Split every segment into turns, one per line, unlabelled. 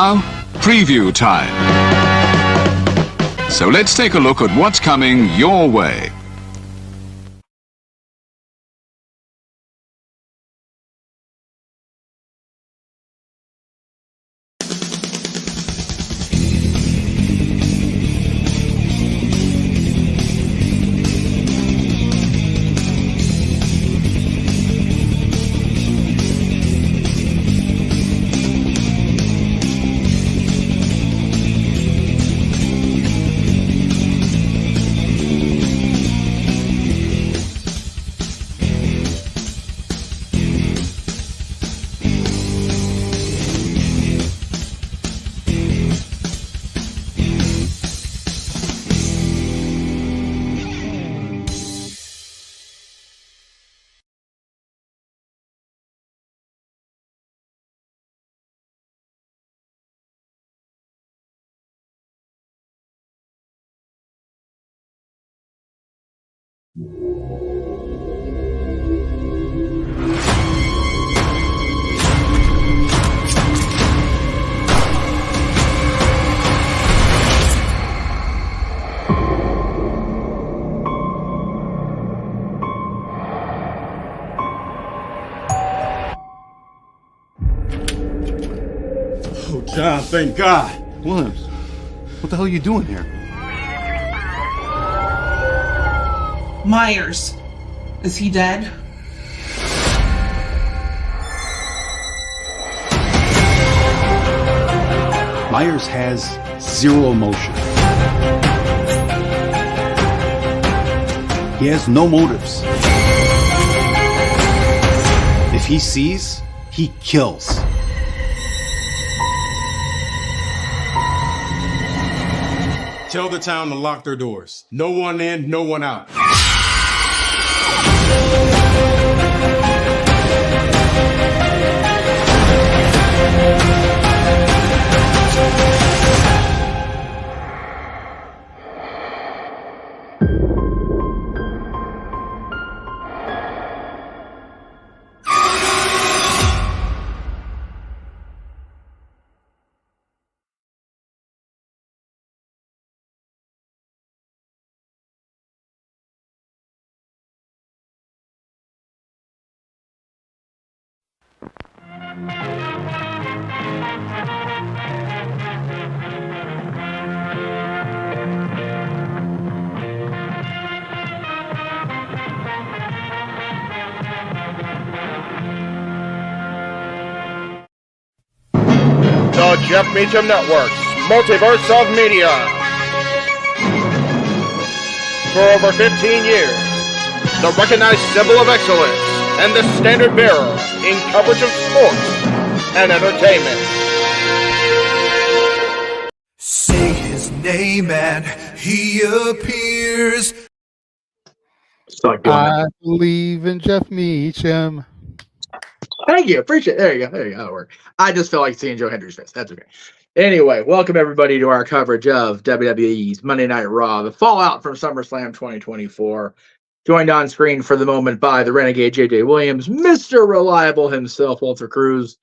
Now, preview time. So let's take a look at what's coming your way.
Oh, John, thank God.
Williams, what the hell are you doing here?
Myers. Is he dead?
Myers has zero emotion. He has no motives. If he sees, he kills.
Tell the town to lock their doors. No one in, no one out.
The Jeff Meacham Network's Multiverse of Media. For over 15 years, the recognized symbol of excellence and the standard bearer in coverage of sports and entertainment.
Say his name and he appears.
I believe in Jeff Meacham.
Thank you. Appreciate it. There you go. That'll work. I just felt like seeing Joe Hendry's face. That's okay. Anyway, welcome everybody to our coverage of WWE's Monday Night Raw, the fallout from SummerSlam 2024. Joined on screen for the moment by the Renegade JJ Williams, Mr. Reliable himself, Walter Cruz.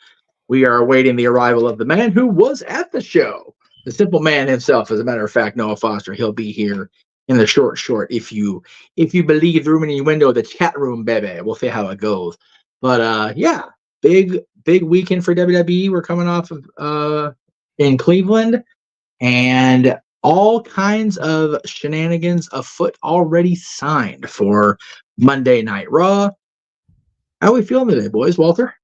We are awaiting the arrival of the man who was at the show, the simple man himself. As a matter of fact, Noah Foster. He'll be here in the short. If you believe the room in your window, the chat room, baby. We'll see how it goes. But yeah, big weekend for WWE. We're coming off of in Cleveland, and all kinds of shenanigans afoot already signed for Monday Night Raw. How are we feeling today, boys? Walter?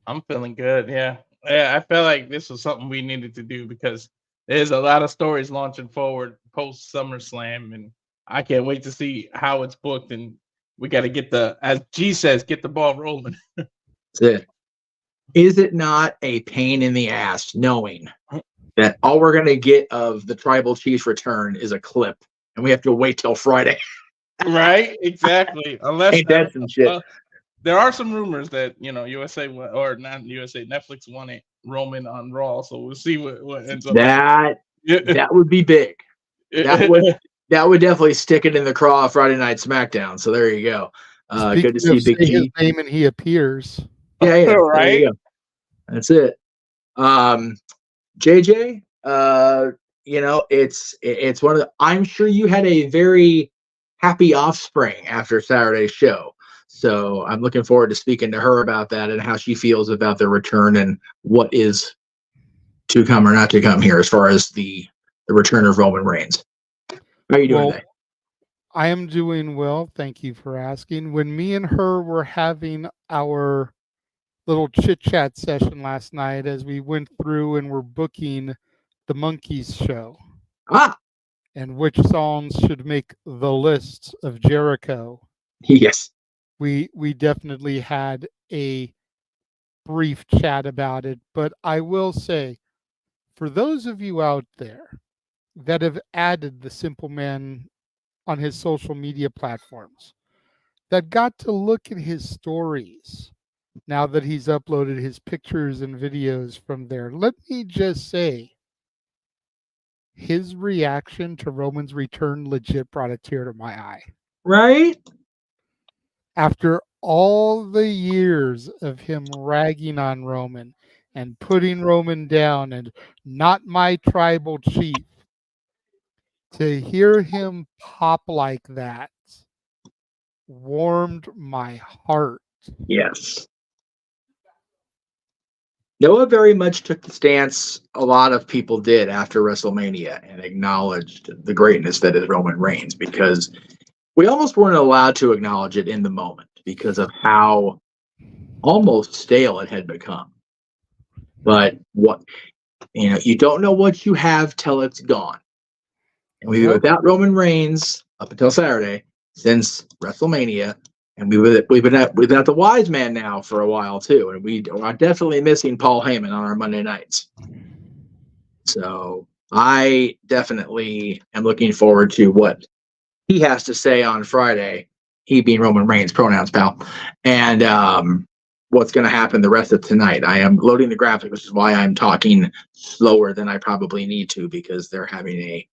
I'm feeling good, yeah. I felt like this was something we needed to do because there's a lot of stories launching forward post SummerSlam, and I can't wait to see how it's booked. And we got to get as G says, get the ball rolling.
That's it. Is it not a pain in the ass knowing that all we're going to get of the Tribal Chief's return is a clip, and we have to wait till Friday?
Right? Exactly. Unless
ain't that some shit?
There are some rumors that USA or not USA, Netflix wanted Roman on Raw, so we'll see what ends up.
That would be big. That would definitely stick it in the craw of Friday Night SmackDown. So there you go. Good to see Big G.
His name and he appears.
Yeah,
right.
There you go. That's it. JJ, it's one of the. I'm sure you had a very happy offspring after Saturday's show. So I'm looking forward to speaking to her about that and how she feels about the return and what is to come or not to come here as far as the return of Roman Reigns. How are you doing today?
I am doing well. Thank you for asking. When me and her were having our little chit chat session last night as we went through and were booking the Monkeys show and which songs should make the lists of Jericho.
Yes.
We definitely had a brief chat about it, but I will say, for those of you out there that have added the Simple Man on his social media platforms, that got to look at his stories now that he's uploaded his pictures and videos from there, let me just say, his reaction to Roman's return legit brought a tear to my eye.
Right?
After all the years of him ragging on Roman and putting Roman down and not my tribal chief, to hear him pop like that warmed my heart.
Yes. Noah very much took the stance a lot of people did after WrestleMania and acknowledged the greatness that is Roman Reigns, because we almost weren't allowed to acknowledge it in the moment because of how almost stale it had become. But you don't know what you have till it's gone. And we've been without Roman Reigns up until Saturday since WrestleMania. And we've been without the wise man now for a while too, and we are definitely missing Paul Heyman on our Monday nights. So I definitely am looking forward to what he has to say on Friday. He being Roman Reigns, pronouns, pal, and what's going to happen the rest of tonight. I am loading the graphic, which is why I'm talking slower than I probably need to, because they're having a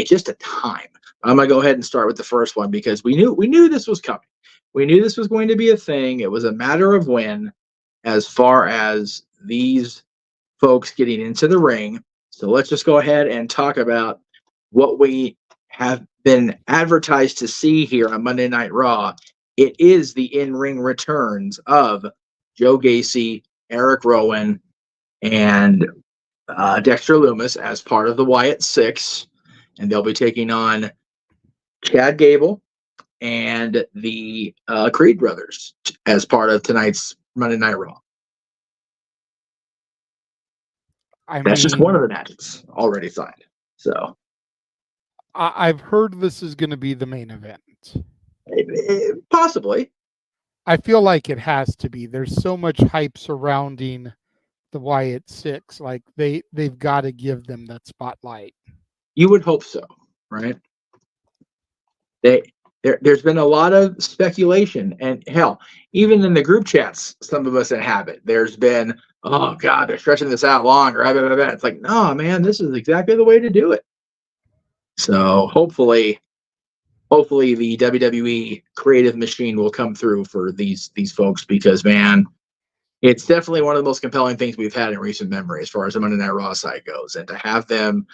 just a time. I'm gonna go ahead and start with the first one because we knew this was coming. We knew this was going to be a thing. It was a matter of when, as far as these folks getting into the ring. So let's just go ahead and talk about what we have been advertised to see here on Monday Night Raw. It is the in-ring returns of Joe Gacy, Eric Rowan, and Dexter Lumis as part of the Wyatt Six, and they'll be taking on Chad Gable and the Creed brothers as part of tonight's Monday Night Raw. That's just one of the matches already signed. So
I've heard this is going to be the main event.
Possibly.
I feel like it has to be. There's so much hype surrounding the Wyatt Six. Like they've got to give them that spotlight.
You would hope so, right? There's been a lot of speculation, and hell, even in the group chats, some of us inhabit. There's been, oh God, they're stretching this out longer. It's like, no, man, this is exactly the way to do it. So hopefully the WWE creative machine will come through for these folks, because man, it's definitely one of the most compelling things we've had in recent memory as far as the Monday Night Raw side goes, and to have them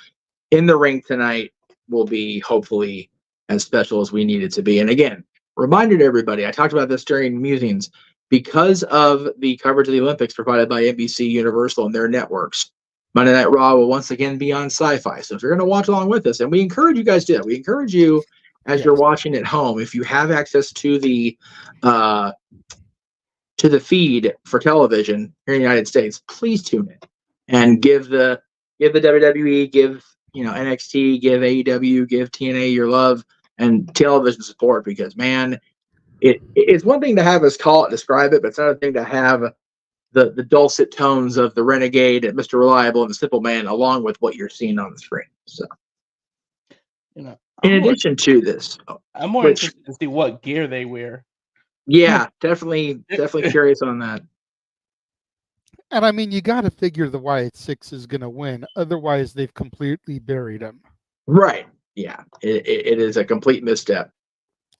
in the ring tonight will be hopefully as special as we need it to be. And again, reminder to everybody, I talked about this during musings, because of the coverage of the Olympics provided by NBC Universal and their networks, Monday Night Raw will once again be on Sci-Fi. So if you're going to watch along with us, and we encourage you guys to do that, we encourage you as you're watching at home, if you have access to the feed for television here in the United States, please tune in and give the WWE, give NXT, give AEW, give TNA your love and television support, because man, it's one thing to have us call it, describe it, but it's another thing to have the dulcet tones of the Renegade and Mr. Reliable and the Simple Man along with what you're seeing on the screen. So, in addition to this,
I'm more interested to see what gear they wear.
Yeah, definitely curious on that.
And I mean, you got to figure the Wyatt Six is going to win. Otherwise, they've completely buried him.
Right. Yeah. It is a complete misstep.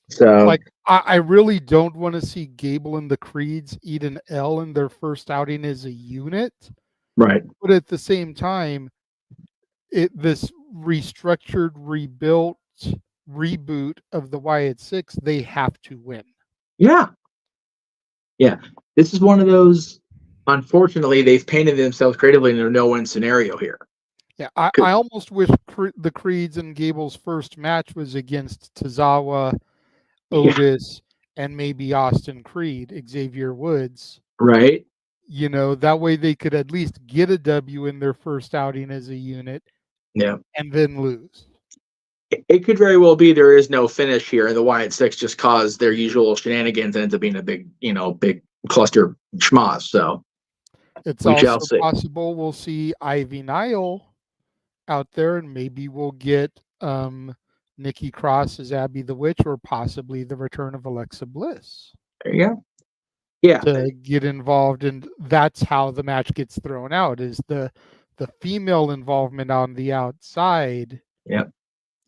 So,
like, I really don't want to see Gable and the Creeds eat an L in their first outing as a unit.
Right.
But at the same time, this restructured, rebuilt reboot of the Wyatt Six, they have to win.
Yeah. Yeah. This is one of those, unfortunately, they've painted themselves creatively in a no-win scenario here.
Yeah, I almost wish the Creeds and Gable's first match was against Tozawa, Otis, and maybe Austin Creed, Xavier Woods.
Right.
You know, that way they could at least get a W in their first outing as a unit.
Yeah.
And then lose.
It could very well be there is no finish here, and the Wyatt Six just caused their usual shenanigans and ends up being a big cluster schmoz. So
it's
we shall
also
see.
possible we'll see Ivy Nile out there, and maybe we'll get Nikki Cross as Abby the Witch, or possibly the return of Alexa Bliss.
There you go. Yeah.
To get involved, and that's how the match gets thrown out, is the female involvement on the outside.
Yep.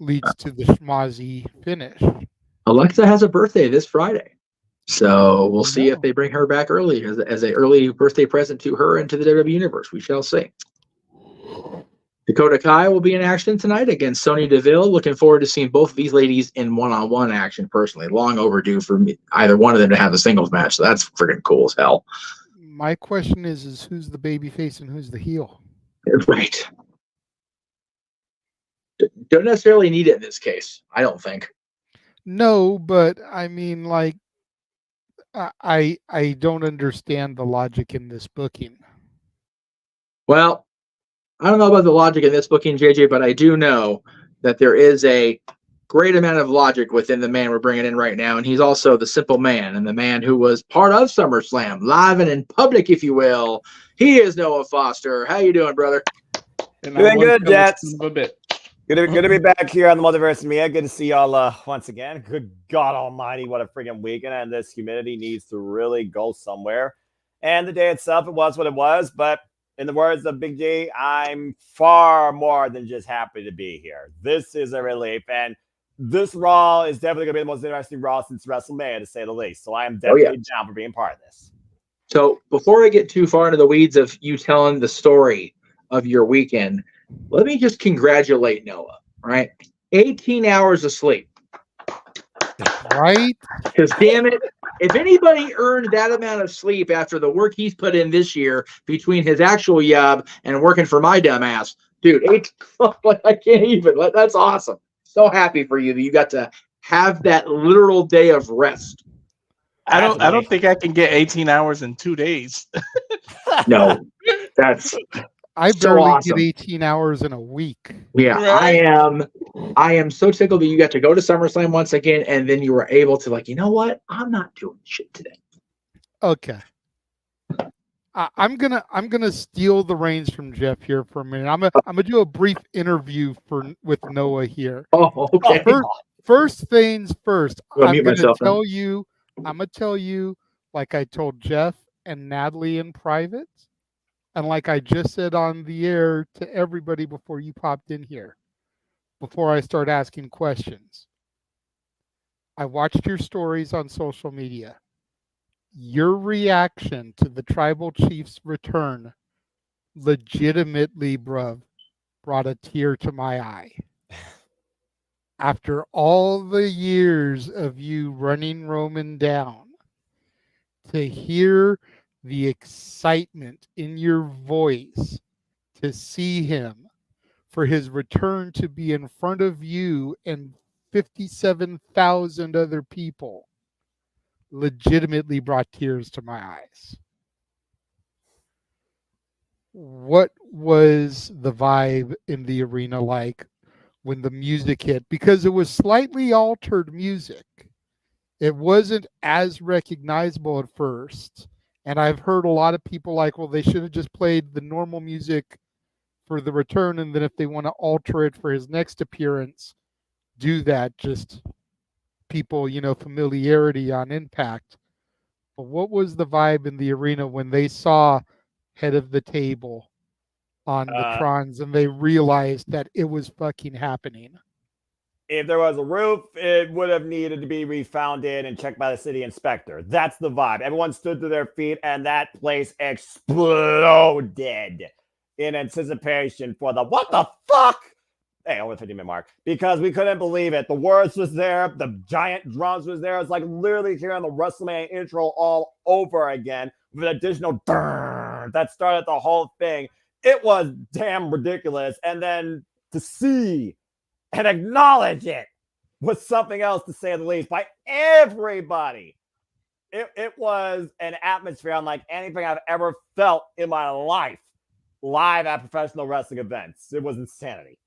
Leads to the schmozzy finish.
Alexa has a birthday this Friday, so we'll see if they bring her back early as an early birthday present to her and to the WWE Universe. We shall see. Dakota Kai will be in action tonight against Sonya Deville. Looking forward to seeing both of these ladies in one-on-one action personally. Long overdue for me, either one of them to have a singles match, so that's freaking cool as hell.
My question is who's the babyface and who's the heel?
Right. Don't necessarily need it in this case, I don't think.
No, but I mean, like, I don't understand the logic in this booking.
Well, I don't know about the logic in this booking, JJ, but I do know that there is a great amount of logic within the man we're bringing in right now, and he's also the simple man and the man who was part of SummerSlam, live and in public, if you will. He is Noah Foster. How you doing, brother?
Doing good, Jets.
A bit.
Good to be back here on the Multiverse of Media. Good to see y'all once again. Good God Almighty, what a freaking weekend! And this humidity needs to really go somewhere. And the day itself, it was what it was. But in the words of Big G, I'm far more than just happy to be here. This is a relief, and this Raw is definitely going to be the most interesting Raw since WrestleMania, to say the least. So I am definitely down for being part of this.
So before I get too far into the weeds of you telling the story of your weekend, let me just congratulate Noah, right? 18 hours of sleep.
Right?
Because damn it, if anybody earned that amount of sleep after the work he's put in this year between his actual job and working for my dumb ass, dude, I can't even. That's awesome. So happy for you that you got to have that literal day of rest.
I don't think I can get 18 hours in 2 days.
No, that's
I
so
barely
awesome.
get 18 hours in a week.
Yeah, right? I am so tickled that you got to go to SummerSlam once again, and then you were able to, like, you know what? I'm not doing shit today.
Okay. I'm gonna steal the reins from Jeff here for a minute. I'm gonna do a brief interview with Noah here.
Oh, okay.
First things first.
I'm gonna tell
you, like I told Jeff and Natalie in private, and like I just said on the air to everybody before you popped in here, before I start asking questions. I watched your stories on social media. Your reaction to the Tribal Chief's return legitimately, bruv, brought a tear to my eye. After all the years of you running Roman down, to hear the excitement in your voice to see him for his return to be in front of you and 57,000 other people legitimately brought tears to my eyes. What was the vibe in the arena like when the music hit? Because it was slightly altered music. It wasn't as recognizable at first. And I've heard a lot of people like, well, they should have just played the normal music for the return, and then if they want to alter it for his next appearance, do that. Just people, familiarity on Impact. But what was the vibe in the arena when they saw head of the table on the Trons and they realized that it was fucking happening?
If there was a roof, it would have needed to be refounded and checked by the city inspector. That's the vibe. Everyone stood to their feet and that place exploded. in anticipation for the what the fuck? Hey, over the 50-minute mark, because we couldn't believe it. The words was there, the giant drums was there. It's like literally hearing the WrestleMania intro all over again with an additional that started the whole thing. It was damn ridiculous. And then to see and acknowledge it was something else, to say the least, by everybody. It was an atmosphere unlike anything I've ever felt in my life live at professional wrestling events. It was insanity.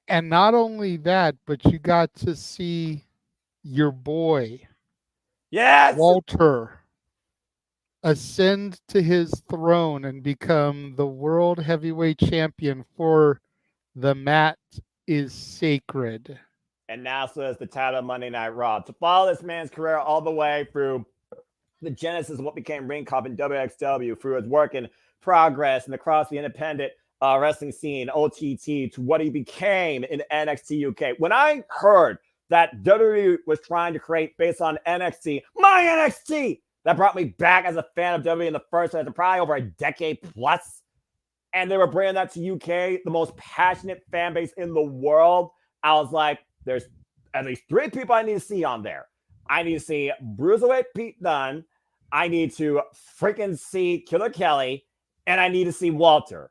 And not only that, but you got to see your boy,
yes,
Walter, ascend to his throne and become the world heavyweight champion, for the mat is sacred.
And now so is the title of Monday Night Raw. To follow this man's career all the way through the genesis of what became Ring Cup and WXW, through his work in Progress and across the independent wrestling scene, OTT, to what he became in NXT UK. When I heard that WWE was trying to create based on NXT, my NXT, that brought me back as a fan of WWE in the first place, probably over a decade plus. And they were bringing that to UK, the most passionate fan base in the world. I was like, there's at least 3 people I need to see on there. I need to see Bruiserweight Pete Dunne. I need to freaking see Killer Kelly. And I need to see Walter.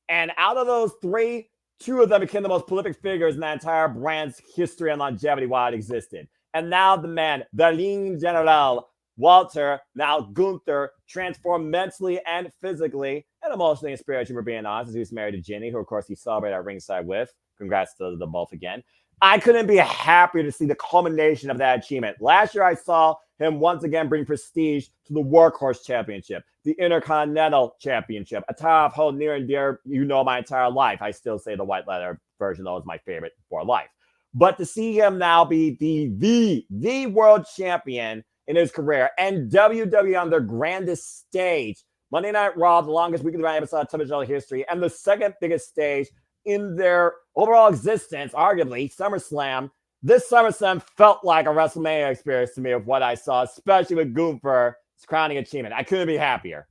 And out of those 3, 2 of them became the most prolific figures in that entire brand's history and longevity while it existed. And now the man, the Ligne General, Walter, now Gunther, transformed mentally and physically and emotionally and spiritually, for being honest, as he was married to Ginny, who, of course, he celebrated at ringside with. Congrats to them both again. I couldn't be happier to see the culmination of that achievement. Last year, I saw him once again bring prestige to the Workhorse Championship, the Intercontinental Championship, a title I've held near and dear, my entire life. I still say the white leather version, though, is my favorite for life. But to see him now be the world champion in his career, and WWE on their grandest stage, Monday Night Raw, the longest weekly episode of television history, and the second biggest stage in their overall existence, arguably, SummerSlam. This SummerSlam felt like a WrestleMania experience to me of what I saw, especially with Gunther's crowning achievement. I couldn't be happier.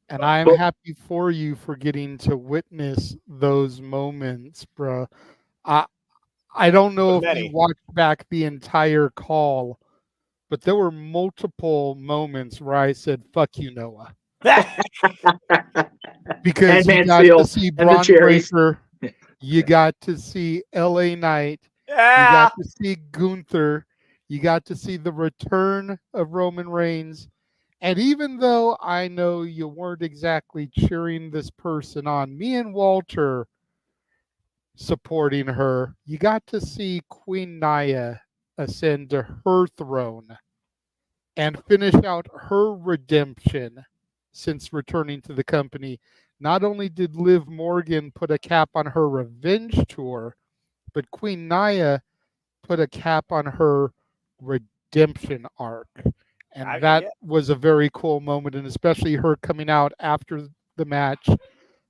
And I am happy for you for getting to witness those moments, bro. I don't know if you watched back the entire call, but there were multiple moments where I said, fuck you, Noah. Because you got to see Braun Breaker, you got to see LA Knight, you got to see Gunther, you got to see the return of Roman Reigns. And even though I know you weren't exactly cheering this person on, me and Walter supporting her, you got to see Queen Nia ascend to her throne and finish out her redemption since returning to the company. Not only did Liv Morgan put a cap on her revenge tour, but Queen Nia put a cap on her redemption arc. And that was a very cool moment, and especially her coming out after the match,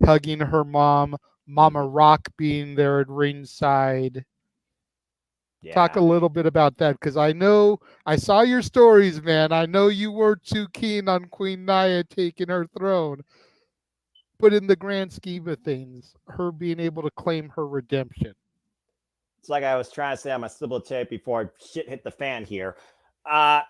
hugging her mom, Mama Rock being there at ringside. Yeah. Talk a little bit about that, because I know I saw your stories, man. I know you weren't too keen on Queen Nia taking her throne, but in the grand scheme of things, her being able to claim her redemption.
It's like I was trying to say on my swivel tape before shit hit the fan here.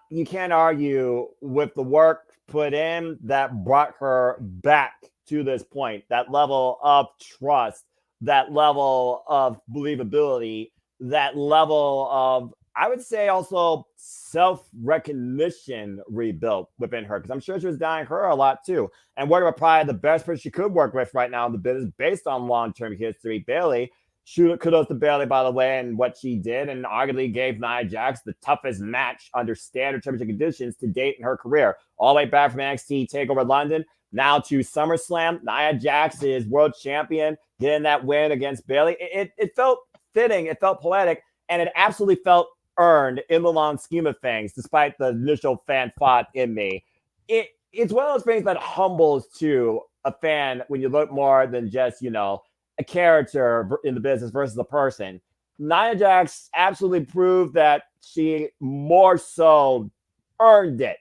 You can't argue with the work put in that brought her back to this point, that level of trust, that level of believability, that level of, I would say, also self-recognition rebuilt within her, because I'm sure she was dying her a lot too. And working with probably the best person she could work with right now in the business based on long-term history, Bayley. Kudos to Bayley, by the way, and what she did, and arguably gave Nia Jax the toughest match under standard terms and conditions to date in her career. All the way back from NXT TakeOver London, now to SummerSlam. Nia Jax is world champion, getting that win against Bayley. It felt fitting, it felt poetic, and it absolutely felt earned in the long scheme of things, despite the initial fan thought in me. It's one of those things that humbles to a fan when you look more than just, a character in the business versus a person. Nia Jax absolutely proved that she more so earned it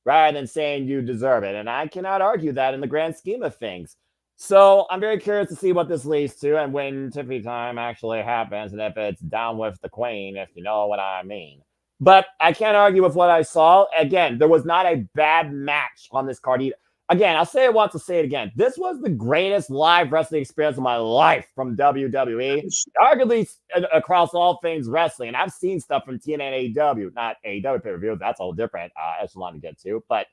rather than saying you deserve it. And I cannot argue that in the grand scheme of things. So I'm very curious to see what this leads to and when Tiffany time actually happens and if it's down with the queen, if you know what I mean. But I can't argue with what I saw. Again, there was not a bad match on this card either. Again, I'll say it once, I'll say it again. This was the greatest live wrestling experience of my life from WWE, arguably across all things wrestling. And I've seen stuff from TNA and AEW, not AEW pay-per-view. That's all different echelon to get to. But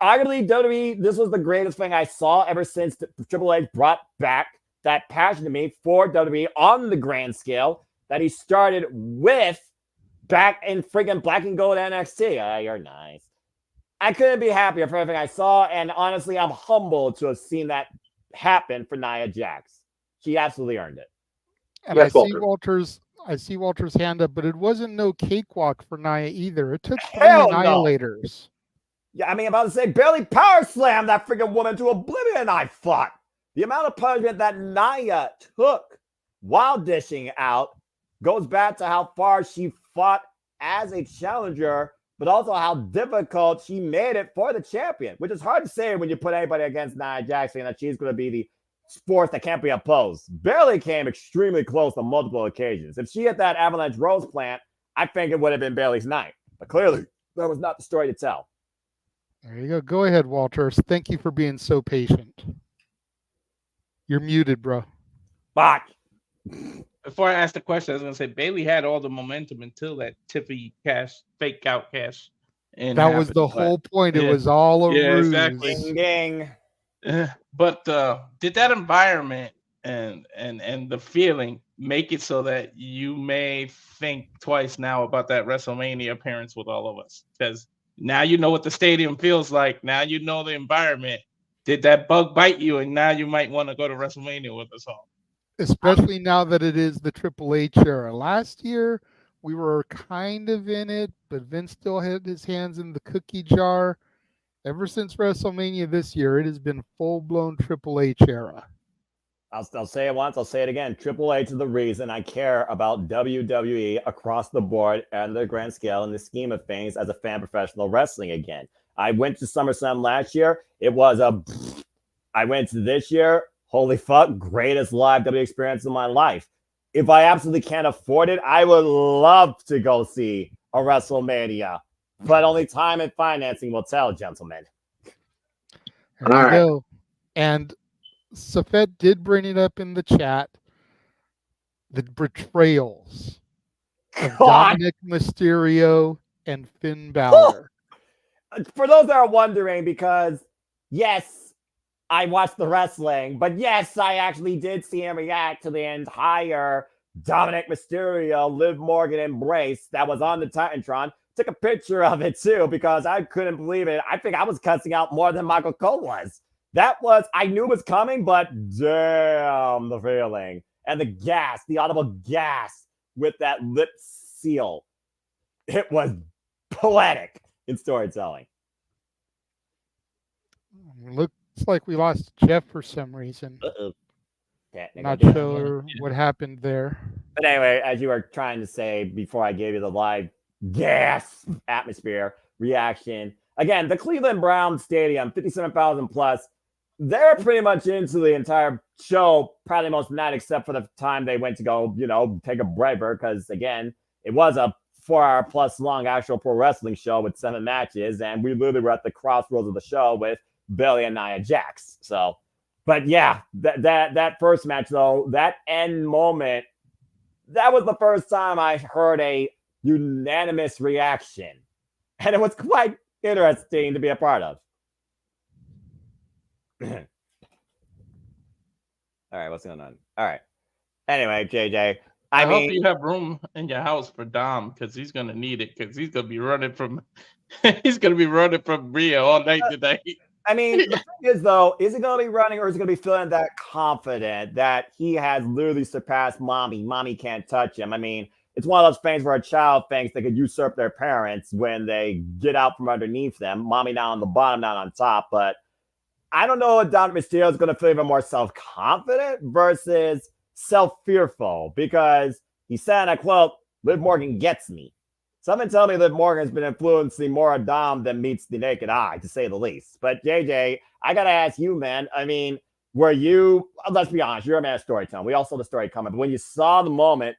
arguably, WWE, this was the greatest thing I saw ever since Triple H brought back that passion to me for WWE on the grand scale that he started with back in friggin' Black and Gold NXT. You're nice. I couldn't be happier for everything I saw, and honestly, I'm humbled to have seen that happen for Nia Jax. She absolutely earned it.
And I see Walter's hand up, but it wasn't no cakewalk for Nia either. It took 3 annihilators.
Yeah, I mean, I'm about to say, barely power slammed that freaking woman to oblivion, I thought. The amount of punishment that Nia took while dishing out goes back to how far she fought as a challenger, but also how difficult she made it for the champion, which is hard to say when you put anybody against Nia Jax and that she's going to be the force that can't be opposed. Barely came extremely close on multiple occasions. If she hit that Avalanche Rose plant, I think it would have been Bayley's night. But clearly, that was not the story to tell.
There you go. Go ahead, Walter. Thank you for being so patient. You're muted, bro.
Fuck.
Before I ask the question, I was going to say Bailey had all the momentum until that Tiffany fake out cash. And
that was the whole point. It was all a ruse.
Exactly.
Ding, ding.
But did that environment and the feeling make it so that you may think twice now about that WrestleMania appearance with all of us? Because now you know what the stadium feels like. Now you know the environment. Did that bug bite you? And now you might want to go to WrestleMania with us all.
Especially now that it is the Triple H era. Last year, we were kind of in it, but Vince still had his hands in the cookie jar. Ever since WrestleMania this year, it has been full-blown Triple H era.
I'll say it once, I'll say it again. Triple H is the reason I care about WWE across the board and the grand scale in the scheme of things as a fan of professional wrestling again. I went to SummerSlam last year. It was I went to this year. Holy fuck, greatest live WWE experience of my life. If I absolutely can't afford it, I would love to go see a WrestleMania. But only time and financing will tell, gentlemen.
There you go. And Safet did bring it up in the chat. The betrayals of Dominic Mysterio and Finn Balor.
For those that are wondering, because yes, I watched the wrestling, but yes, I actually did see him react to the entire Dominic Mysterio, Liv Morgan embrace that was on the Titantron. Took a picture of it too because I couldn't believe it. I think I was cussing out more than Michael Cole was. I knew it was coming, but damn the feeling. And the gas, the audible gas with that lip seal. It was poetic in storytelling.
Looks like we lost Jeff for some reason. Not sure what happened there.
But anyway, as you were trying to say before I gave you the live gas atmosphere reaction, again, the Cleveland Browns Stadium, 57,000 plus, they're pretty much into the entire show, probably most of the night, except for the time they went to go, take a breather, because again, it was a 4-hour plus long actual pro wrestling show with 7 matches, and we literally were at the crossroads of the show with Bayley and Nia Jax. So, but yeah, that first match though, that end moment, that was the first time I heard a unanimous reaction, and it was quite interesting to be a part of. All right, what's going on? All right. Anyway, JJ,
I hope you have room in your house for Dom, because he's gonna need it, because he's gonna be running from Rio all night today.
I mean, the thing is, though, is he going to be running, or is he going to be feeling that confident that he has literally surpassed mommy? Mommy can't touch him. I mean, it's one of those things where a child thinks they could usurp their parents when they get out from underneath them. Mommy now on the bottom, not on top. But I don't know if Dominic Mysterio is going to feel even more self-confident versus self-fearful, because he said, and I quote, Liv Morgan gets me. Someone tell me that Morgan's been influencing more Dom than meets the naked eye, to say the least. But JJ, I gotta ask you, man. I mean, were you? Let's be honest, you're a man of storytelling. We all saw the story coming, but when you saw the moment,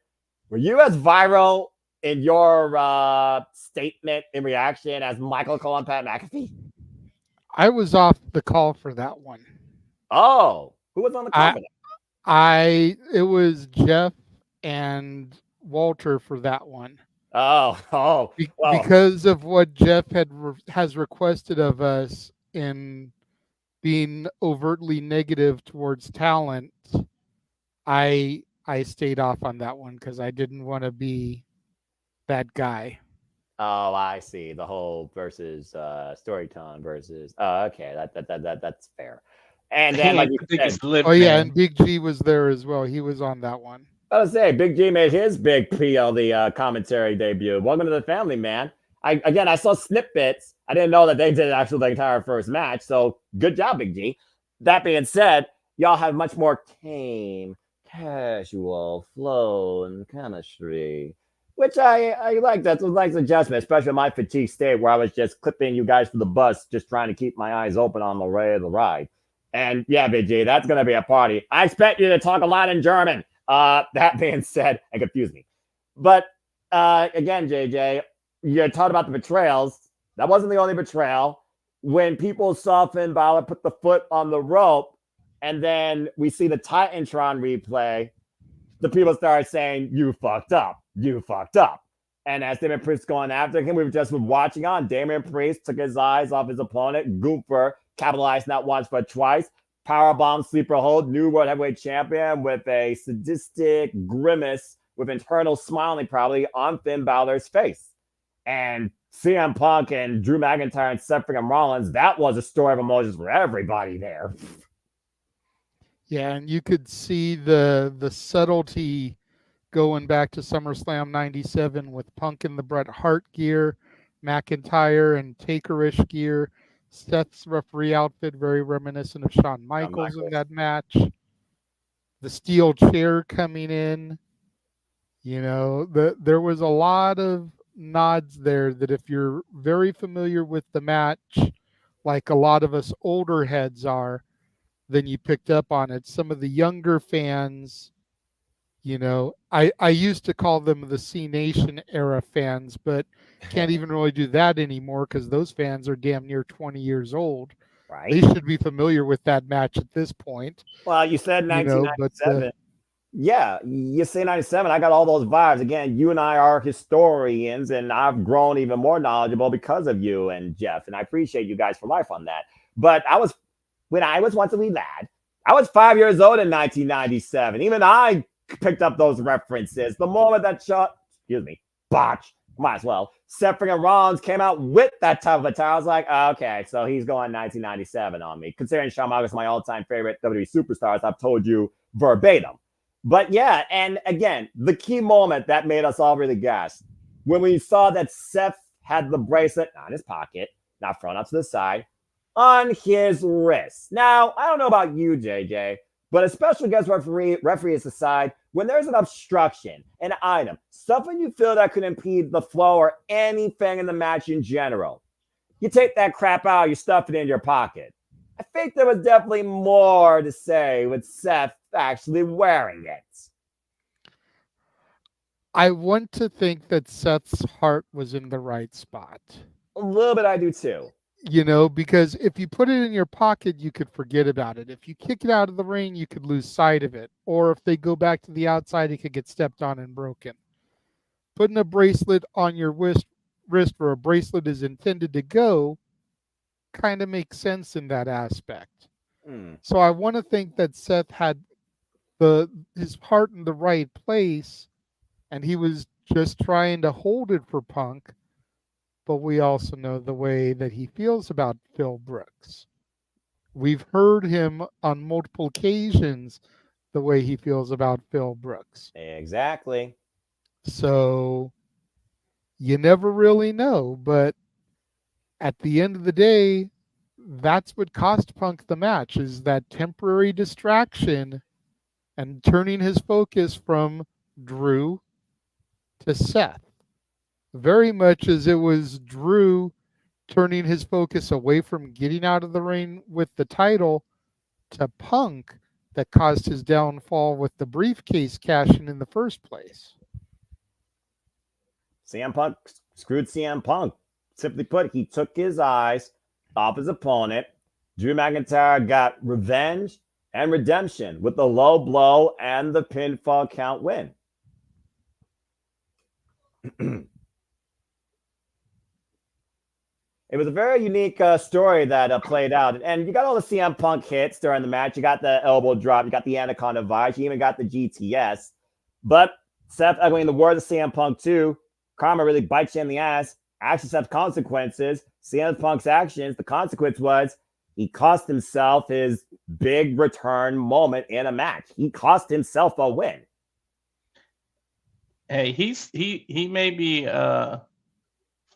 were you as viral in your statement in reaction as Michael Cole and Pat McAfee?
I was off the call for that one.
Oh, who was on the call for that?
It was Jeff and Walter for that one.
Oh,
because of what Jeff has requested of us in being overtly negative towards talent. I stayed off on that one because I didn't want to be that guy.
Oh, I see. The whole versus storytelling versus. Oh, okay, that's fair. And then, like you said,
and Big G was there as well. He was on that one.
I was say Big G made his big PLD commentary debut. Welcome to the family, man. I saw snippets. I didn't know that they did actually the entire first match. So good job, Big G. That being said, y'all have much more tame, casual flow and chemistry, which I like. That's a nice adjustment, especially in my fatigue state where I was just clipping you guys for the bus, just trying to keep my eyes open on the way of the ride. And yeah, Big G, that's going to be a party. I expect you to talk a lot in German. That being said, and confuse me. But again, JJ, you talked about the betrayals. That wasn't the only betrayal. When people saw Finn Balor put the foot on the rope, and then we see the Titantron replay, the people started saying, "You fucked up. You fucked up." And as Damian Priest going after him, we were just watching on. Damian Priest took his eyes off his opponent. Gunther capitalized not once but twice. Powerbomb, sleeper hold, new World Heavyweight Champion with a sadistic grimace with internal smiling probably on Finn Balor's face. And CM Punk and Drew McIntyre and Seth freaking Rollins, that was a story of emotions for everybody there.
Yeah, and you could see the subtlety going back to SummerSlam 97 with Punk in the Bret Hart gear, McIntyre and Taker-ish gear, Seth's referee outfit, very reminiscent of Shawn Michaels in that match. The steel chair coming in. You know, there was a lot of nods there that if you're very familiar with the match, like a lot of us older heads are, then you picked up on it. Some of the younger fans, you know, I used to call them the C Nation era fans, but can't even really do that anymore because those fans are damn near 20 years old.
Right.
They should be familiar with that match at this point.
Well, you said 1997. Yeah, you say 97. I got all those vibes. Again, you and I are historians, and I've grown even more knowledgeable because of you and Jeff, and I appreciate you guys for life on that. But when I was once a wee lad, I was 5 years old in 1997. Even I picked up those references. The moment that botch, might as well. Seth freaking Rollins came out with that type of attire. I was like, oh, okay, so he's going 1997 on me. Considering Shawn Michaels is my all-time favorite WWE superstars, I've told you verbatim. But yeah, and again, the key moment that made us all really gasp when we saw that Seth had the bracelet not in his pocket, not thrown out to the side, on his wrist. Now, I don't know about you, JJ, but a special guest referee aside, when there's an obstruction, an item, something you feel that could impede the flow or anything in the match in general, you take that crap out, you stuff it in your pocket. I think there was definitely more to say with Seth actually wearing it.
I want to think that Seth's heart was in the right spot.
A little bit I do too.
You know, because if you put it in your pocket, you could forget about it. If you kick it out of the ring, you could lose sight of it. Or if they go back to the outside, it could get stepped on and broken. Putting a bracelet on your wrist where a bracelet is intended to go kind of makes sense in that aspect. So I want to think that Seth had his heart in the right place, and he was just trying to hold it for Punk. But we also know the way that he feels about Phil Brooks. We've heard him on multiple occasions the way he feels about Phil Brooks.
Exactly.
So you never really know, but at the end of the day, that's what cost Punk the match, is that temporary distraction and turning his focus from Drew to Seth. very much as it was Drew turning his focus away from getting out of the ring with the title to Punk that caused his downfall with the briefcase cashing in the first place.
CM Punk screwed CM Punk. Simply put, he took his eyes off his opponent. Drew McIntyre got revenge and redemption with the low blow and the pinfall count win. It was a very unique story that played out. And you got all the CM Punk hits during the match. You got the elbow drop. You got the Anaconda Vice. You even got the GTS. But Seth, I mean, the words of CM Punk too, karma really bites you in the ass. Actions have consequences. CM Punk's actions, the consequence was he cost himself his big return moment in a match. He cost himself a win.
Hey, he may be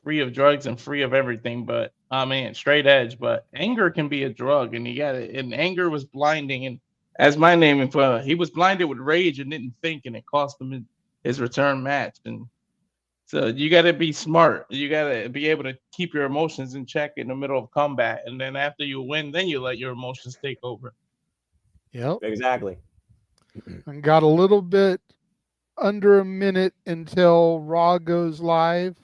free of drugs and free of everything, but I mean straight edge. But anger can be a drug, and you got it. And anger was blinding, and as my name implies, he was blinded with rage and didn't think, and it cost him his return match. And so you got to be smart. You got to be able to keep your emotions in check in the middle of combat, and then after you win, then you let your emotions take over.
Yep,
exactly.
And got a little bit under a minute until Raw goes live.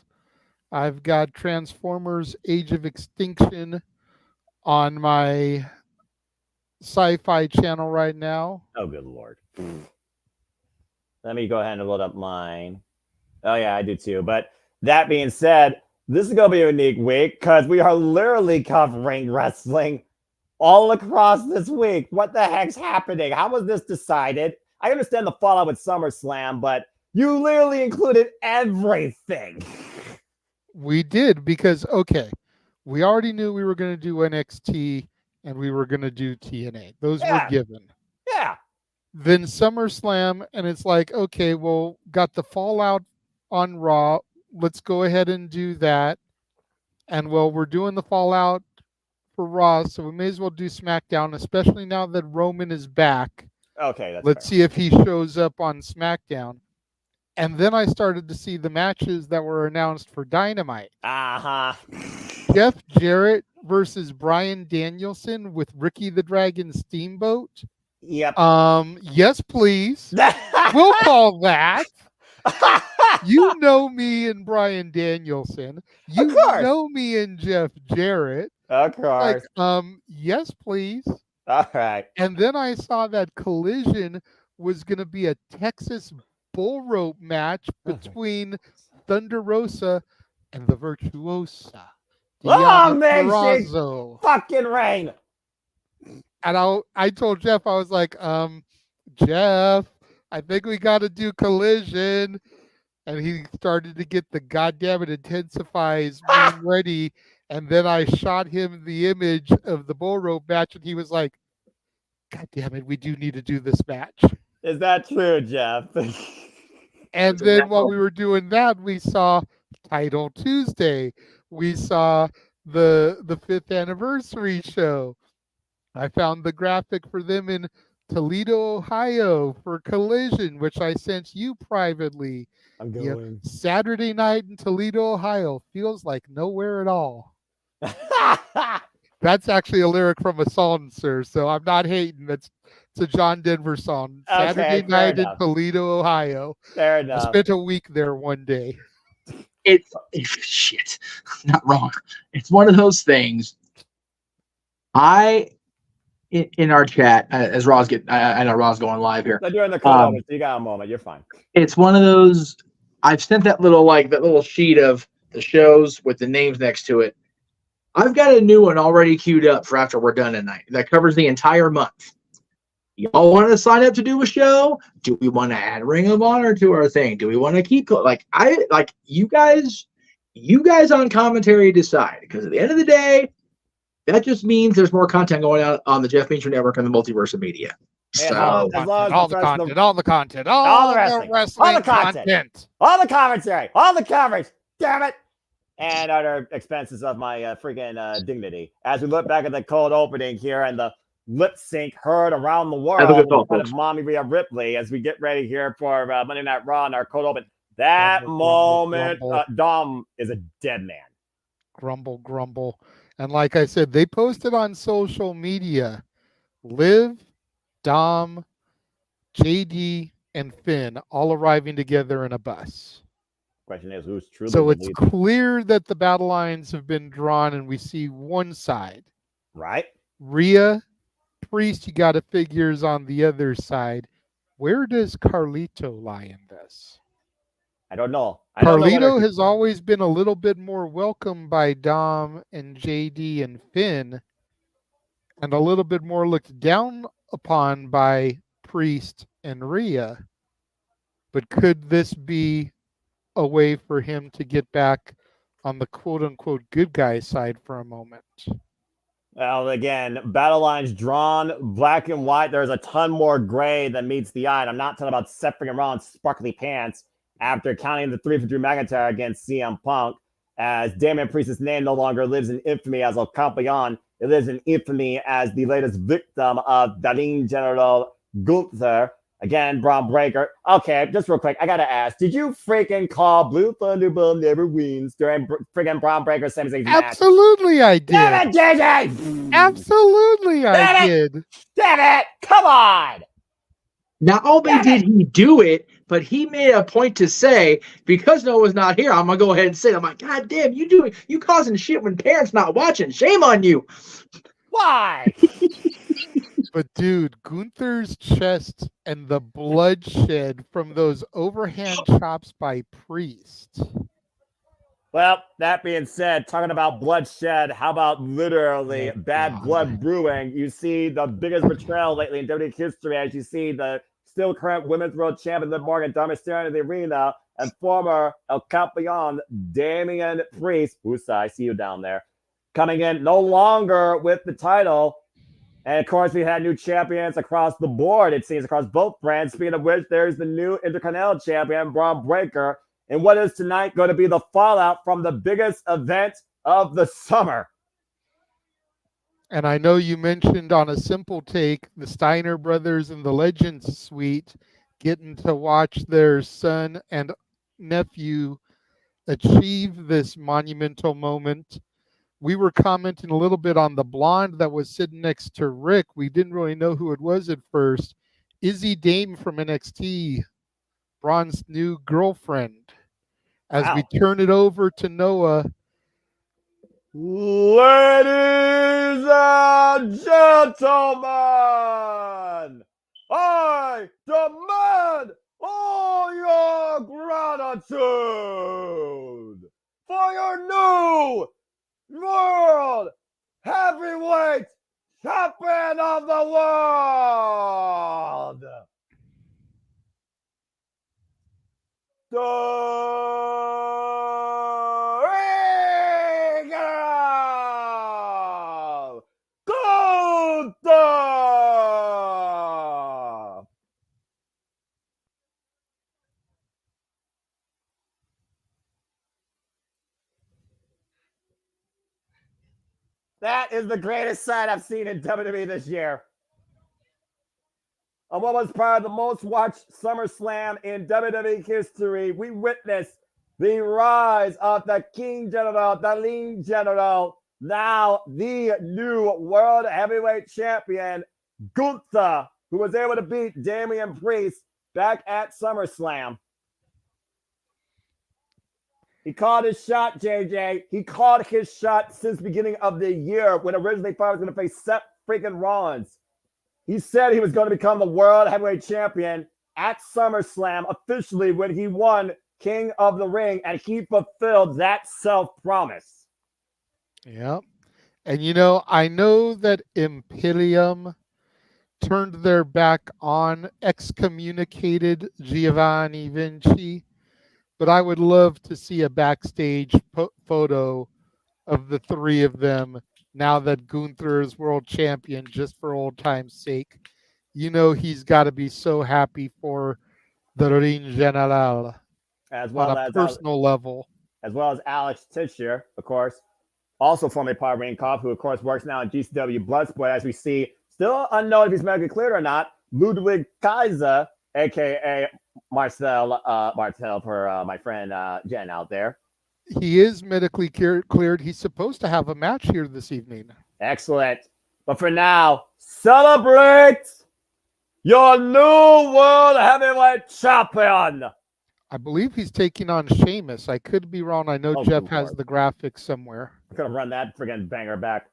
I've got Transformers Age of Extinction on my sci-fi channel right now.
Oh, good Lord. Let me go ahead and load up mine. Oh, yeah, I do too. But that being said, this is going to be a unique week because we are literally covering wrestling all across this week. What the heck's happening? How was this decided? I understand the fallout with SummerSlam, but you literally included everything.
We did because, okay, we already knew we were going to do NXT and we were going to do TNA. Those were given.
Yeah.
Then SummerSlam, and it's like, okay, well, got the fallout on Raw. Let's go ahead and do that. And, well, we're doing the fallout for Raw, so we may as well do SmackDown, especially now that Roman is back.
Okay, that's
Let's
fair.
see if he shows up on SmackDown. And then I started to see the matches that were announced for Dynamite.
Uh-huh.
Jeff Jarrett versus Bryan Danielson with Ricky the Dragon Steamboat.
Yep.
Yes, please. We'll call that. You know me and Bryan Danielson. You know me and Jeff Jarrett.
Of course.
Like, yes, please.
All right.
And then I saw that Collision was going to be a Texas bull rope match between Thunder Rosa and the Virtuosa.
Long may she fucking reign.
And I told Jeff, I was like, Jeff, I think we got to do Collision. And he started to get the goddamn it intensifies meme ready. And then I shot him the image of the bull rope match, and he was like, God damn it, we do need to do this match.
Is that true, Jeff?
And then while we were doing that, we saw Title Tuesday. We saw the 5th anniversary show. I found the graphic for them in Toledo, Ohio for Collision, which I sent you privately.
I'm going.
Saturday night in Toledo, Ohio feels like nowhere at all. That's actually a lyric from a song, sir, so I'm not hating. It's a John Denver song. Saturday night in Toledo, Ohio.
Fair enough.
I spent a week there one day.
It's shit. Not wrong. It's one of those things. In our chat, as Raw's I know Raw's going live here.
So during the call, so you got a moment. You're fine.
It's one of those. I've sent that little sheet of the shows with the names next to it. I've got a new one already queued up for after we're done tonight that covers the entire month. Y'all want to sign up to do a show? Do we want to add Ring of Honor to our thing? Do we want to keep you guys on commentary decide, because at the end of the day, that just means there's more content going out on the Jeff Beacher Network and the Multiverse of Media. So
all the content, all the
wrestling,
all the content,
all the commentary, all the coverage. Damn it! And other expenses of my freaking dignity. As we look back at the cold opening here and the lip sync heard around the world of Mommy Rhea Ripley, as we get ready here for Monday Night Raw and our cold open. That
Grumble,
moment,
grumble.
Dom is a dead man.
Grumble, grumble. And like I said, they posted on social media, Liv, Dom, JD, and Finn all arriving together in a bus.
Question is, who's truly
So
the
it's
leader?
clear that the battle lines have been drawn and we see one side.
Right?
Rhea, Priest, you got to figures on the other side. Where does Carlito lie in this?
I don't know. I don't know
Carlito
whether
has always been a little bit more welcome by Dom and JD and Finn, and a little bit more looked down upon by Priest and Rhea. But could this be a way for him to get back on the quote unquote good guy side for a moment?
Well, again, battle lines drawn black and white. There's a ton more gray than meets the eye. And I'm not talking about Seth freaking Rollins' sparkly pants after counting the 3 for Drew McIntyre against CM Punk, as Damian Priest's name no longer lives in infamy as El Campeon. It lives in infamy as the latest victim of Darlene General Gunther. Again, Braun Breaker. Okay, just real quick, I gotta ask, did you freaking call Blue Thunderbolt never wins during freaking Braun Breaker's Sami Zayn's match?
Absolutely, I did.
Damn it, JJ!
Absolutely, I
Damn it!
did.
Damn it! Come on!
Not only did he do it, but he made a point to say, because Noah's not here, I'm gonna go ahead and say it. I'm like, God damn, you causing shit when parents not watching. Shame on you.
Why?
But dude, Gunther's chest and the bloodshed from those overhand chops by Priest.
Well, that being said, talking about bloodshed, how about literally bad blood brewing? You see the biggest betrayal lately in WWE history as you see the still current Women's World Champion Liv Morgan staring in the arena and former El Campeon Damian Priest, Usa, I see you down there, coming in no longer with the title. And of course, we had new champions across the board, it seems, across both brands. Speaking of which, there's the new Intercontinental Champion, Braun Breaker. And what is tonight going to be the fallout from the biggest event of the summer?
And I know you mentioned on a simple take, the Steiner brothers and the Legends Suite getting to watch their son and nephew achieve this monumental moment. We were commenting a little bit on the blonde that was sitting next to Rick. We didn't really know who it was at first. Izzy Dame from NXT, Braun's new girlfriend. As we turn it over to Noah.
Ladies and gentlemen, I demand all your gratitude for your new World Heavyweight Champion of the World, the Ring General Gunther. That is the greatest sight I've seen in WWE this year. On what was probably the most watched SummerSlam in WWE history, we witnessed the rise of the King General, the Lean General, now the new World Heavyweight Champion, Gunther, who was able to beat Damian Priest back at SummerSlam. He called his shot, JJ. He called his shot since the beginning of the year when originally thought he was going to face Seth freaking Rollins. He said he was going to become the World Heavyweight Champion at SummerSlam officially when he won King of the Ring, and he fulfilled that self-promise.
Yep. And you know, I know that Imperium turned their back on, excommunicated Giovanni Vinci, but I would love to see a backstage photo of the three of them now that Gunther is world champion, just for old time's sake. You know he's got to be so happy for the Ring General
as well
on a personal level.
As well as Alex Tischer, of course, also formerly part of Ring Cop, who of course works now in GCW Bloodsport, as we see, still unknown if he's medically cleared or not, Ludwig Kaiser, aka Martel for my friend Jen out there.
He is medically cleared. He's supposed to have a match here this evening.
Excellent. But for now, celebrate your new World Heavyweight Champion.
I believe he's taking on Sheamus. I could be wrong. I know Jeff has the graphics somewhere.
I'm going to run that friggin' banger back.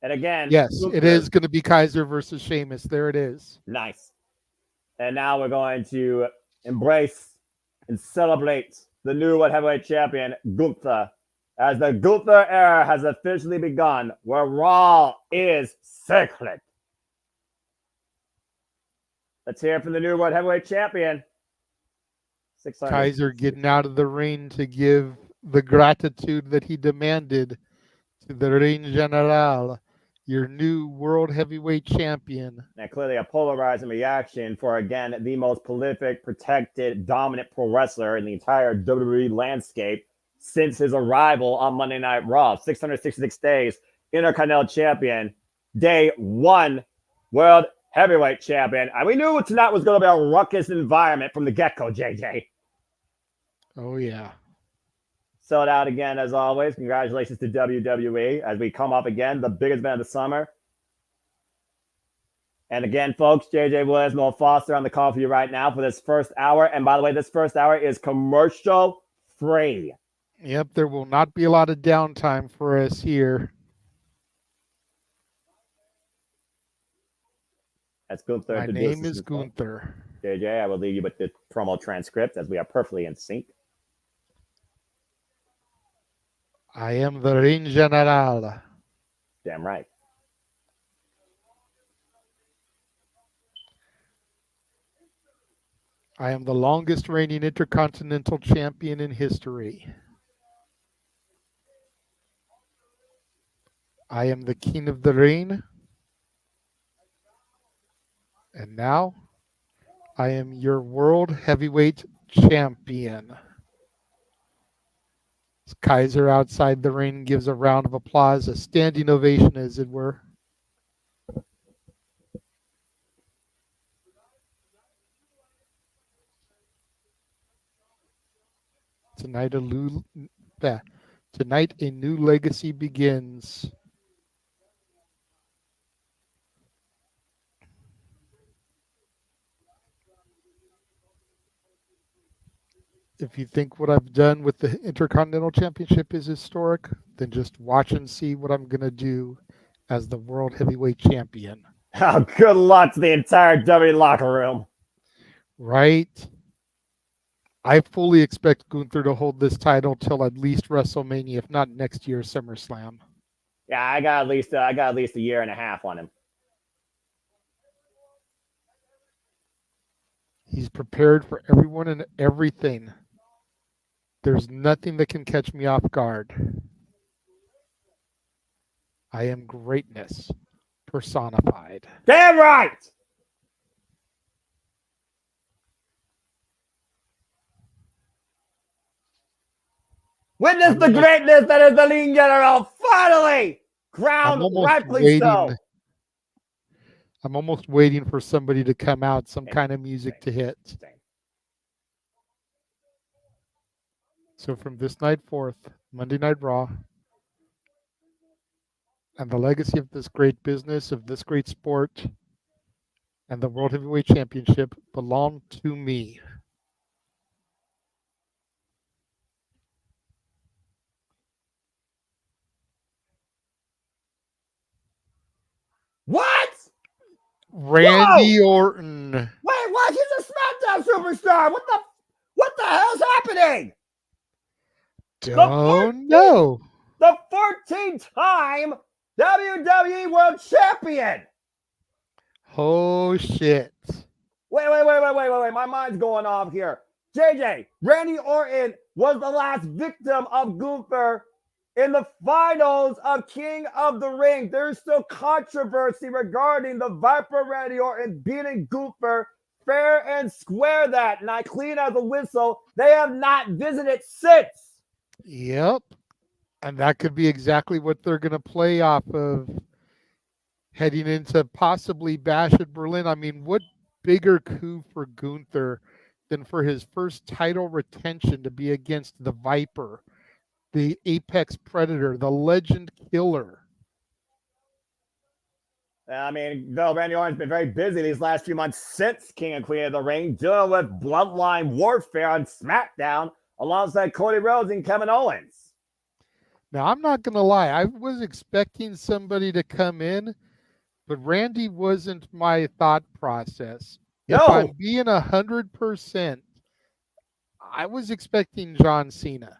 And again,
yes, it is going to be Kaiser versus Sheamus. There it is.
Nice. And now we're going to embrace and celebrate the new World Heavyweight Champion, Gunther, as the Gunther era has officially begun, where Raw is sacred. Let's hear from the new World Heavyweight Champion.
Kaiser getting out of the ring to give the gratitude that he demanded to the Ring General, your new World Heavyweight Champion.
Now, clearly a polarizing reaction for, again, the most prolific, protected, dominant pro wrestler in the entire WWE landscape since his arrival on Monday Night Raw. 666 days, Intercontinental Champion, day 1, World Heavyweight Champion. And we knew tonight was going to be a ruckus environment from the get-go, JJ.
Oh, yeah.
Sold out again, as always. Congratulations to WWE as we come up again, the biggest event of the summer. And again, folks, JJ Williams, Noel Foster on the call for you right now for this first hour. And by the way, this first hour is commercial free.
Yep, there will not be a lot of downtime for us here.
That's Gunther.
My name is Gunther.
JJ, I will leave you with the promo transcript as we are perfectly in sync.
I am the Ring General.
Damn right.
I am the longest reigning Intercontinental Champion in history. I am the King of the Ring. And now, I am your World Heavyweight Champion. Kaiser outside the ring gives a round of applause, a standing ovation, as it were. Tonight a new legacy begins. If you think what I've done with the Intercontinental Championship is historic, then just watch and see what I'm going to do as the World Heavyweight Champion.
Oh, good luck to the entire WWE locker room.
Right? I fully expect Gunther to hold this title till at least WrestleMania, if not next year's SummerSlam.
Yeah, I got at least a year and a half on him.
He's prepared for everyone and everything. There's nothing that can catch me off guard. I am greatness personified.
Damn right! Witness the greatness that is the Ring General. Finally! Crowned rightly so.
I'm almost waiting for somebody to come out, some kind of music to hit. So from this night forth, Monday Night Raw, and the legacy of this great business, of this great sport, and the World Heavyweight Championship belong to me.
What?
Randy Orton.
Wait, what? He's a SmackDown superstar. What the hell's happening?
Don't know.
The 14-time WWE World Champion.
Oh, shit.
Wait. My mind's going off here. JJ, Randy Orton was the last victim of Gunther in the finals of King of the Ring. There's still controversy regarding the Viper Randy Orton beating Gunther fair and square that night, clean as a whistle. They have not visited since.
Yep. And that could be exactly what they're going to play off of heading into possibly Bash at Berlin. I mean, what bigger coup for Gunther than for his first title retention to be against the Viper, the Apex Predator, the Legend Killer?
I mean, though Randy Orton's been very busy these last few months since King and Queen of the Ring, dealing with bloodline warfare on SmackDown alongside Cody Rhodes and Kevin Owens.
Now, I'm not going to lie. I was expecting somebody to come in, but Randy wasn't my thought process. If
No.
I'm being 100%, I was expecting John Cena.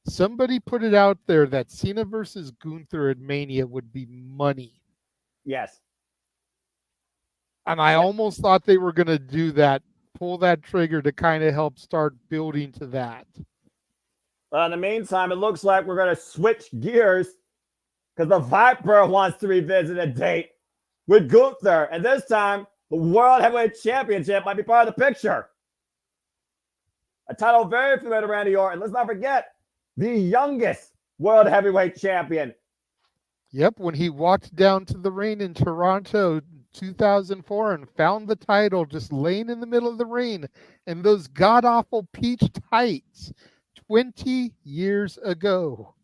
Somebody put it out there that Cena versus Gunther at Mania would be money.
Yes.
And I almost thought they were going to do that, pull that trigger to kind of help start building to that.
In the meantime, it looks like we're going to switch gears because the Viper wants to revisit a date with Gunther. And this time, the World Heavyweight Championship might be part of the picture. A title very familiar to Randy Orton. Let's not forget, the youngest World Heavyweight Champion.
Yep, when he walked down to the ring in Toronto 2004 and found the title just laying in the middle of the ring in those god-awful peach tights 20 years ago.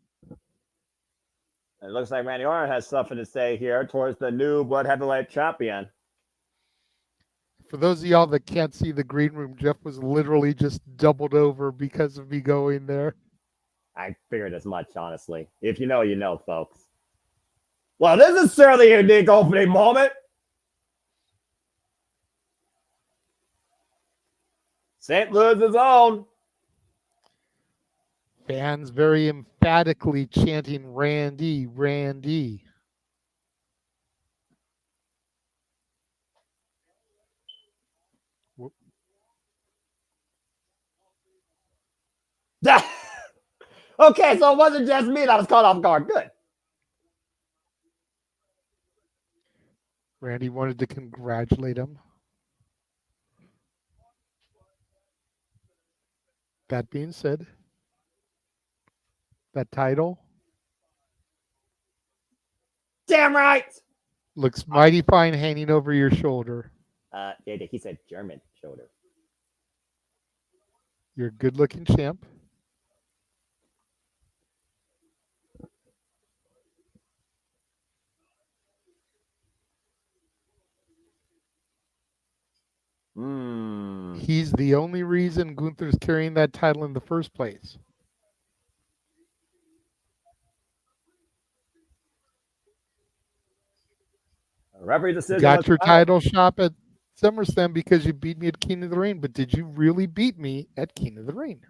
It looks like Randy Orton has something to say here towards the new World Heavyweight Champion.
For those of y'all that can't see the green room, Jeff was literally just doubled over because of me going there.
I figured as much, honestly. If you know, you know, folks. Well, this is certainly a unique opening moment. St. Louis's own.
Fans very emphatically chanting Randy, Randy.
Okay, so it wasn't just me that was caught off guard. Good.
Randy wanted to congratulate him. That being said, that title
Damn right.
looks mighty fine hanging over your shoulder.
He said German shoulder.
You're a good-looking champ. He's the only reason Gunther's carrying that title in the first place.
Referee decision.
You got your title shot at SummerSlam because you beat me at King of the Ring, but did you really beat me at King of the Ring?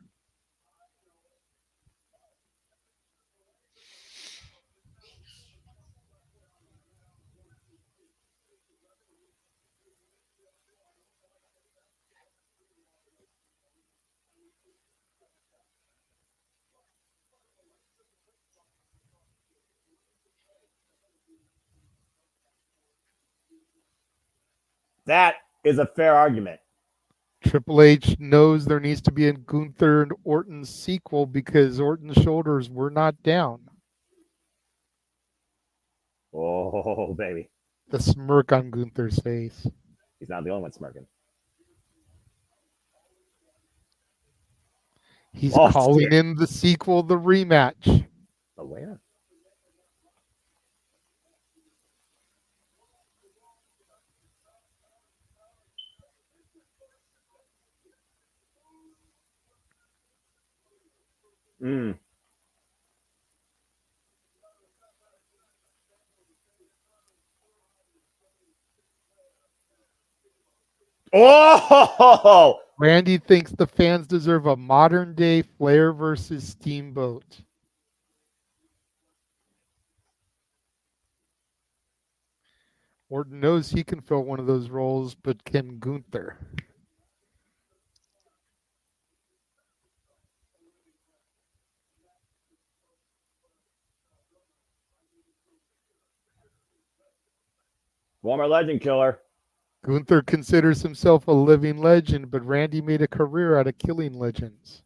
That is a fair argument.
Triple H knows there needs to be a Gunther and Orton sequel because Orton's shoulders were not down.
Oh, baby.
The smirk on Gunther's face.
He's not the only one smirking.
He's calling in the sequel, the rematch.
Oh, where? Oh!
Randy thinks the fans deserve a modern day Flair versus Steamboat. Orton knows he can fill one of those roles, but can Gunther?
Former legend killer.
Gunther considers himself a living legend, but Randy made a career out of killing legends.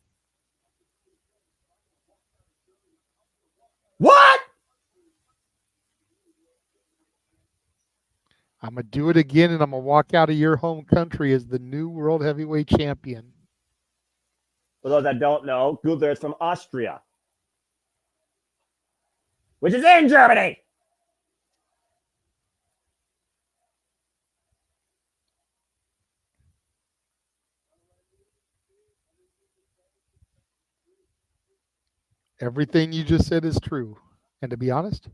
What?
I'm going to do it again, and I'm going to walk out of your home country as the new World Heavyweight Champion.
For those that don't know, Gunther is from Austria, which is in Germany.
Everything you just said is true. And to be honest,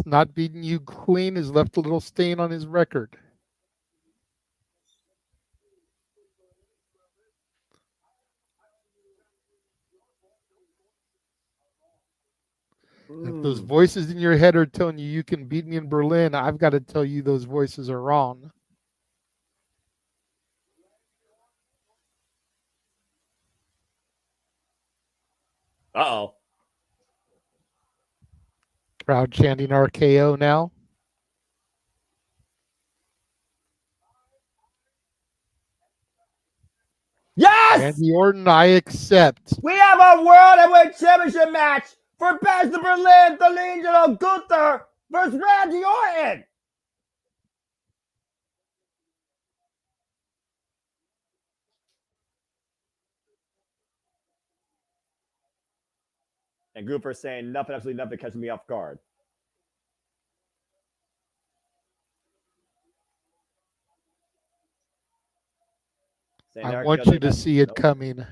not beating you clean has left a little stain on his record. If those voices in your head are telling you you can beat me in Berlin, I've got to tell you those voices are wrong.
Uh-oh.
Crowd chanting RKO now.
Yes!
Randy Orton, I accept.
We have a World Heavyweight Championship match for Bash the Berlin, the Legion of Gunther versus Randy Orton. And Gunther saying nothing, absolutely nothing catching me off guard.
I want you to see it coming.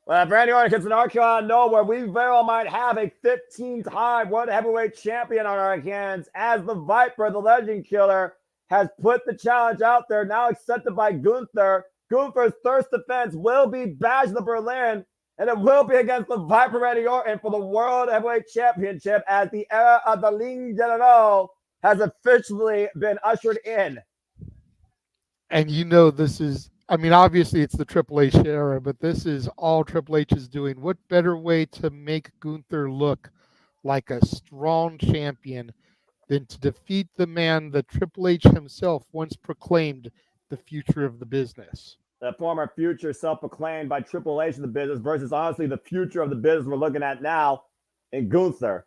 Well, if Randy Orton gets an RKO out of nowhere, we very well might have a 15-time World Heavyweight Champion on our hands, as the Viper, the Legend Killer, has put the challenge out there, now accepted by Gunther. Gunther's first defense will be Bash the Berlin, and it will be against the Viper Randy Orton for the World Heavyweight Championship, as the era of the Ligue Generale has officially been ushered in.
And you know this is, I mean, obviously it's the Triple H era, but this is all Triple H is doing. What better way to make Gunther look like a strong champion than to defeat the man that Triple H himself once proclaimed the future of the business?
The former future self-proclaimed by Triple H in the business versus honestly the future of the business we're looking at now in Gunther.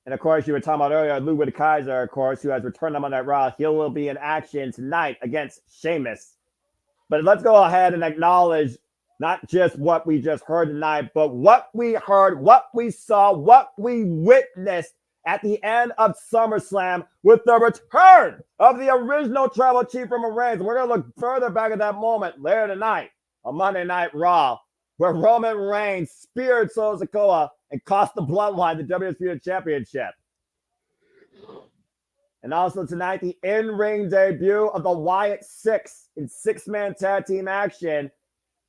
And of course, you were talking about earlier, Ludwig Kaiser, of course, who has returned on Monday Night Raw. He will be in action tonight against Sheamus. But let's go ahead and acknowledge not just what we just heard tonight, but what we heard, what we saw, what we witnessed at the end of SummerSlam with the return of the original Tribal Chief Roman Reigns. We're going to look further back at that moment later tonight on Monday Night Raw, where Roman Reigns speared Solo Sikoa and cost the Bloodline the WWE Championship. And also tonight, the in-ring debut of the Wyatt Six in six-man tag team action.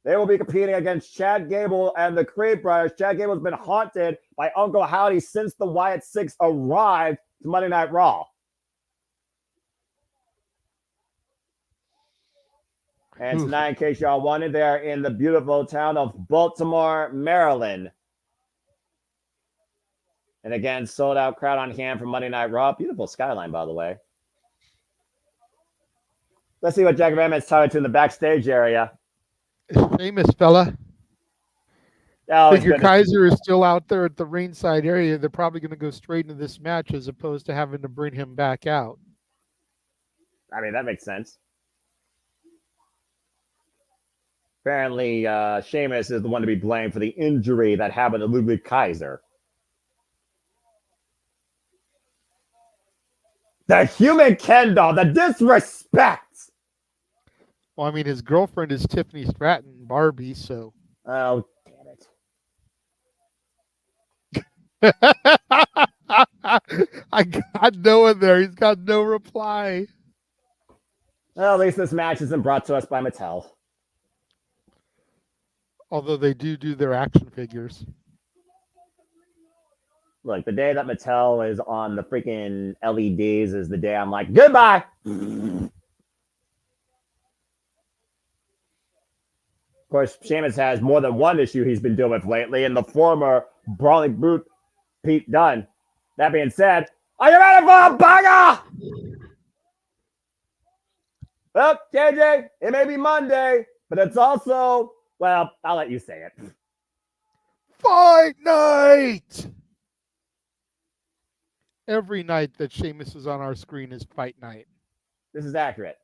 They will be competing against Chad Gable and the Creed Brothers. Chad Gable has been haunted by Uncle Howdy since the Wyatt Six arrived to Monday Night Raw. And tonight, in case y'all wanted, they're in the beautiful town of Baltimore, Maryland. And again, sold out crowd on hand for Monday Night Raw. Beautiful skyline, by the way. Let's see what Jack Van is talking to in the backstage area.
Famous fella.
Oh,
Figure Kaiser is still out there at the ringside area. They're probably going to go straight into this match as opposed to having to bring him back out.
I mean, that makes sense. Apparently, Sheamus is the one to be blamed for the injury that happened to Ludwig Kaiser. The human Ken doll, the disrespect.
Well, I mean, his girlfriend is Tiffany Stratton, Barbie, so.
Oh, damn it.
I got Noah there. He's got no reply.
Well, at least this match isn't brought to us by Mattel.
Although they do their action figures.
Look, the day that Mattel is on the freaking LEDs is the day I'm like, goodbye. Of course, Sheamus has more than one issue he's been dealing with lately, and the former Brawling Brute, Pete Dunne. That being said, are you ready for a banger? Well, KJ, it may be Monday, but it's also, well, I'll let you say it.
Fight night! every night that Sheamus is on our screen is fight night.
This is accurate.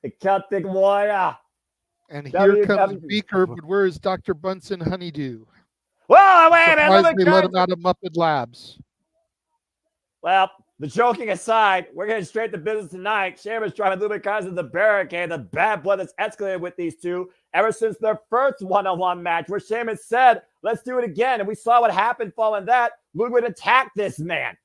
The Celtic Warrior.
And here comes
WWE.
Beaker, but where is Dr. Bunsen Honeydew?
Whoa, wait a minute.
Surprised
Look
they
at
let him out of Muppet Labs.
Well, the joking aside, we're getting straight to business tonight. Sheamus driving Ludwig Kaiser to the barricade. The bad blood that's escalated with these two ever since their first one-on-one match, where Sheamus said, let's do it again. And we saw what happened following that. Ludwig attacked this man.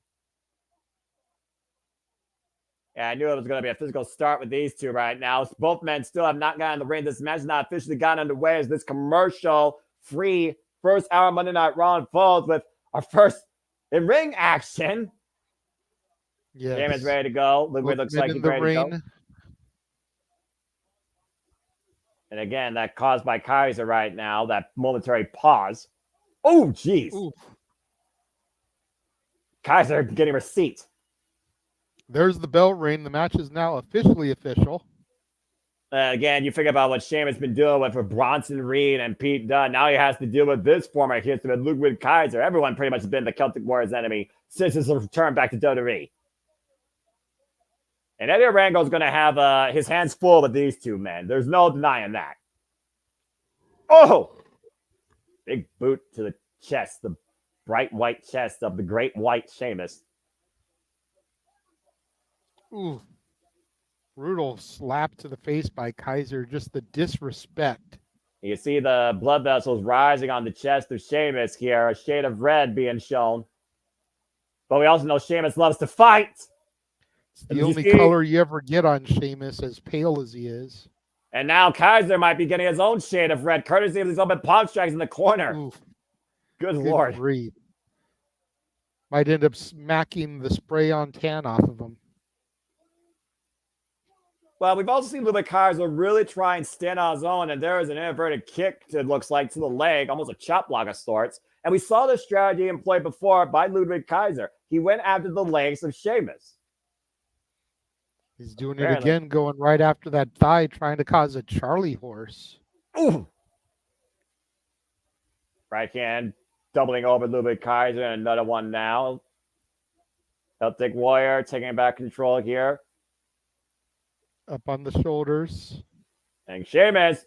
Yeah, I knew it was going to be a physical start with these two right now. Both men still have not gotten in the ring. This match has not officially gotten underway as this commercial-free first hour Monday Night Raw unfolds with our first in-ring action.
Yes.
Sheamus ready to go. Ludwig looks like he's ready to go. And again, that caused by Kaiser right now, that momentary pause. Oh, jeez. Kaiser getting receipt.
There's the bell ring. The match is now officially official.
Again, you figure about what Sheamus been dealing with Bronson Reed and Pete Dunne. Now he has to deal with this former history with Ludwig Kaiser. Everyone pretty much has been the Celtic Warriors' enemy since his return back to WWE. And Eddie Orango's going to have his hands full with these two men. There's no denying that. Oh! Big boot to the chest, the bright white chest of the great white Sheamus.
Ooh. Brutal slap to the face by Kaiser. Just the disrespect.
You see the blood vessels rising on the chest of Sheamus here, a shade of red being shown. But we also know Sheamus loves to fight.
It's the only color you ever get on Sheamus, as pale as he is.
And now Kaiser might be getting his own shade of red, courtesy of these open palm strikes in the corner.
Oof.
Good Lord.
Grief. Might end up smacking the spray-on tan off of him.
Well, we've also seen Ludwig Kaiser really try and stand on his own, and there is an inverted kick, it looks like, to the leg, almost a chop block of sorts. And we saw this strategy employed before by Ludwig Kaiser. He went after the legs of Sheamus.
He's doing it again, going right after that thigh, trying to cause a Charlie horse.
Ooh. Right hand doubling over Ludwig Kaiser, and another one now. Celtic Warrior taking back control here.
Up on the shoulders.
And Sheamus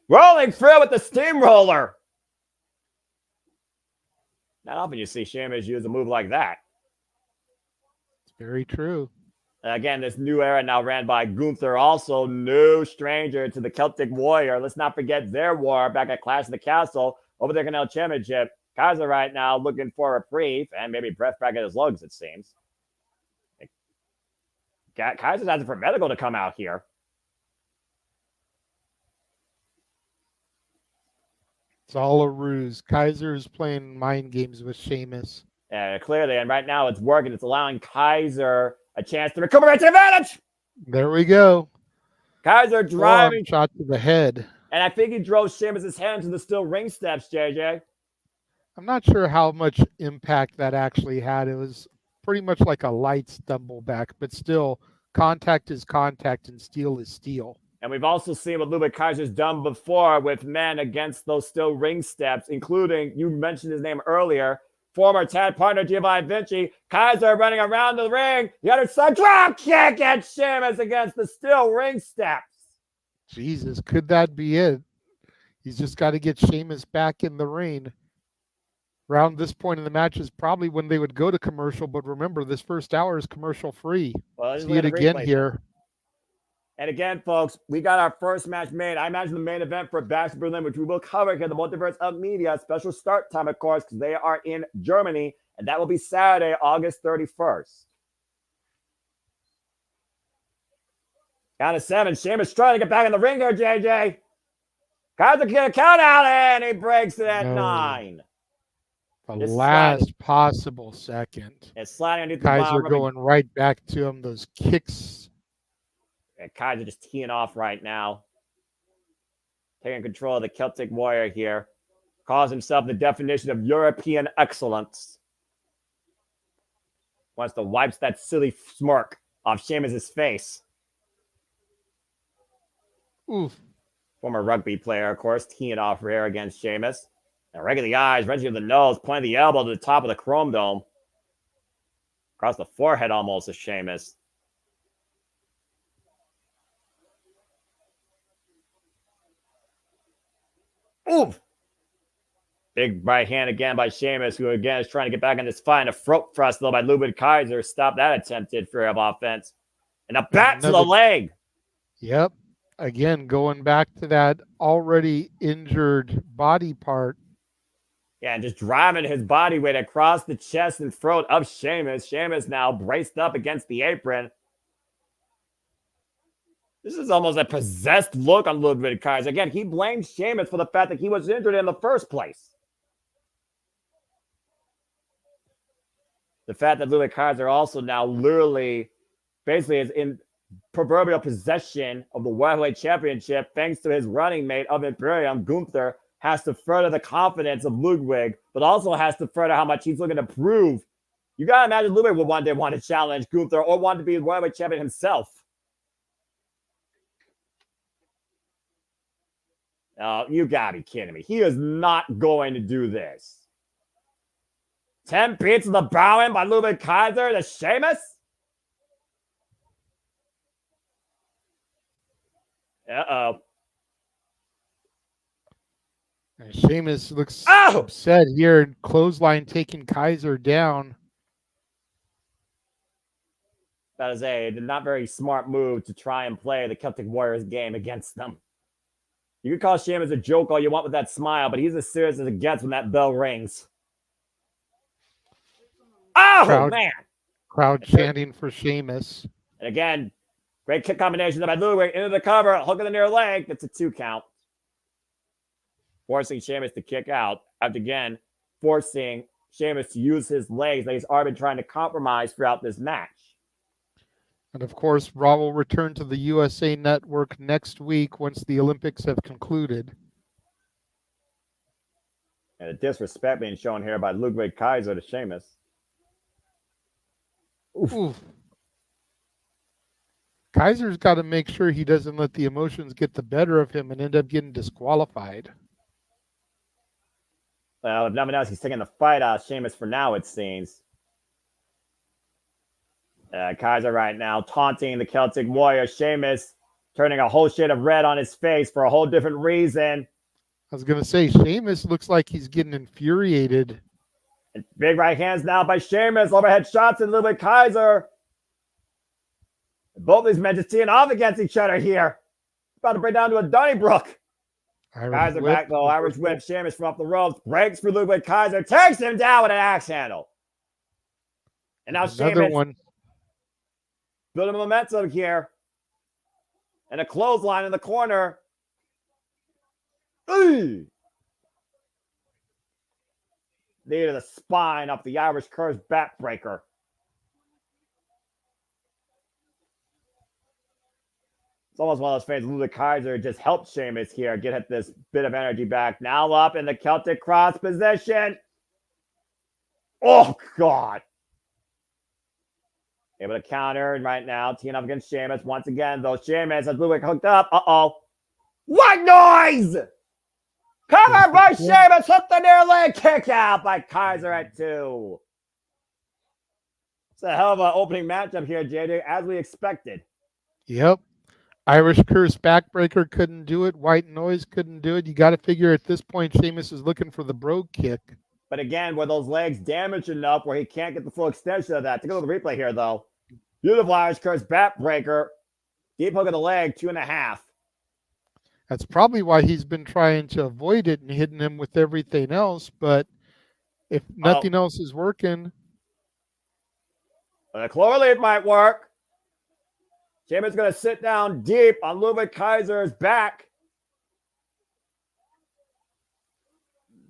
rolling through with the steamroller. Not often you see Sheamus use a move like that.
It's very true.
Again, this new era now ran by Gunther, also no stranger to the Celtic Warrior. Let's not forget their war back at Clash of the Castle over the Canal Championship. Kaiser right now looking for a reprieve and maybe breath back at his lungs, it seems. Kaiser's asking for medical to come out here.
It's all a ruse. Kaiser is playing mind games with Sheamus.
Yeah, clearly. And right now it's working. It's allowing Kaiser a chance to recuperate the advantage.
There we go.
Kaiser driving.
Shot to the head.
And I think he drove Sheamus' head into the steel ring steps, JJ.
I'm not sure how much impact that actually had. It was pretty much like a light stumble back, but still, contact is contact and steel is steel.
And we've also seen what Ludwig Kaiser's done before with men against those steel ring steps, including, you mentioned his name earlier, former tag partner Giovanni Vinci. Kaiser running around the ring. The other side drop kick at Sheamus against the steel ring steps.
Jesus, could that be it? He's just got to get Sheamus back in the ring. Around this point in the match is probably when they would go to commercial, but remember, this first hour is commercial free.
Well,
see it again here.
And again, folks, we got our first match made. I imagine the main event for Bash Berlin, which we will cover here, the Multiverse of Media. Special start time, of course, because they are in Germany, and that will be Saturday, August 31st. Count of 7. Sheamus trying to get back in the ring here, JJ. Kaiser get a count out, and he breaks it at 9.
The last possible second.
It's sliding underneath
Kaiser
the
going right back to him. Those kicks.
And Kaiser just teeing off right now. Taking control of the Celtic Warrior here. Calls himself the definition of European excellence. Wants to wipe that silly smirk off Sheamus' face.
Oof.
Former rugby player, of course, teeing off here against Sheamus. And right in the eyes, wrenching of the nose, pointing the elbow to the top of the chrome dome. Across the forehead almost to Sheamus. Oof! Big right hand again by Sheamus, who again is trying to get back in this fight. And a throat thrust though by Ludwig Kaiser. Stop that attempted for offense. And a bat to the leg.
Yep. Again, going back to that already injured body part.
Yeah, and just driving his body weight across the chest and throat of Sheamus. Sheamus now braced up against the apron. This is almost a possessed look on Ludwig Kaiser. Again, he blames Sheamus for the fact that he was injured in the first place. The fact that Ludwig Kaiser also now literally basically is in proverbial possession of the World Heavyweight Championship thanks to his running mate of Imperium, Gunther, has to further the confidence of Ludwig, but also has to further how much he's looking to prove. You got to imagine Ludwig would one day want to challenge Gunther or want to be the World Heavyweight Champion himself. Oh, you got to be kidding me. He is not going to do this. 10 beats of the bowing by Ludwig Kaiser to Sheamus? Uh-oh.
And Sheamus looks upset here. Clothesline taking Kaiser down.
That is a not very smart move to try and play the Celtic Warriors game against them. You can call Sheamus a joke all you want with that smile, but he's as serious as it gets when that bell rings. Oh, man.
Crowd chanting for Sheamus.
And again, great kick combination by Ludwig into the cover, hook of the near leg. That's a 2 count. Forcing Sheamus to kick out. After again, forcing Sheamus to use his legs that he's already been trying to compromise throughout this match.
And of course, Raw will return to the USA Network next week once the Olympics have concluded.
And the disrespect being shown here by Ludwig Kaiser to Sheamus.
Oof. Kaiser's got to make sure he doesn't let the emotions get the better of him and end up getting disqualified.
Well, if nothing else, he's taking the fight out of Sheamus for now, it seems. Kaiser right now taunting the Celtic Warrior. Sheamus turning a whole shade of red on his face for a whole different reason.
I was going to say, Sheamus looks like he's getting infuriated.
And big right hands now by Sheamus. Overhead shots in Ludwig Kaiser. Both these men just teeing off against each other here. About to break down to a Donnybrook. Kaiser back though. Irish whip. Sheamus from up the ropes. Breaks for Ludwig Kaiser. Takes him down with an axe handle. And now Sheamus building momentum here. And a clothesline in the corner. Ooh. Knee to the spine up the Irish Curse backbreaker. It's almost one of those fans. Ludwig Kaiser just helped Sheamus here get this bit of energy back. Now up in the Celtic cross position. Oh, God. Able to counter right now. Teeing up against Sheamus once again, though. Sheamus has Ludwig hooked up. Uh-oh. What noise? Covered by Sheamus. Hook the near leg. Kick out by Kaiser at 2. It's a hell of an opening matchup here, JJ, as we expected.
Yep. Irish Curse backbreaker couldn't do it. White Noise couldn't do it. You got to figure at this point, Sheamus is looking for the brogue kick.
But again, were those legs damaged enough where he can't get the full extension of that? Take a look at the replay here, though. Beautiful Irish Curse backbreaker. Deep hook of the leg, 2.5.
That's probably why he's been trying to avoid it and hitting him with everything else. But if nothing else is working.
The cloverleaf might work. Sheamus is going to sit down deep on Ludwig Kaiser's back.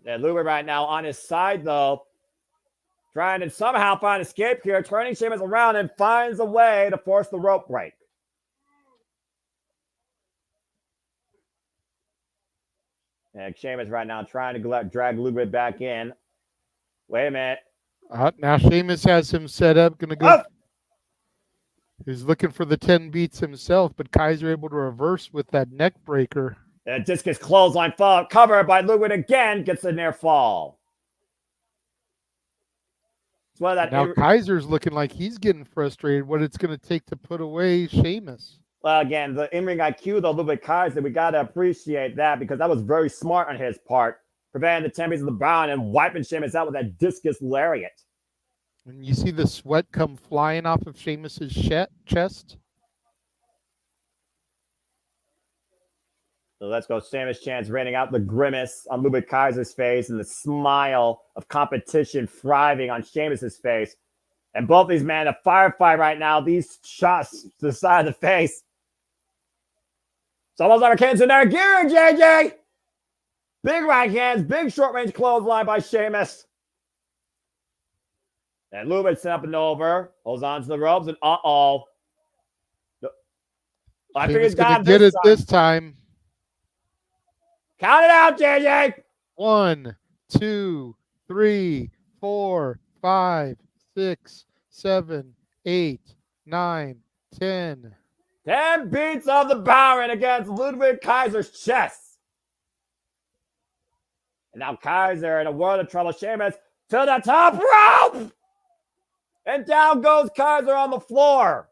And Ludwig right now on his side, though. Trying to somehow find escape here. Turning Sheamus around and finds a way to force the rope break. And Sheamus right now trying to drag Ludwig back in. Wait a minute.
Now Sheamus has him set up. Going to go. He's looking for the 10 beats himself, but Kaiser able to reverse with that neck breaker.
And a discus clothesline fall covered by Ludwig again, gets a near fall. It's one of that.
Now Kaiser's looking like he's getting frustrated. What it's going to take to put away Sheamus.
Well, again, the in-ring IQ, though, Ludwig Kaiser, we got to appreciate that because that was very smart on his part, preventing the champions of the Brown and wiping Sheamus out with that discus lariat.
And you see the sweat come flying off of Sheamus's chest.
So let's go. Sheamus chants raining out the grimace on Ludwig Kaiser's face and the smile of competition thriving on Sheamus's face. And both these men, a firefight right now. These shots to the side of the face. It's almost like our kids in their gear, JJ. Big right hands, big short range clothesline by Sheamus. And Ludwig's up and over, holds on to the ropes, and I think he's got
get it this time.
Count it out, JJ.
1, 2, 3, 4, 5, 6, 7, 8, 9, 10.
10 beats of the Baron against Ludwig Kaiser's chest. And now Kaiser in a world of trouble. Sheamus to the top rope. And down goes Kaiser on the floor.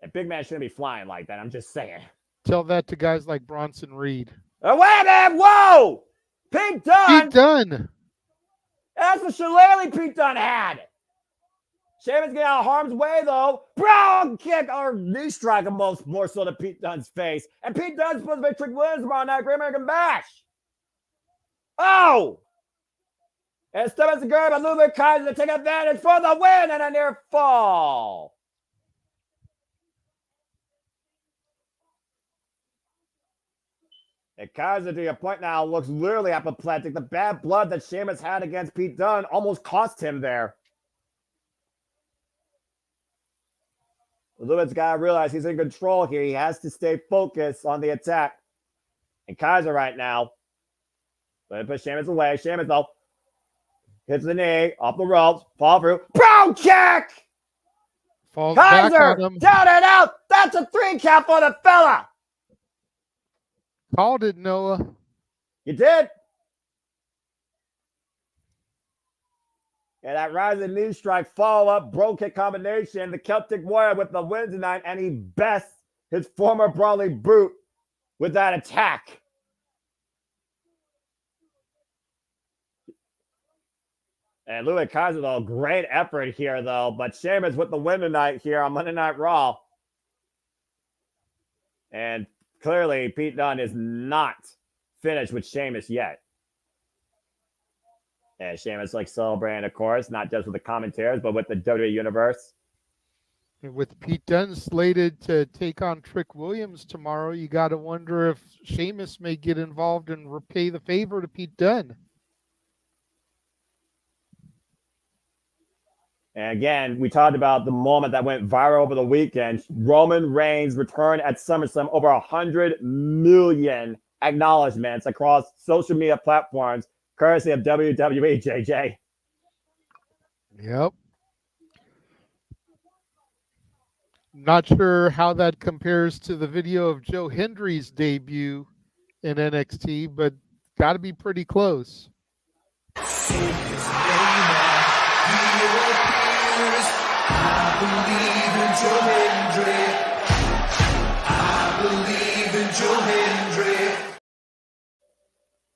And big man shouldn't be flying like that. I'm just saying.
Tell that to guys like Bronson Reed.
Oh, wait a minute. Whoa. Pete Dunne.
Pete Dunne.
That's the shillelagh Pete Dunne had. Sheamus getting out of harm's way, though. Brown kick or knee strike almost more so to Pete Dunne's face. And Pete Dunne's supposed to be Trick Williams tomorrow night, Great American Bash. Oh! And Stevens and Gerd by Ludwig Kaiser to take advantage for the win and a near fall. And Kaiser, to your point now, looks literally apoplectic. The bad blood that Sheamus had against Pete Dunne almost cost him there. Ludwig's got to realize he's in control here. He has to stay focused on the attack. And Kaiser right now, going to put Sheamus away. Sheamus, though, hits the knee, off the ropes, fall through. Brown kick!
Falls
Kaiser,
back on him.
down and out. That's a 3 count for the fella.
Called it, Noah.
You did. And that rising knee strike follow-up, bro kick combination. The Celtic Warrior with the win tonight, and he bests his former brawly boot with that attack. And Ludwig Kaiser, though, great effort here, though. But Sheamus with the win tonight here on Monday Night Raw. And clearly, Pete Dunne is not finished with Sheamus yet. And Sheamus like celebrating, of course, not just with the commentators, but with the WWE Universe.
With Pete Dunne slated to take on Trick Williams tomorrow, you got to wonder if Sheamus may get involved and repay the favor to Pete Dunne.
And again, we talked about the moment that went viral over the weekend. Roman Reigns returned at SummerSlam, over 100 million acknowledgments across social media platforms, courtesy of WWE, JJ.
Yep. Not sure how that compares to the video of Joe Hendry's debut in NXT, but got to be pretty close.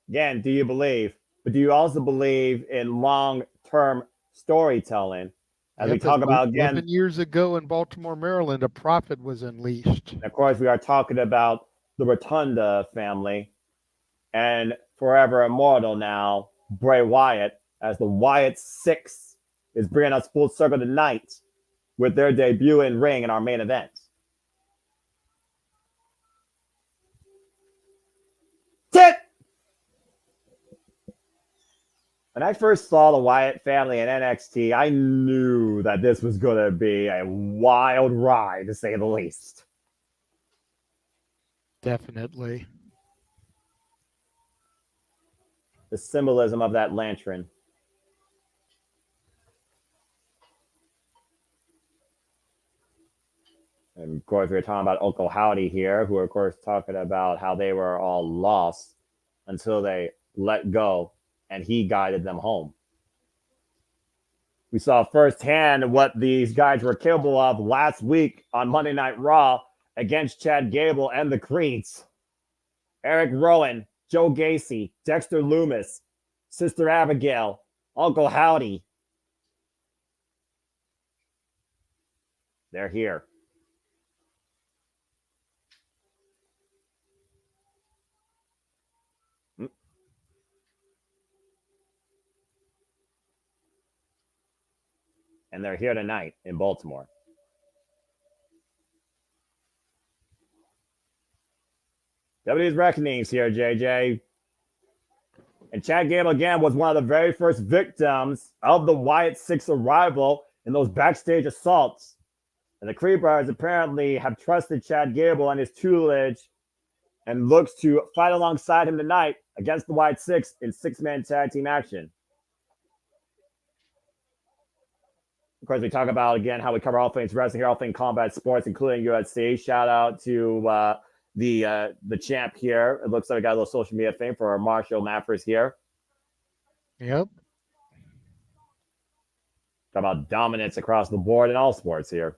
Again, do you believe? But do you also believe in long-term storytelling? As we talk about again,
11 years ago in Baltimore, Maryland, a prophet was unleashed.
Of course, we are talking about the Rotunda family and forever immortal now, Bray Wyatt, as the Wyatt 6 is bringing us full circle tonight with their debut in ring in our main event. Tit! When I first saw the Wyatt family in NXT, I knew that this was going to be a wild ride, to say the least.
Definitely.
The symbolism of that lantern. And Of course, we were talking about Uncle Howdy here, who are, of course, talking about how they were all lost until they let go and he guided them home. We saw firsthand what these guys were capable of last week on Monday Night Raw against Chad Gable and the Creeds. Eric Rowan, Joe Gacy, Dexter Loomis, Sister Abigail, Uncle Howdy. They're here. And they're here tonight in Baltimore. WWE's Reckoning's here, JJ. And Chad Gable, again, was one of the very first victims of the Wyatt Six arrival in those backstage assaults. And the Creed Brothers apparently have trusted Chad Gable and his tutelage and looks to fight alongside him tonight against the Wyatt Six in six-man tag team action. Of course, we talk about, again, how we cover all things wrestling here, all things combat sports, including UFC. Shout out to the champ here. It looks like we got a little social media thing for our Marshall Maffers here.
Yep.
Talk about dominance across the board in all sports here.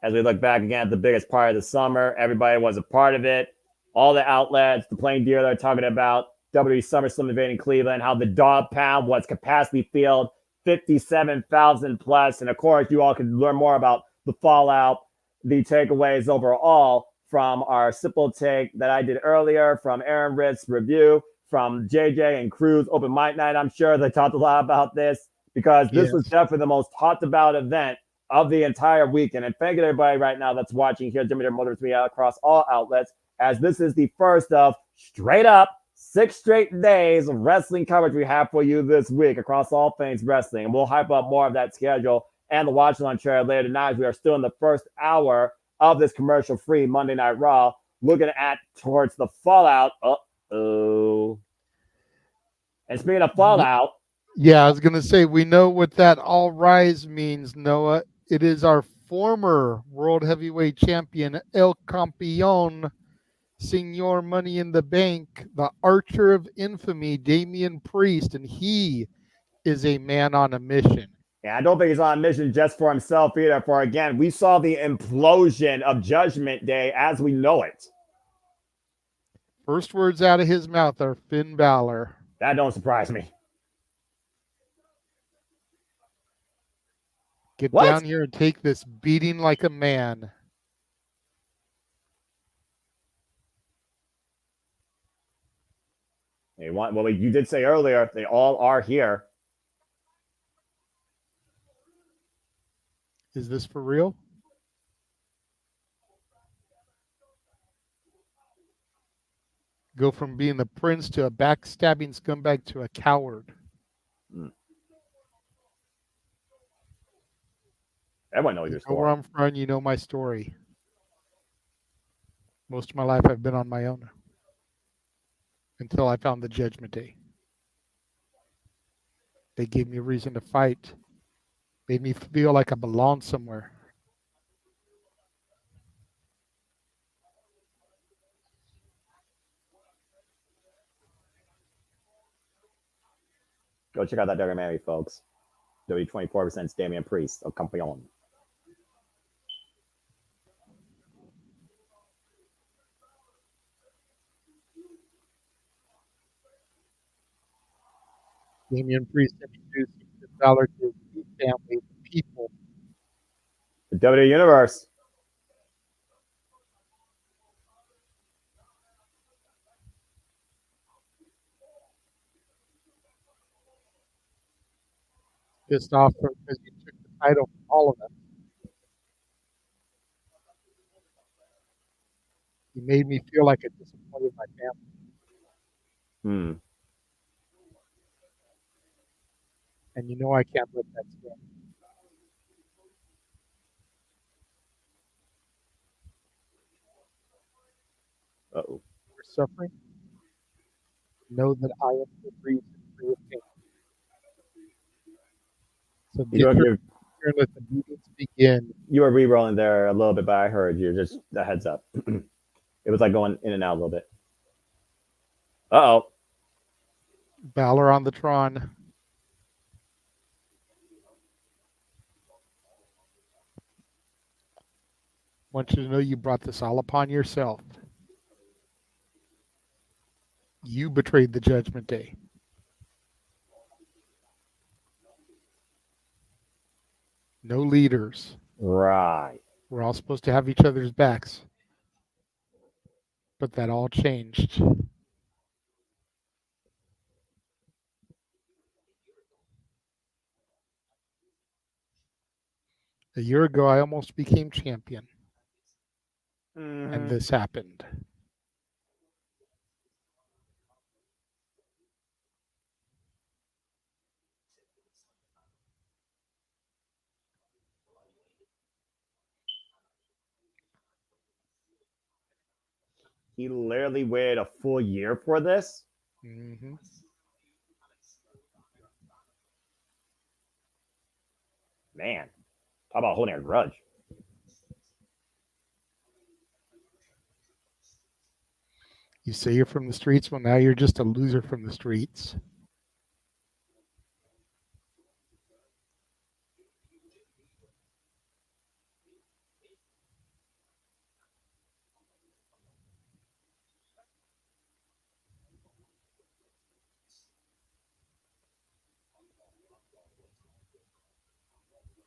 As we look back again at the biggest part of the summer, everybody was a part of it. All the outlets, the plain deer they're talking about, WWE SummerSlam event in Cleveland, how the dog pound was capacity filled, 57,000 plus. And of course, you all can learn more about the fallout, the takeaways overall from our simple take that I did earlier, from Aaron Ritz's review, from JJ and Cruz Open Mic Night. I'm sure they talked a lot about this because this was definitely the most talked about event of the entire weekend. And thank you to everybody right now that's watching here, JMN Multiverse of Media across all outlets, as this is the first of straight up 6 straight days of wrestling coverage we have for you this week across all things wrestling. And we'll hype up more of that schedule and the watch along trailer later tonight as we are still in the first hour of this commercial-free Monday Night Raw, looking at towards the fallout. Uh-oh. And speaking of fallout.
Yeah, I was going to say, we know what that all rise means, Noah. It is our former World Heavyweight Champion, El Campeón, Senor Money in the Bank, the Archer of Infamy, Damian Priest, and he is a man on a mission.
Yeah, I don't think he's on a mission just for himself either. For, again, we saw the implosion of Judgment Day as we know it.
First words out of his mouth are Finn Balor.
That don't surprise me.
Get down here and take this beating like a man.
Hey, well, you did say earlier, they all are here.
Is this for real? Go from being the prince to a backstabbing scumbag to a coward.
Everyone knows your story.
You know where I'm from, you know my story. Most of my life I've been on my own until I found the Judgment Day. They gave me a reason to fight. Made me feel like I belonged somewhere.
Go check out that documentary, folks. W24% Damian Priest, El Campeón.
Damian Priest introduced Finn Balor to his family, the people.
The WWE Universe.
Pissed off because he took the title from all of them. He made me feel like I disappointed my family. And you know I can't let that stand.
Uh-oh.
For suffering, know that I am the reason for your pain. So
You
get
were,
your turn, let the meetings begin.
you were re-rolling there a little bit, but I heard you. Just a heads up. It was like going in and out a little bit. Uh-oh.
Balor on the Tron. Want you to know you brought this all upon yourself. You betrayed the Judgment Day. No leaders.
Right.
We're all supposed to have each other's backs. But that all changed. A year ago, I almost became champion. And this happened.
He literally waited a full year for this?
Mm-hmm.
Man, talk about holding a grudge.
You say you're from the streets, well, now you're just a loser from the streets.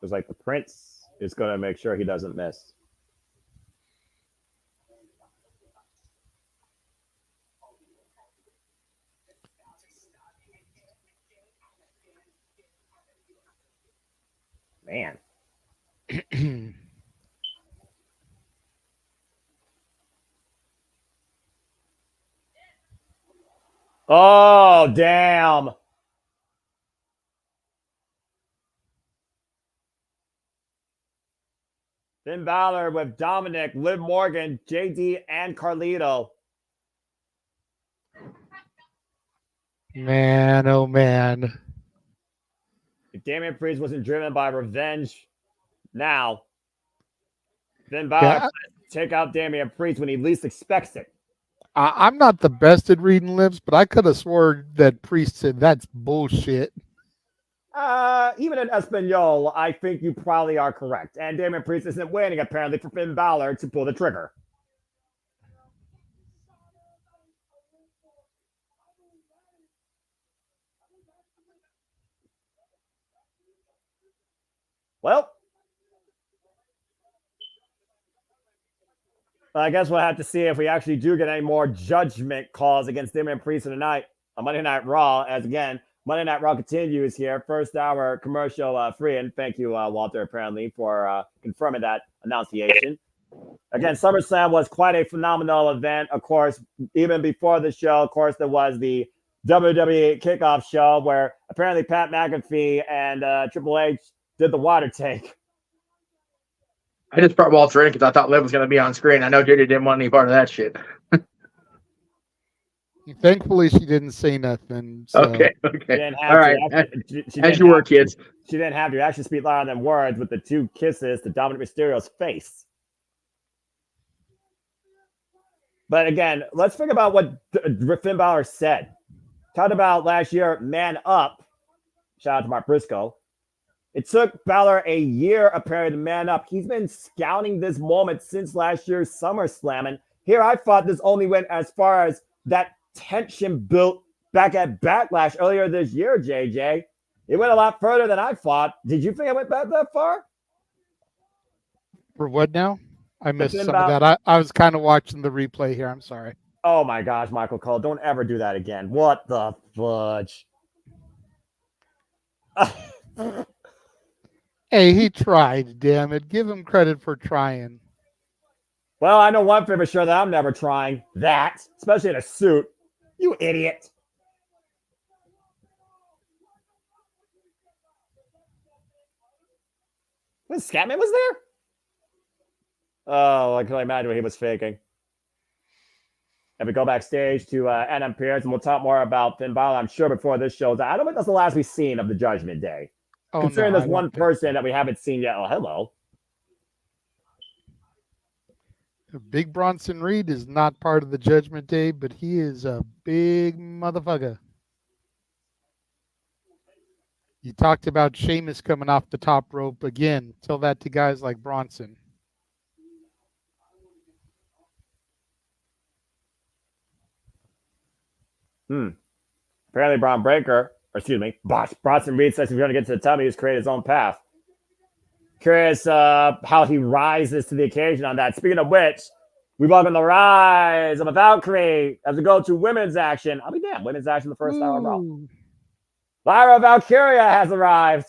It's like the prince is going to make sure he doesn't miss. Man. Oh, damn. Finn Balor with Dominic, Liv Morgan, JD, and Carlito.
Man, oh man.
If Damian Priest wasn't driven by revenge now, Finn Balor take out Damian Priest when he least expects it.
I'm not the best at reading lips, but I could have swore that Priest said that's bullshit.
Even in Espanol, I think you probably are correct. And Damian Priest isn't waiting, apparently, for Finn Balor to pull the trigger. Well, I guess we'll have to see if we actually do get any more judgment calls against Damian Priest tonight on Monday Night Raw. As again, Monday Night Raw continues here. First hour commercial free. And thank you, Walter, apparently, for confirming that annunciation. Again, SummerSlam was quite a phenomenal event. Of course, even before the show, of course, there was the WWE kickoff show where apparently Pat McAfee and Triple H did the water take.
I just brought Walter in because I thought Liv was going to be on screen. I know JD didn't want any part of that shit.
Thankfully, she didn't say nothing. So.
Okay. All right. As you were, kids.
She didn't have to actually speak louder than words with the 2 kisses to Dominic Mysterio's face. But again, let's think about what Finn Balor said. Talked about last year, man up. Shout out to Mark Briscoe. It took Balor a year, apparently, to man up. He's been scouting this moment since last year's SummerSlam. And here I thought this only went as far as that tension built back at Backlash earlier this year, JJ. It went a lot further than I thought. Did you think it went back that far?
For what now? I missed some of that. I was kind of watching the replay here. I'm sorry.
Oh my gosh, Michael Cole. Don't ever do that again. What the fudge?
Hey, he tried, damn it. Give him credit for trying.
Well, I know one thing for sure that I'm never trying that, especially in a suit. You idiot. When Scatman was there? Oh, I can imagine what he was faking. And we go backstage to Adam Pearce, and we'll talk more about Finn Balor, I'm sure, before this show. I don't think that's the last we've seen of the Judgment Day.
Oh,
Considering
no,
there's
I
one
don't think
person that we haven't seen yet. Oh, hello.
Big Bronson Reed is not part of the Judgment Day, but he is a big motherfucker. You talked about Sheamus coming off the top rope again. Tell that to guys like Bronson.
Apparently, Bronson Reed says he's going to get to the top. He's created his own path. Curious how he rises to the occasion on that. Speaking of which, we welcome the rise of a Valkyrie as we go to women's action. I'll be damned. Women's action the first hour, bro. Lyra Valkyria has arrived.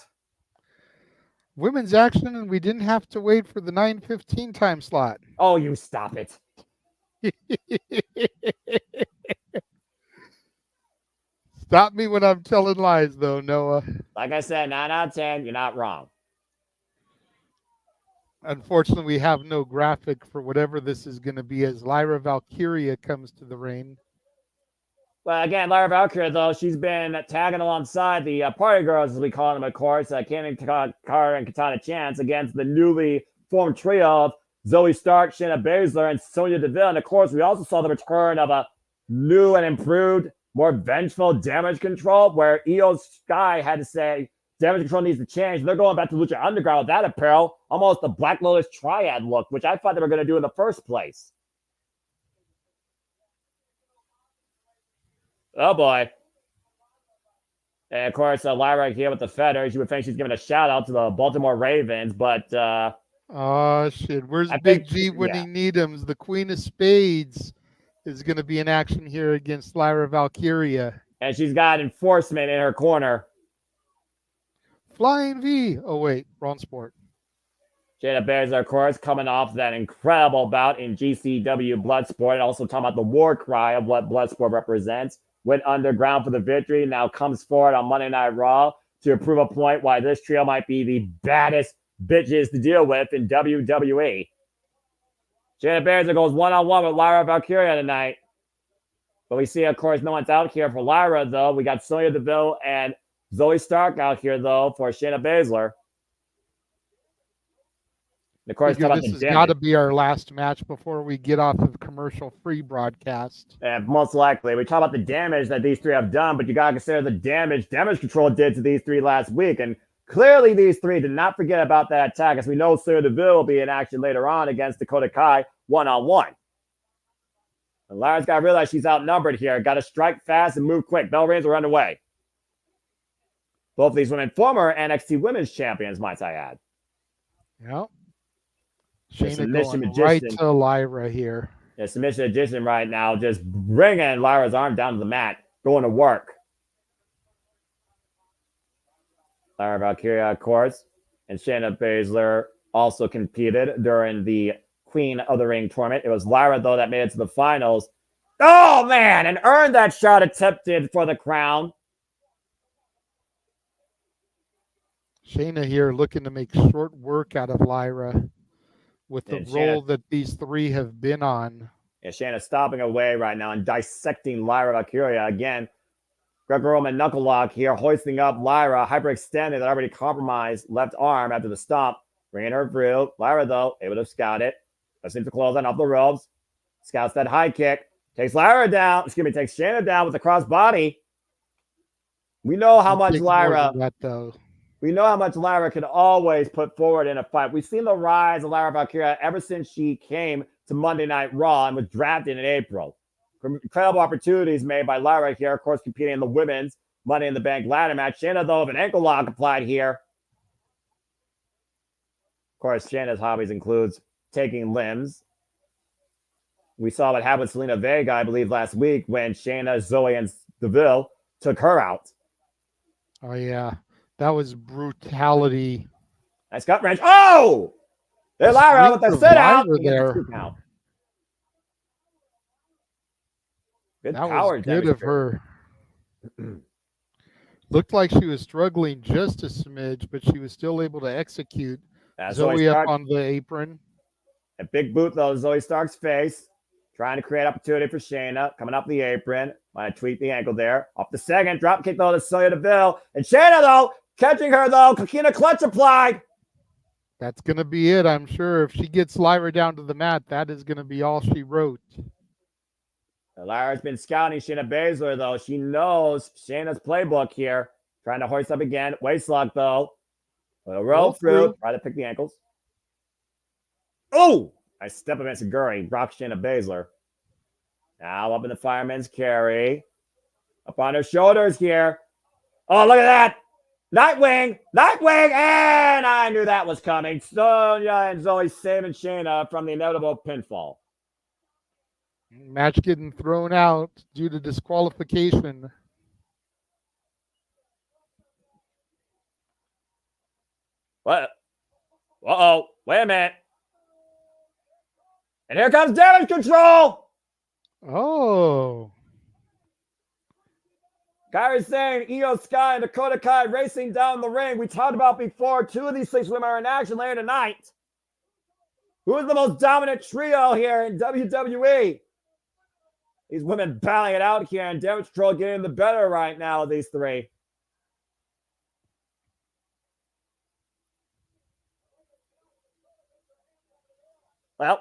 Women's action, and we didn't have to wait for the 9:15 time slot.
Oh, you stop it.
Stop me when I'm telling lies, though, Noah.
Like I said, 9 out of 10, you're not wrong.
Unfortunately, we have no graphic for whatever this is going to be as Lyra Valkyria comes to the ring.
Well, again, Lyra Valkyria, though, she's been tagging alongside the party girls, as we call them, of course, Candy Carter and Katana Chance against the newly formed trio of Zoe Stark, Shayna Baszler, and Sonya Deville. And, of course, we also saw the return of a new and improved, more vengeful Damage Control, where Io Sky had to say, Damage Control needs to change. They're going back to Lucha Underground with that apparel, almost the Black Lotus Triad look, which I thought they were going to do in the first place. Oh, boy. And, of course, Lyra here with the feathers. You would think she's giving a shout-out to the Baltimore Ravens, but...
oh, shit. Where's Big G when he needs him? The Queen of Spades is going to be in action here against Lyra Valkyria.
And she's got enforcement in her corner.
Flying V. Oh, wait. Wrong sport.
Shayna Baszler, of course, coming off that incredible bout in GCW Bloodsport, and also talking about the war cry of what Bloodsport represents. Went underground for the victory, now comes forward on Monday Night Raw to prove a point why this trio might be the baddest bitches to deal with in WWE. Shayna Baszler goes one-on-one with Lyra Valkyria tonight. But we see, of course, no one's out here for Lyra, though. We got Sonya Deville and Zoe Stark out here, though, for Shayna Baszler. And of course,
this has got to be our last match before we get off of commercial-free broadcast.
And most likely. We talk about the damage that these three have done, but you got to consider the damage Damage Control did to these three last week. And clearly these three did not forget about that attack, as we know Sonya Deville will be in action later on against Dakota Kai one-on-one. And Lyra's got to realize she's outnumbered here. Got to strike fast and move quick. Bell rings are underway. Both of these women, former NXT Women's Champions, might I add.
Yep. Shayna going right to Lyra here.
Yeah, submission edition right now, just bringing Lyra's arm down to the mat, going to work. Lyra Valkyria, of course, and Shayna Baszler also competed during the Queen of the Ring tournament. It was Lyra, though, that made it to the finals. Oh, man, and earned that shot attempted for the crown.
Shayna here looking to make short work out of Lyra with the role that these three have been on.
Yeah, Shayna stopping away right now and dissecting Lyra Valkyria again. Greco-Roman knuckle lock here, hoisting up Lyra, hyperextended that already compromised left arm after the stomp, bringing her through. Lyra, though, able to scout it. Listening to close on off the ropes. Scouts that high kick. Takes Lyra down. Takes Shayna down with the cross body. We know how much Lyra... We know how much Lyra can always put forward in a fight. We've seen the rise of Lyra Valkyria ever since she came to Monday Night Raw and was drafted in April. Incredible opportunities made by Lyra here, of course, competing in the women's Money in the Bank ladder match. Shayna, though, with an ankle lock applied here. Of course, Shayna's hobbies includes taking limbs. We saw what happened with Selena Vega, I believe, last week when Shayna, Zoe, and Deville took her out.
Oh, yeah. That was brutality.
Nice gut wrench. Oh! There's Lyra with the sit out.
There.
Good
that
power
was good of her. Looked like she was struggling just a smidge, but she was still able to execute. Zoe up on the apron.
A big boot, though, Zoe Stark's face. Trying to create opportunity for Shayna. Coming up the apron. Might tweak the ankle there. Off the second. Drop kick, though, to Sonya Deville. And Shayna, though, Catching her, though. Coquina clutch applied.
That's going to be it, I'm sure. If she gets Lyra down to the mat, that is going to be all she wrote.
Lyra's been scouting Shayna Baszler, though. She knows Shayna's playbook here. Trying to hoist up again. Waist lock, though. Little roll through. Try to pick the ankles. Oh! I step against Guri. Drop Shayna Baszler. Now up in the fireman's carry. Up on her shoulders here. Oh, look at that. Nightwing. Nightwing. And I knew that was coming. Sonya and Zoe saving Shayna from the inevitable pinfall.
Match getting thrown out due to disqualification.
What? Uh-oh. Wait a minute. And here comes Damage Control.
Oh.
Kyrie saying Io Sky and Dakota Kai racing down the ring. We talked about before. 2 of these 6 women are in action later tonight. Who is the most dominant trio here in WWE? These women battling it out here, and Damage Control getting the better right now of these 3. Well,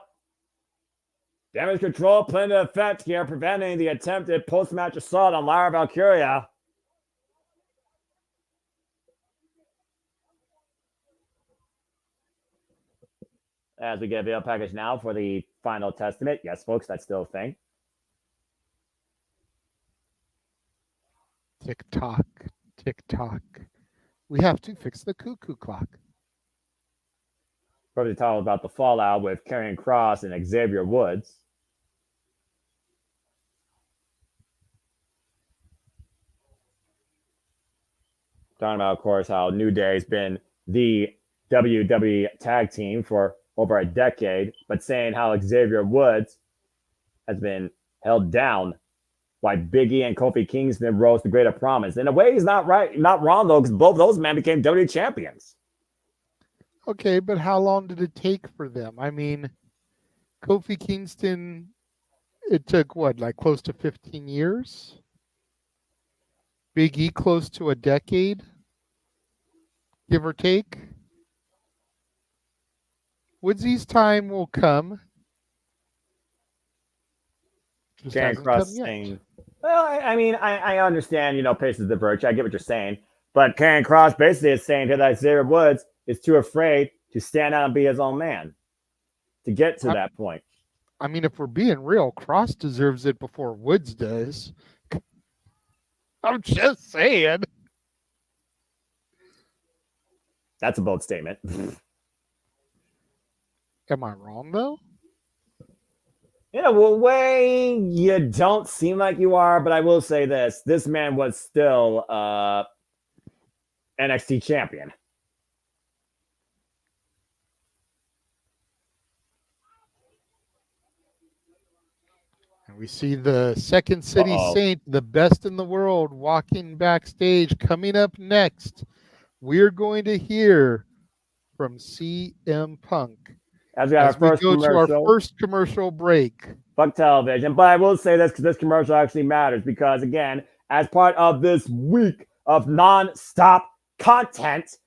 Damage Control playing to effect here, preventing the attempted post-match assault on Lyra Valkyria. As we get a video package now for the final testament. Yes, folks, that's still a thing.
Tick-tock, tick-tock. We have to fix the cuckoo clock.
Probably talk about the fallout with Karrion Kross and Xavier Woods. Talking about, of course, how New Day's been the WWE tag team for over a decade, but saying how Xavier Woods has been held down by Big E and Kofi Kingston rose to greater promise. In a way, he's not right, not wrong, though, because both those men became WWE champions.
Okay, but how long did it take for them? I mean, Kofi Kingston, it took what, like close to 15 years? Big E close to a decade, give or take. Woodsy's time will come.
Karrion Kross saying, well, I mean, I understand, patience is the virtue. I get what you're saying. But Karrion Kross basically is saying here that Xavier Woods is too afraid to stand out and be his own man to get to that point.
I mean, if we're being real, Kross deserves it before Woods does. I'm just saying.
That's a bold statement.
Am I wrong, though?
In a way, you don't seem like you are, but I will say this. This man was still NXT champion.
And we see the Second City Saint, the best in the world, walking backstage. Coming up next, we're going to hear from CM Punk.
As we go
to our first commercial break.
Fuck television. But I will say this because this commercial actually matters because, again, as part of this week of non-stop content,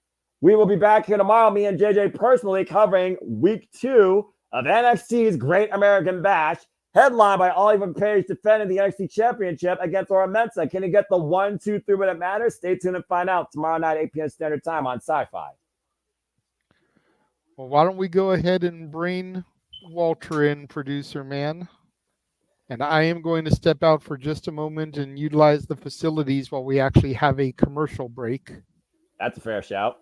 we will be back here tomorrow, me and JJ personally covering week 2 of NXT's Great American Bash, headlined by Oliver Page defending the NXT Championship against Ora Mensa. Can he get the 1, 2, 3 when it matters? Stay tuned and find out tomorrow night, 8 p.m. Standard Time on Sci-Fi.
Well, why don't we go ahead and bring Walter in, producer man? And I am going to step out for just a moment and utilize the facilities while we actually have a commercial break.
That's a fair shout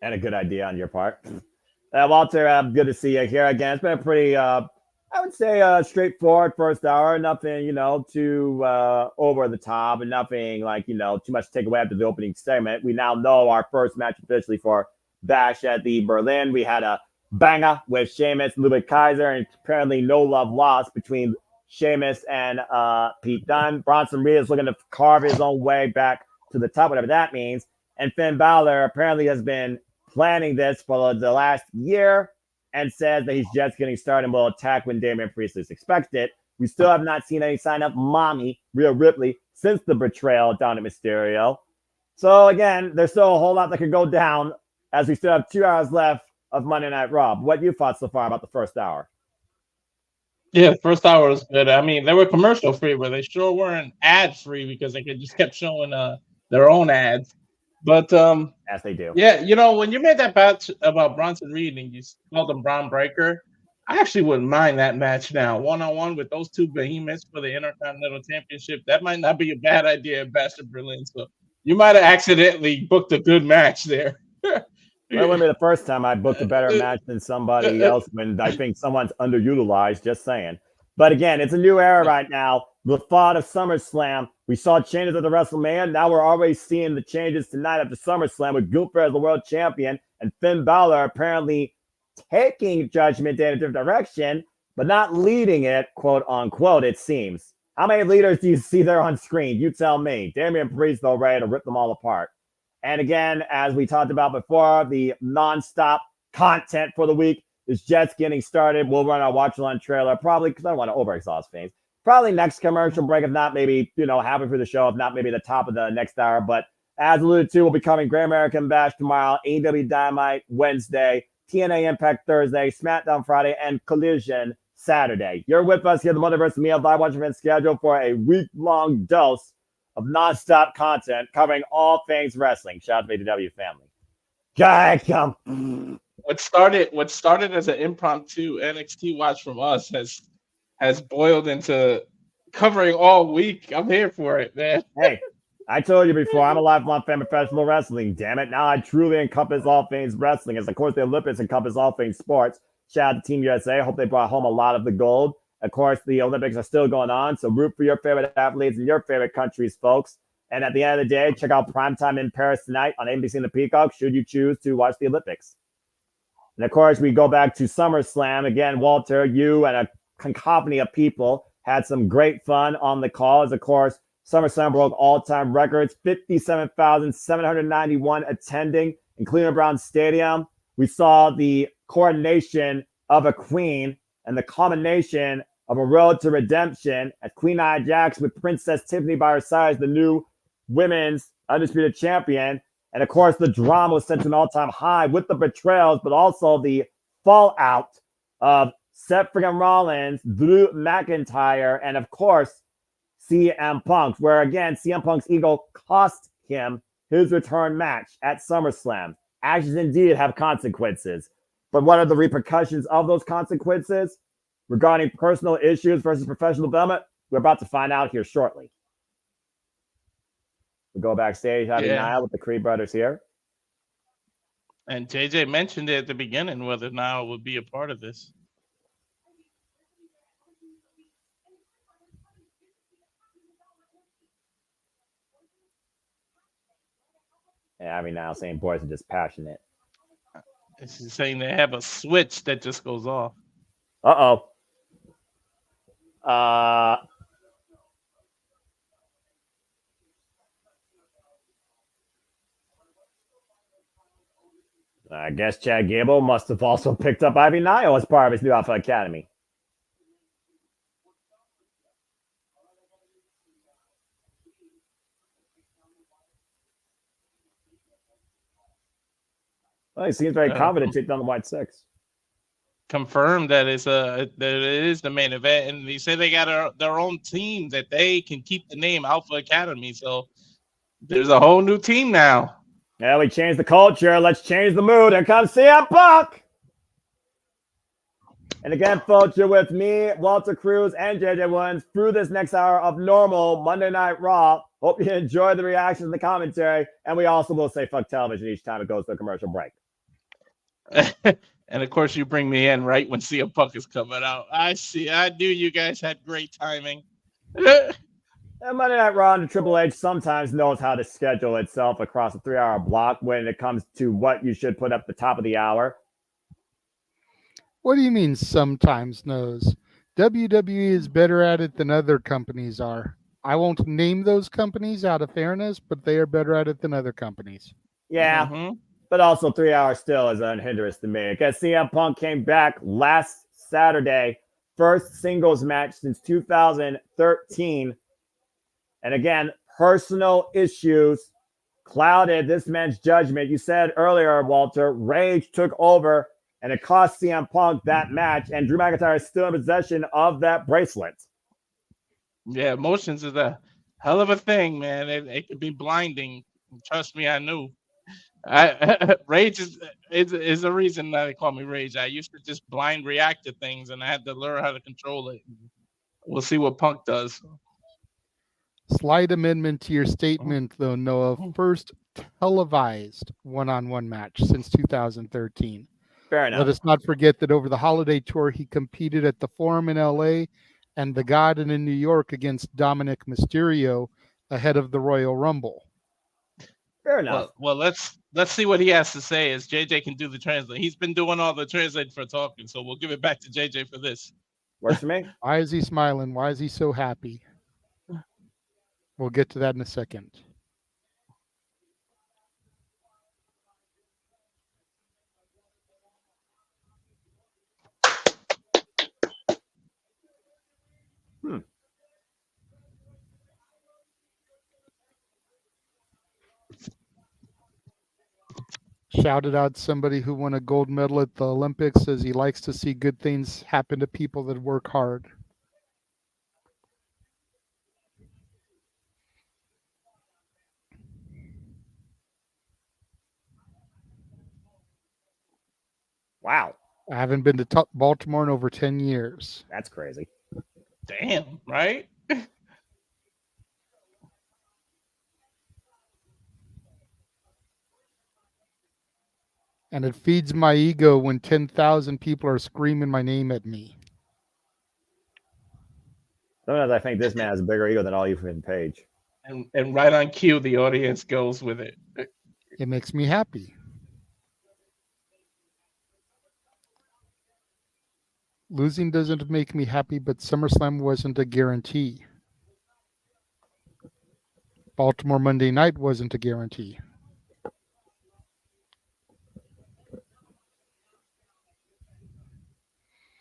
and a good idea on your part. Walter, good to see you here again. It's been a pretty, I would say, straightforward first hour. Nothing, too over the top and nothing like, too much to take away after the opening segment. We now know our first match officially for Bash at the Berlin. We had a banger with Sheamus and Ludwig Kaiser, and apparently no love lost between Sheamus and Pete Dunne. Bronson Reed is looking to carve his own way back to the top, whatever that means. And Finn Balor apparently has been planning this for the last year and says that he's just getting started and will attack when Damian Priest is expected. We still have not seen any sign of Mommy, Rhea Ripley, since the betrayal of Donna Mysterio. So again, there's still a whole lot that could go down as we still have 2 hours left of Monday Night Raw. What you thought so far about the first hour?
Yeah, the first hour was good. I mean, they were commercial free, but they sure weren't ad free because they just kept showing their own ads. But
As they do.
yeah, when you made that batch about Bronson Reed and you called him Braun Breaker, I actually wouldn't mind that match now, 1-on-1 with those two behemoths for the Intercontinental Championship. That might not be a bad idea at Bash of Berlin. So you might have accidentally booked a good match there.
Well, it wouldn't be the first time I booked a better match than somebody else when I think someone's underutilized, just saying. But again, it's a new era right now. The thought of SummerSlam, we saw changes at the WrestleMania. Now we're already seeing the changes tonight after SummerSlam with Gunther as the world champion and Finn Balor apparently taking Judgment Day in a different direction, but not leading it, quote unquote, it seems. How many leaders do you see there on screen? You tell me. Damian Priest, though, ready to rip them all apart. And again, as we talked about before, the nonstop content for the week is just getting started. We'll run our watch-along trailer probably, because I don't want to overexhaust things. Probably next commercial break, if not maybe, halfway through the show, if not maybe the top of the next hour. But as alluded to, we'll be covering Great American Bash tomorrow, AEW Dynamite Wednesday, TNA Impact Thursday, SmackDown Friday, and Collision Saturday. You're with us here at the Multiverse of Media live watch event schedule for a week-long dose of nonstop content covering all things wrestling. Shout out to the W family. God, come.
What started as an impromptu NXT watch from us has boiled into covering all week. I'm here for it, man.
Hey, I told you before, I'm a lifelong fan of professional wrestling. Damn it. Now I truly encompass all things wrestling, as of course the Olympics encompass all things sports. Shout out to Team USA. I hope they brought home a lot of the gold. Of course, the Olympics are still going on, so root for your favorite athletes in your favorite countries, folks. And at the end of the day, check out Primetime in Paris tonight on NBC and the Peacock, should you choose to watch the Olympics. And of course, we go back to SummerSlam. Again, Walter, you and a cacophony of people had some great fun on the call. As of course, SummerSlam broke all-time records, 57,791 attending in Cleveland Browns Stadium. We saw the coronation of a queen and the culmination of a road to redemption as Queen Nia Jax with Princess Tiffany by her side as the new women's undisputed champion. And of course, the drama was set to an all-time high with the betrayals, but also the fallout of Seth freaking Rollins, Drew McIntyre, and of course, CM Punk, where again, CM Punk's ego cost him his return match at SummerSlam. Actions indeed have consequences. But what are the repercussions of those consequences? Regarding personal issues versus professional development, we're about to find out here shortly. We go backstage, having Niall with the Creed brothers here.
And JJ mentioned it at the beginning whether Niall would be a part of this.
Yeah, I mean, now saying boys are just passionate.
This is saying they have a switch that just goes off.
Uh-oh. I guess Chad Gable must have also picked up Ivy Nile as part of his new Alpha Academy. Well, he seems very confident taking on the White Six.
Confirmed that that it is the main event, and they say they got their own team that they can keep the name Alpha Academy. So there's a whole new team now.
Yeah, we changed the culture. Let's change the mood. Here comes CM Punk. And again, folks, you're with me, Walter Cruz, and JJ Williams through this next hour of normal Monday Night Raw. Hope you enjoy the reactions and the commentary. And we also will say fuck television each time it goes to a commercial break.
And of course, you bring me in right when CM Punk is coming out. I see. I knew you guys had great timing.
And Monday Night Raw and Triple H sometimes knows how to schedule itself across a 3-hour block when it comes to what you should put up the top of the hour.
What do you mean sometimes knows? WWE is better at it than other companies are. I won't name those companies out of fairness, but they are better at it than other companies.
Yeah. Mm-hmm. But also 3 hours still is an hindrance to me. Because CM Punk came back last Saturday, first singles match since 2013. And again, personal issues clouded this man's judgment. You said earlier, Walter, Rage took over and it cost CM Punk that match, and Drew McIntyre is still in possession of that bracelet.
Yeah, emotions is a hell of a thing, man. It can be blinding. Trust me, I knew. Rage is a reason that they call me Rage. I used to just blind react to things, and I had to learn how to control it. We'll see what Punk does.
Slight amendment to your statement, though, Noah. First televised one-on-one match since 2013.
Fair enough.
Let us not forget that over the holiday tour, he competed at the Forum in LA and the Garden in New York against Dominic Mysterio ahead of the Royal Rumble.
Fair enough.
Well, let's see what he has to say as JJ can do the translate. He's been doing all the translate for talking, so we'll give it back to JJ for this.
Works for me.
Why is he smiling? Why is he so happy? We'll get to that in a second. Shouted out somebody who won a gold medal at the Olympics, says he likes to see good things happen to people that work hard.
Wow.
I haven't been to Baltimore in over 10 years.
That's crazy.
Damn, right?
And it feeds my ego when 10,000 people are screaming my name at me.
Sometimes I think this man has a bigger ego than all you from Page.
And right on cue, the audience goes with it.
It makes me happy. Losing doesn't make me happy, but SummerSlam wasn't a guarantee. Baltimore Monday night wasn't a guarantee.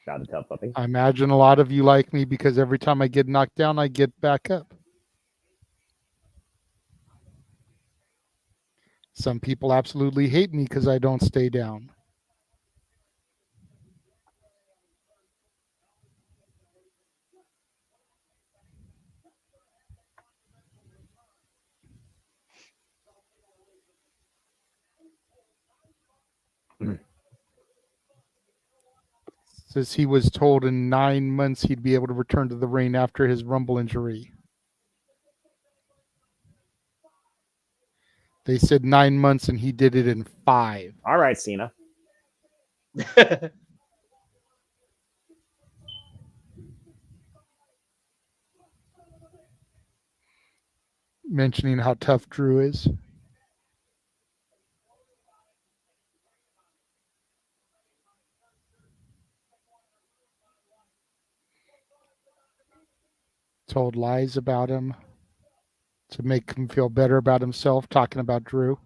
Shout out to Tell Puppy.
I imagine a lot of you like me because every time I get knocked down, I get back up. Some people absolutely hate me because I don't stay down. Says he was told in 9 months he'd be able to return to the ring after his Rumble injury. They said 9 months and he did it in 5.
All right, Cena.
Mentioning how tough Drew is. Told lies about him to make him feel better about himself, talking about Drew.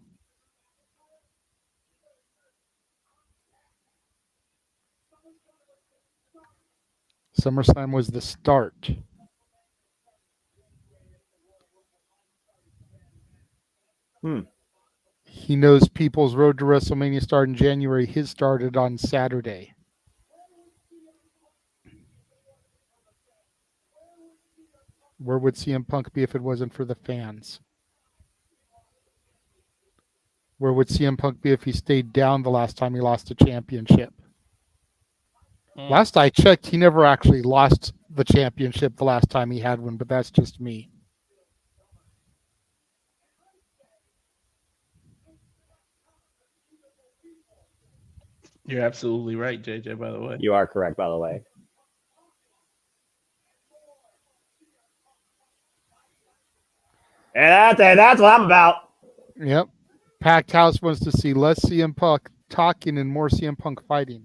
SummerSlam was the start. He knows people's road to WrestleMania started in January. His started on Saturday. Where would CM Punk be if it wasn't for the fans? Where would CM Punk be if he stayed down the last time he lost a championship? Last I checked, he never actually lost the championship the last time he had one, but that's just me.
You're absolutely right, JJ, by the way.
You are correct, by the way. And that's what I'm about.
Yep. Packed house wants to see less CM Punk talking and more CM Punk fighting.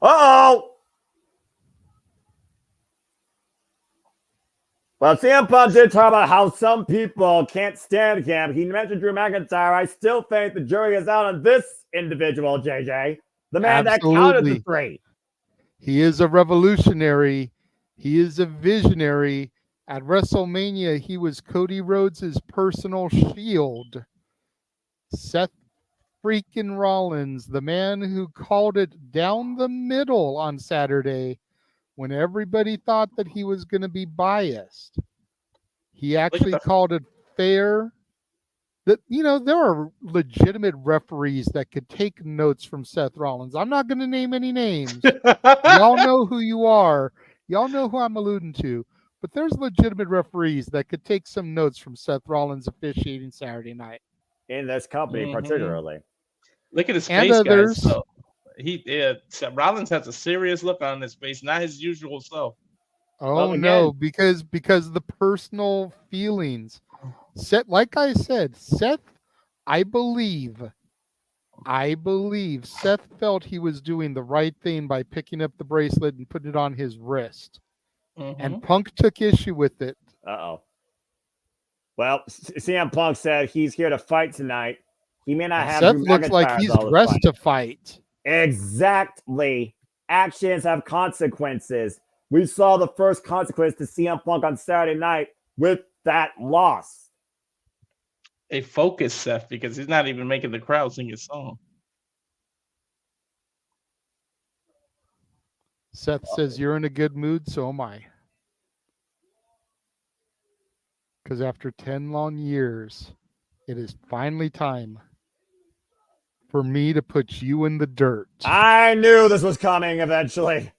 Uh-oh. Well, CM Punk did talk about how some people can't stand him. He mentioned Drew McIntyre. I still think the jury is out on this individual, JJ. The man that counted the 3.
He is a revolutionary. He is a visionary. At WrestleMania, he was Cody Rhodes' personal shield. Seth freaking Rollins, the man who called it down the middle on Saturday when everybody thought that he was going to be biased. He actually called it fair. That, you know, there are legitimate referees that could take notes from Seth Rollins. I'm not going to name any names. Y'all know who you are. Y'all know who I'm alluding to. But there's legitimate referees that could take some notes from Seth Rollins officiating Saturday night.
In this company, particularly.
Look at his
And
face,
others.
guys. So Rollins has a serious look on his face, not his usual self.
Oh,
Well, again-
no, because the personal feelings. Seth, like I said, Seth, I believe Seth felt he was doing the right thing by picking up the bracelet and putting it on his wrist. And Punk took issue with it.
Uh-oh. Well, CM Punk said he's here to fight tonight. He may not have
Seth
Drew
looks like
McIntyre
he's
all the
dressed
fight.
to fight.
Exactly. Actions have consequences. We saw the first consequence to CM Punk on Saturday night with that loss.
A focus, Seth, because he's not even making the crowd sing his song.
Seth says, you're in a good mood, so am I. Because after 10 long years, it is finally time for me to put you in the dirt.
I knew this was coming eventually.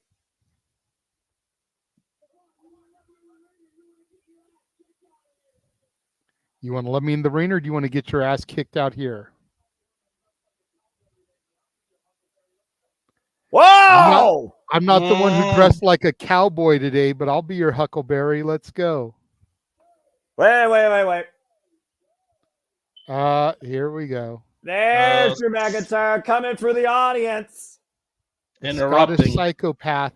You want to let me in the ring, or do you want to get your ass kicked out here?
Whoa!
I'm not the one who dressed like a cowboy today, but I'll be your Huckleberry. Let's go.
Wait.
Here we go.
There's Drew McIntyre coming for the audience.
Interrupting.
Scottish psychopath.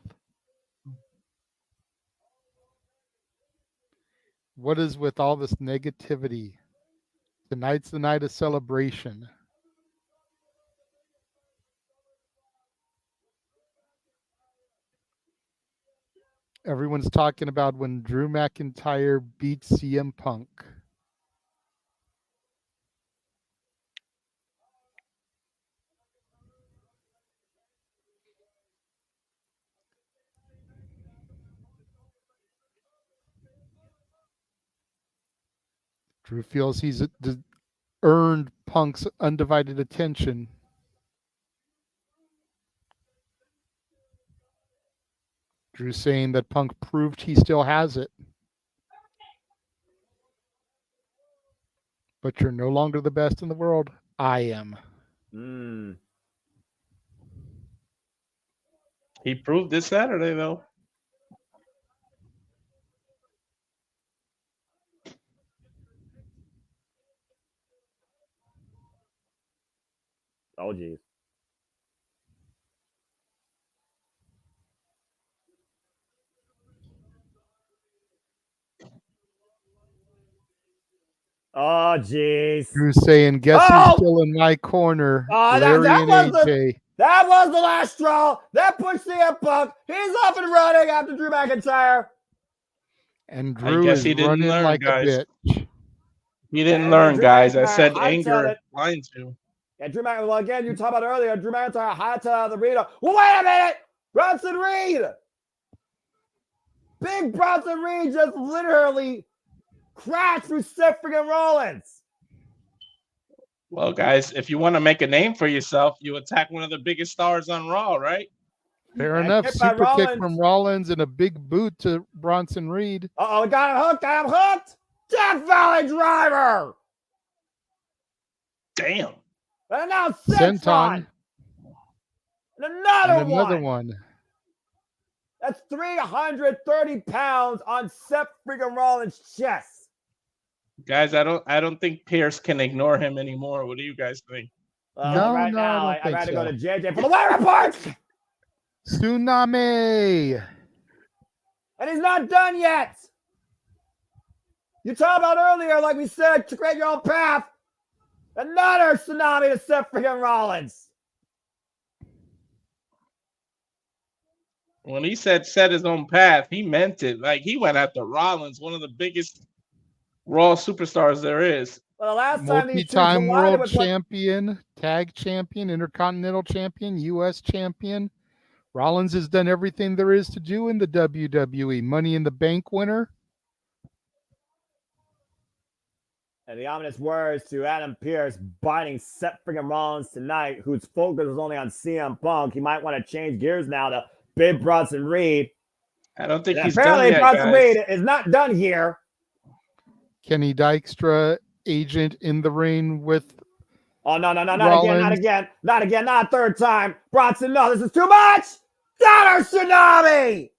What is with all this negativity? Tonight's the night of celebration. Everyone's talking about when Drew McIntyre beats CM Punk. Drew feels he's earned Punk's undivided attention. Drew saying that Punk proved he still has it. But you're no longer the best in the world. I am.
He proved this Saturday, though.
Oh, geez. Oh, jeez.
Drew saying, guess who's still in my corner? Larry and AJ.
That was the last straw. That pushed CM Punk. He's off and running after Drew McIntyre.
And Drew is running like a bitch.
He didn't learn, guys. I said anger blinds you.
Yeah, Drew McIntyre. Well, again, you talked about earlier. Drew McIntyre hightailed the arena. Well, wait a minute. Bronson Reed. Big Bronson Reed just literally crashed through Seth freaking Rollins.
Well, guys, if you want to make a name for yourself, you attack one of the biggest stars on Raw, right?
Fair enough. Super kick from Rollins and a big boot to Bronson Reed.
Uh-oh, got him hooked. Death Valley Driver.
Damn.
And now
Senton.
And another
one.
That's 330 pounds on Seth freaking Rollins' chest.
Guys, I don't think Pierce can ignore him anymore. What do you guys think?
Right now, I got to go to JJ for the weigh report.
Tsunami.
And he's not done yet. You talked about earlier, like we said, to create your own path. Another tsunami to Seth freaking Rollins.
When he said set his own path, he meant it. Like he went after Rollins, one of the biggest Raw superstars there is.
Well, the last time these two
Multi-time
collided
world
was what?
champion, tag champion, intercontinental champion, U.S. champion. Rollins has done everything there is to do in the WWE. Money in the Bank winner.
And the ominous words to Adam Pearce biting Seth freaking Rollins tonight, whose focus was only on CM Punk. He might want to change gears now to Big Bronson Reed.
I don't think
And
he's
apparently
done yet,
Bronson
guys.
Reed is not done here.
Kenny Dykstra, agent in the ring with
Oh, no, not
Rollins.
again, not a third time. Bronson, no, this is too much. Donner Tsunami.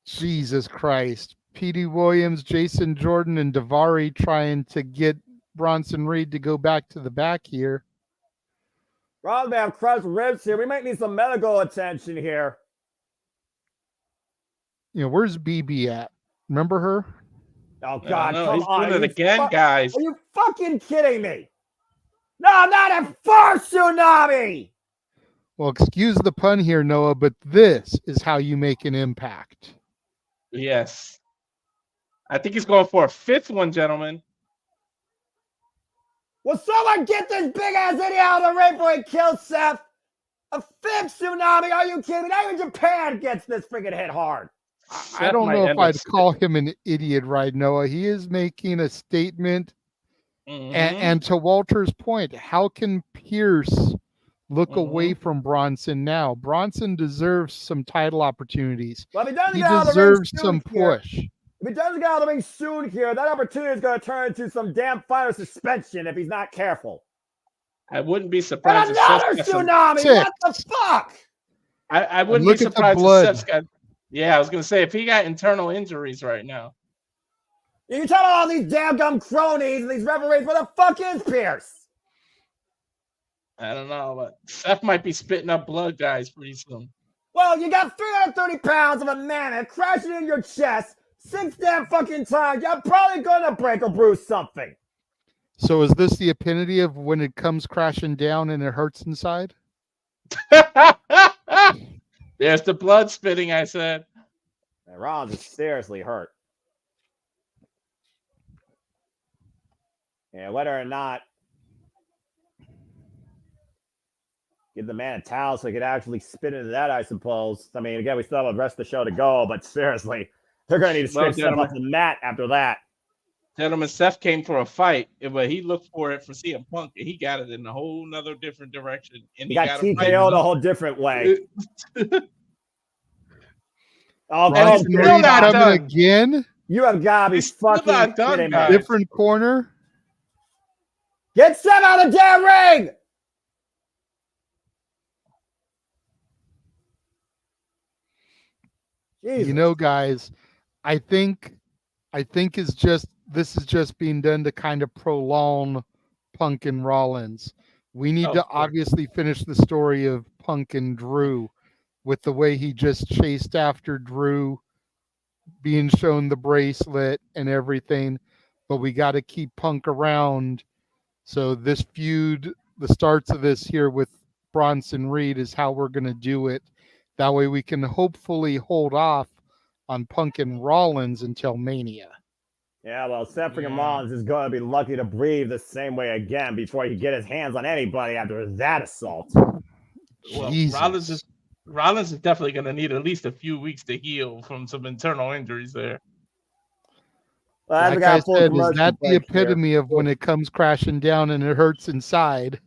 Jesus Christ. Petey Williams, Jason Jordan, and Daivari trying to get Bronson Reed to go back to the back here.
Rollins may have crushed ribs here. We might need some medical attention here.
You know, where's BB at? Remember her?
Oh, God, come
he's
on.
doing it again, guys.
Are you fucking kidding me? No, not a first Tsunami.
Well, excuse the pun here, Noah, but this is how you make an impact.
Yes. I think he's going for a fifth one, gentlemen.
Will someone get this big ass idiot out of the ring before he kills Seth? A fifth Tsunami? Are you kidding me? Not even Japan gets this freaking hit hard.
I don't know if I'd call him an idiot right, Noah. He is making a statement. And to Walter's point, how can Pierce look away from Bronson now? Bronson deserves some title opportunities.
Well, if he doesn't
He
get out of the ring
deserves
soon
some
here-
push.
If he doesn't get out of the ring soon here, that opportunity is going to turn into some damn fire suspension if he's not careful.
I wouldn't be surprised.
And
if
another
Seth's got some-
Tsunami! What the fuck?
I wouldn't
look
be
at the
surprised if
blood.
Seth's got. Yeah, I was gonna say if he got internal injuries right now.
You tell all these damn gum cronies and these referees, where the fuck is Pierce?
I don't know, but Seth might be spitting up blood, guys, pretty soon.
Well, you got 330 pounds of a mammoth crashing in your chest 6 damn fucking times. You're probably gonna break or bruise something.
So is this the epitome of when it comes crashing down and it hurts inside?
There's the blood spitting, I said.
And Rollins is seriously hurt. Yeah, whether or not give the man a towel so he could actually spit into that, I suppose. I mean, again, we still have the rest of the show to go, but seriously, they're going to need to scrape stuff off the mat after that.
Gentlemen, Seth came for a fight, but he looked for it for CM Punk, and he got it in a whole nother different direction. And
He got TKO'd a whole different way. Oh,
Bronson
come
Reed
on.
coming again?
You have got to be fucking kidding me.
Different corner?
Get Seth out of the damn ring! Jesus.
You know, guys, I think this is just being done to kind of prolong Punk and Rollins. We need to obviously finish the story of Punk and Drew with the way he just chased after Drew, being shown the bracelet and everything. But we got to keep Punk around. So this feud, the starts of this here with Bronson Reed is how we're going to do it. That way we can hopefully hold off on Punk and Rollins until Mania.
Yeah, well, Seth freaking Rollins is going to be lucky to breathe the same way again before he can get his hands on anybody after that assault.
Well, Rollins is definitely going to need at least a few weeks to heal from some internal injuries there.
Well,
like I said, is that the epitome of when it comes crashing down and it hurts inside?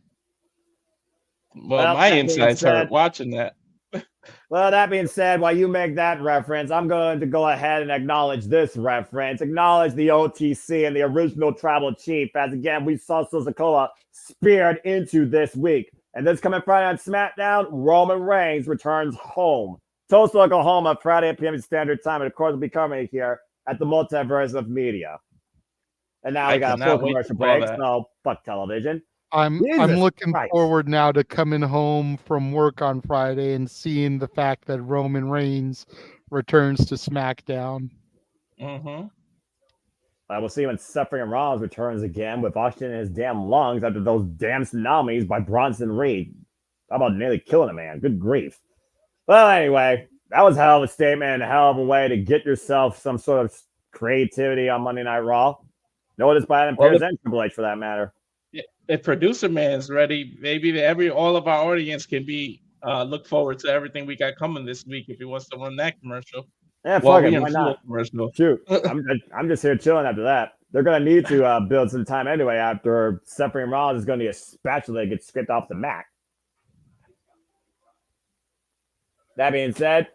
Well, my insides hurt watching that.
Well, that being said, while you make that reference, I'm going to go ahead and acknowledge this reference. Acknowledge the OTC and the original tribal chief, as again, we saw Sosakola speared into this week. And this coming Friday on SmackDown, Roman Reigns returns home. Tulsa, Oklahoma, Friday at p.m. Standard Time. And of course, we'll be coming here at the Multiverse of Media. And now we got a full commercial break, so fuck television.
I'm looking forward now to coming home from work on Friday and seeing the fact that Roman Reigns returns to SmackDown.
Mm-hmm.
We'll see when Suffering and Rollins returns again with oxygen in his damn lungs after those damn tsunamis by Bronson Reed. How about nearly killing a man? Good grief. Well, anyway, That was a hell of a statement and a hell of a way to get yourself some sort of creativity on Monday Night Raw. Noticed by Adam Pearce and Triple H for that matter.
If producer man's ready, maybe all of our audience can be look forward to everything we got coming this week if he wants to run that commercial.
Yeah, fuck it, why not?
Commercial.
Shoot, I'm just here chilling after that. They're gonna need to build some time anyway after Seth Rollins is gonna need a spatula to get scraped off the mat. That being said,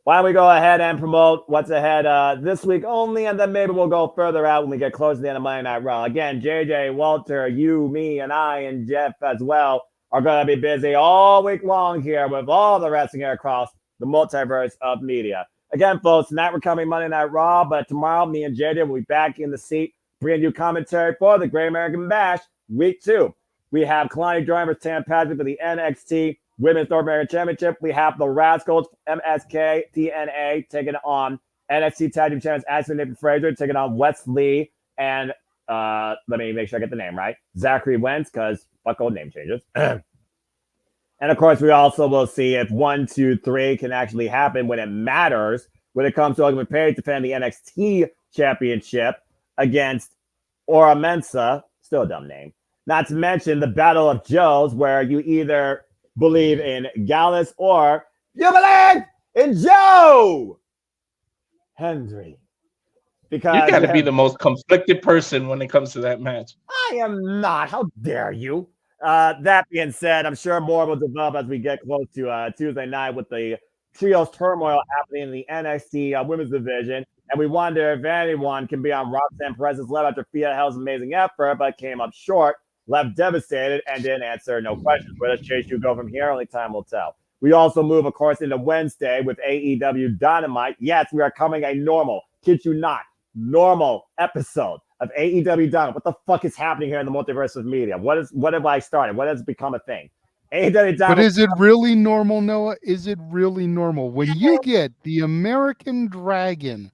why don't we go ahead and promote what's ahead this week only, and then maybe we'll go further out when we get close to the end of Monday Night Raw. Again, JJ, Walter, you, me, and I, and Jeff as well are going to be busy all week long here with all the wrestling here across the multiverse of media. Again, folks, tonight we're coming Monday Night Raw, but tomorrow me and JJ will be back in the seat bringing you commentary for the Great American Bash Week 2. We have Kalani Jordan versus Tam Patrick for the NXT Women's North American Championship. We have the Rascals, MSK, TNA, taking on NXT Tag Team Champions Ashley Nathan Frazier, taking on Wes Lee and, let me make sure I get the name right, Zachary Wentz, because fuck old name changes. And, of course, we also will see if 1, 2, 3 can actually happen when it matters when it comes to Ultimate Page defending the NXT Championship against Ora Mensa, still a dumb name. Not to mention the Battle of Joes, where you either believe in Gallus or you believe in Joe Hendry. Because
you got to be the most conflicted person when it comes to that match.
I am not. How dare you? That being said, I'm sure more will develop as we get close to Tuesday night with the trios turmoil happening in the NXT women's division. And we wonder if anyone can be on Roxanne Perez's level after Fia Hell's amazing effort, but came up short, left devastated, and didn't answer no questions. Where does Chase U go from here? Only time will tell. We also move, of course, into Wednesday with AEW Dynamite. Yes, we are coming a normal, kid you not, normal episode of AEW Dynamite. What the fuck is happening here in the multiverse of media? What have I started? What has become a thing? AEW Dynamite.
But is it really normal, Noah? Is it really normal when you get the American Dragon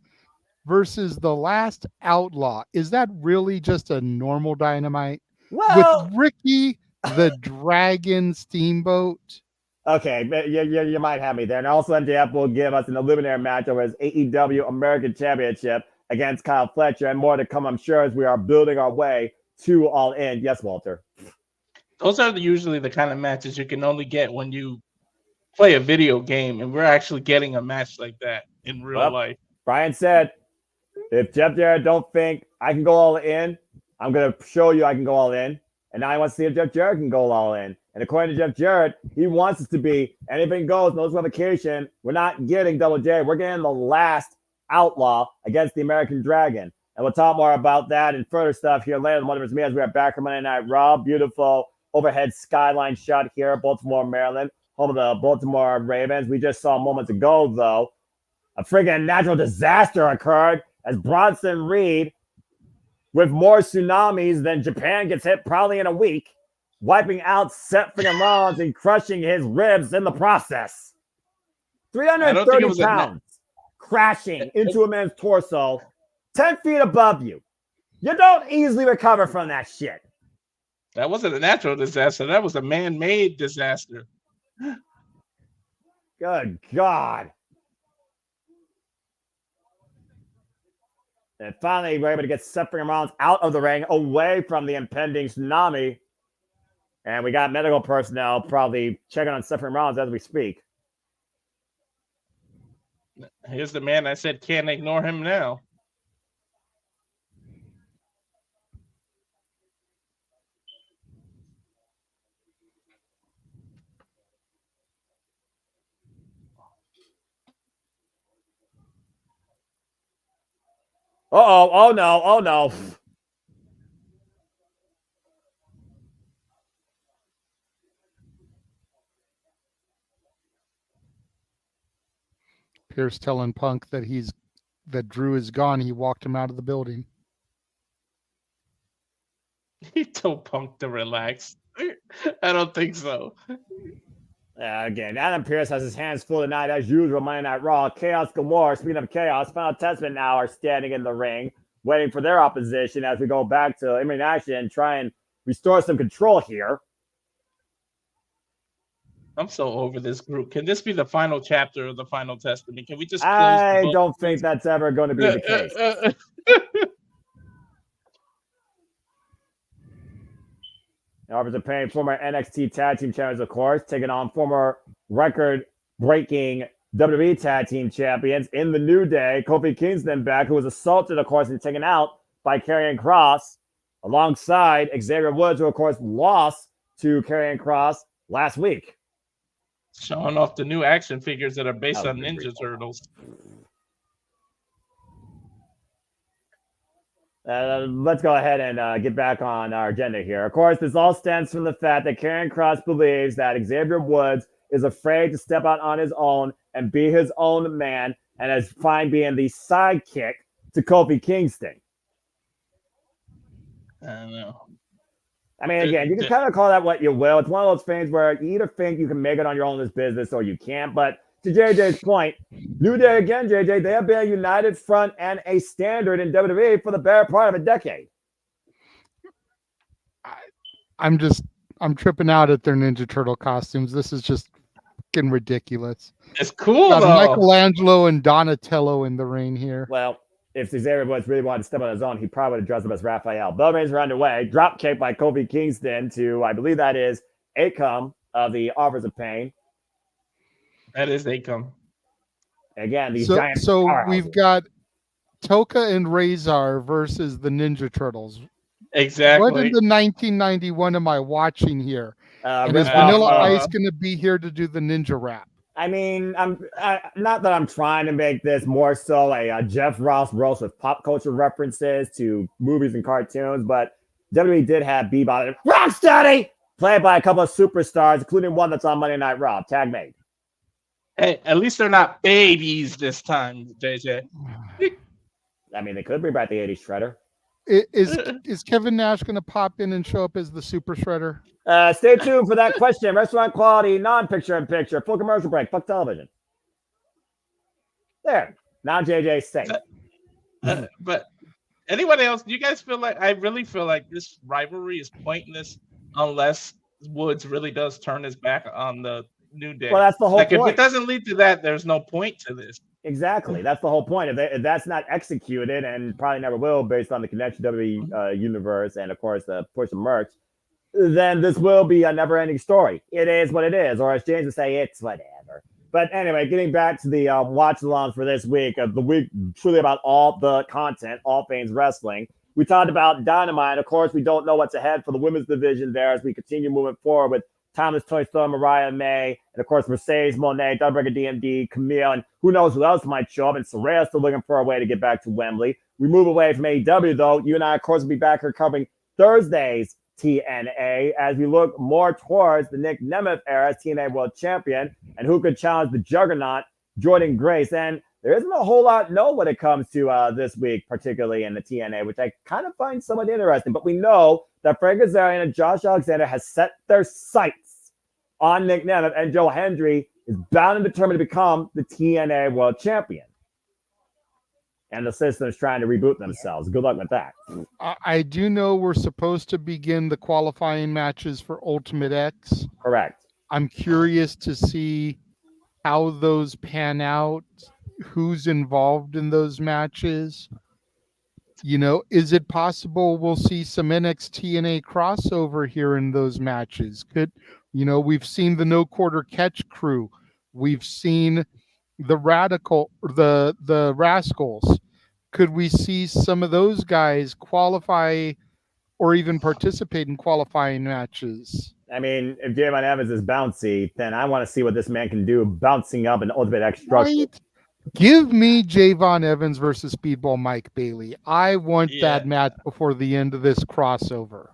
versus the Last Outlaw? Is that really just a normal Dynamite?
Well,
with Ricky the Dragon Steamboat?
Okay, you might have me there. And also MJF will give us an eliminator match over his AEW American Championship against Kyle Fletcher, and more to come, I'm sure, as we are building our way to All In. Yes, Walter.
Those are usually the kind of matches you can only get when you play a video game, and we're actually getting a match like that in real life.
Brian said, if Jeff Jarrett don't think I can go all in, I'm going to show you I can go all in. And now he wants to see if Jeff Jarrett can go all in. And according to Jeff Jarrett, he wants us to be anything goes, no disqualification. We're not getting Double J. We're getting the Last Outlaw against the American Dragon. And we'll talk more about that and further stuff here later in Multiverse of Media as we are back from Monday Night Raw. Beautiful overhead skyline shot here, Baltimore, Maryland, home of the Baltimore Ravens. We just saw moments ago, though, a friggin' natural disaster occurred as Bronson Reed, with more tsunamis than Japan gets hit probably in a week, wiping out Seth Rollins and crushing his ribs in the process. 330 pounds crashing into a man's torso 10 feet above you. You don't easily recover from that shit.
That wasn't a natural disaster. That was a man-made disaster.
Good God. And finally, we're able to get Seth Rollins out of the ring, away from the impending tsunami. And we got medical personnel probably checking on Seth Rollins as we speak.
Here's the man I said can't ignore him now.
Uh-oh. Oh, no. Oh, no.
Pierce telling Punk that that Drew is gone. He walked him out of the building.
He told Punk to relax. I don't think so.
Again, Adam Pearce has his hands full tonight, as usual. Monday Night Raw. Chaos Galore. Speaking of chaos, Final Testament now are standing in the ring, waiting for their opposition as we go back to elimination and try and restore some control here.
I'm so over this group. Can this be the final chapter of the Final Testament? Can we just close
I
the book?
don't think that's ever going to be the case. Authors of Pain, former NXT Tag Team Champions, of course, taking on former record-breaking WWE Tag Team Champions in the New Day. Kofi Kingston back, who was assaulted, of course, and taken out by Karrion Kross, alongside Xavier Woods, who, of course, lost to Karrion Kross last week.
Showing off the new action figures that are based on Ninja Turtles.
Let's go ahead and get back on our agenda here. Of course, this all stems from the fact that Karrion Kross believes that Xavier Woods is afraid to step out on his own and be his own man, and is fine being the sidekick to Kofi Kingston.
I don't know.
I mean, again, you can kind of call that what you will. It's one of those things where you either think you can make it on your own in this business or you can't. But to JJ's point, New Day again, JJ, they have been a united front and a standard in WWE for the better part of a decade.
I'm tripping out at their Ninja Turtle costumes. This is just fucking ridiculous.
It's cool, though.
Michelangelo and Donatello in the ring here.
Well, if Xavier Woods really wanted to step on his own, he probably would have dressed up as Raphael. Bell rings are underway. Drop kick by Kofi Kingston to, I believe that is Akam of the Authors of Pain.
That is Akam.
Again, these
so,
giant.
So
powerhouses.
we've got Toka and Razor versus the Ninja Turtles.
Exactly.
What in the 1991 am I watching here? And is
Vanilla
Vanilla Ice going to be here to do the ninja rap?
I mean, not that I'm trying to make this more so a Jeff Ross roast with pop culture references to movies and cartoons, but WWE did have Bebop and Rocksteady played by a couple of superstars, including one that's on Monday Night Raw, tag made.
Hey, at least they're not babies this time, JJ.
I mean, they could bring back the 80s Shredder.
Is Kevin Nash going to pop in and show up as the Super Shredder?
Stay tuned for that question. Restaurant quality, non-picture-in-picture, full commercial break, fuck television. There. Now JJ's safe.
But anyone else, do you guys feel like, I really feel like this rivalry is pointless unless Woods really does turn his back on the New Day.
Well, that's the whole point.
If it doesn't lead to that, there's no point to this.
Exactly. That's the whole point. If that's not executed, and probably never will based on the Connection WWE universe and, of course, the push of merch, then this will be a never-ending story. It is what it is, or as James would say, it's whatever. But anyway, getting back to the watch-alongs for this week, the week truly about all the content, all things wrestling. We talked about Dynamite. Of course, we don't know what's ahead for the women's division there as we continue moving forward with Timeless Toy Store, Mariah May, and of course, Mercedes Moné, Double DMD, Camille, and who knows who else might show up. And Saraya still looking for a way to get back to Wembley. We move away from AEW, though. You and I, of course, will be back here covering Thursday's TNA as we look more towards the Nick Nemeth era as TNA World Champion and who could challenge the juggernaut, Jordan Grace. And there isn't a whole lot known when it comes to this week, particularly in the TNA, which I kind of find somewhat interesting. But we know that Frank Kazarian and Josh Alexander has set their sights on Nick Nemeth, and Joe Hendry is bound and determined to become the TNA World Champion. And the system's trying to reboot themselves. Good luck with that.
I do know we're supposed to begin the qualifying matches for Ultimate X.
Correct.
I'm curious to see how those pan out, who's involved in those matches. You know, is it possible we'll see some NXT and A crossover here in those matches? We've seen the No Quarter Catch crew. We've seen the the Rascals. Could we see some of those guys qualify or even participate in qualifying matches?
I mean, if Javon Evans is bouncy, then I want to see what this man can do bouncing up an Ultimate X structure.
Right? Give me Javon Evans versus Speedball Mike Bailey. I want that match before the end of this crossover.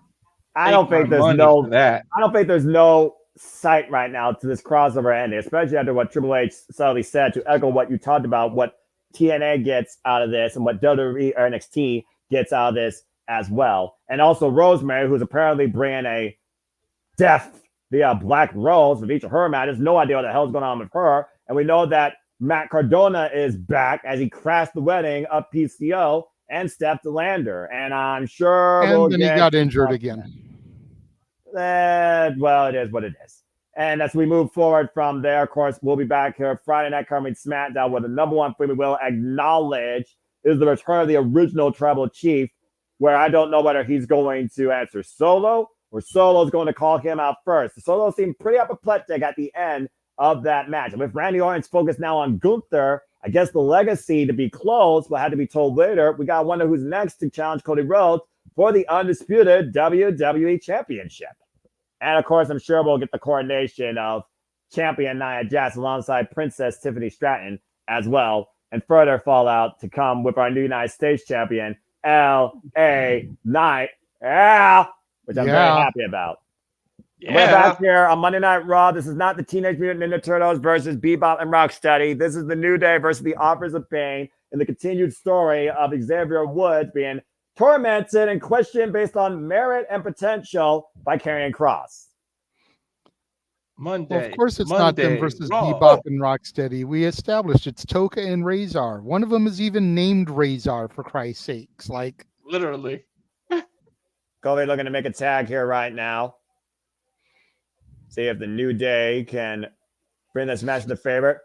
I don't think there's no sight right now to this crossover ending, especially after what Triple H subtly said, to echo what you talked about, what TNA gets out of this and what WWE or NXT gets out of this as well. And also Rosemary, who's apparently bringing a death via Black Rose with each of her matches. No idea what the hell's going on with her. And we know that Matt Cardona is back as he crashed the wedding of PCO and Steph DeLander. And I'm sure
and then he got injured again.
Well, it is what it is. And as we move forward from there, of course, we'll be back here Friday night covering SmackDown with the number one thing we will acknowledge is the return of the original Tribal Chief, where I don't know whether he's going to answer Solo or Solo's going to call him out first. Solo seemed pretty apoplectic at the end of that match. And with Randy Orton's focus now on Gunther, I guess the legacy to be closed will have to be told later. We got to wonder who's next to challenge Cody Rhodes for the undisputed WWE Championship. And of course, I'm sure we'll get the coronation of champion Nia Jax alongside Princess Tiffany Stratton as well. And further fallout to come with our new United States champion, L.A. Knight, which I'm very happy about. Yeah. We're back here on Monday Night Raw. This is not the Teenage Mutant Ninja Turtles versus Bebop and Rocksteady. This is the New Day versus the Authors of Pain and the continued story of Xavier Woods being tormented and questioned based on merit and potential by Karrion Kross.
Monday.
Well, of course, it's
Monday,
not them versus
Raw.
Bebop and Rocksteady. We established it's Toka and Razor. One of them is even named Razor, for Christ's sakes. Like,
literally.
Kobe looking to make a tag here right now. See if the New Day can bring this match to favorite.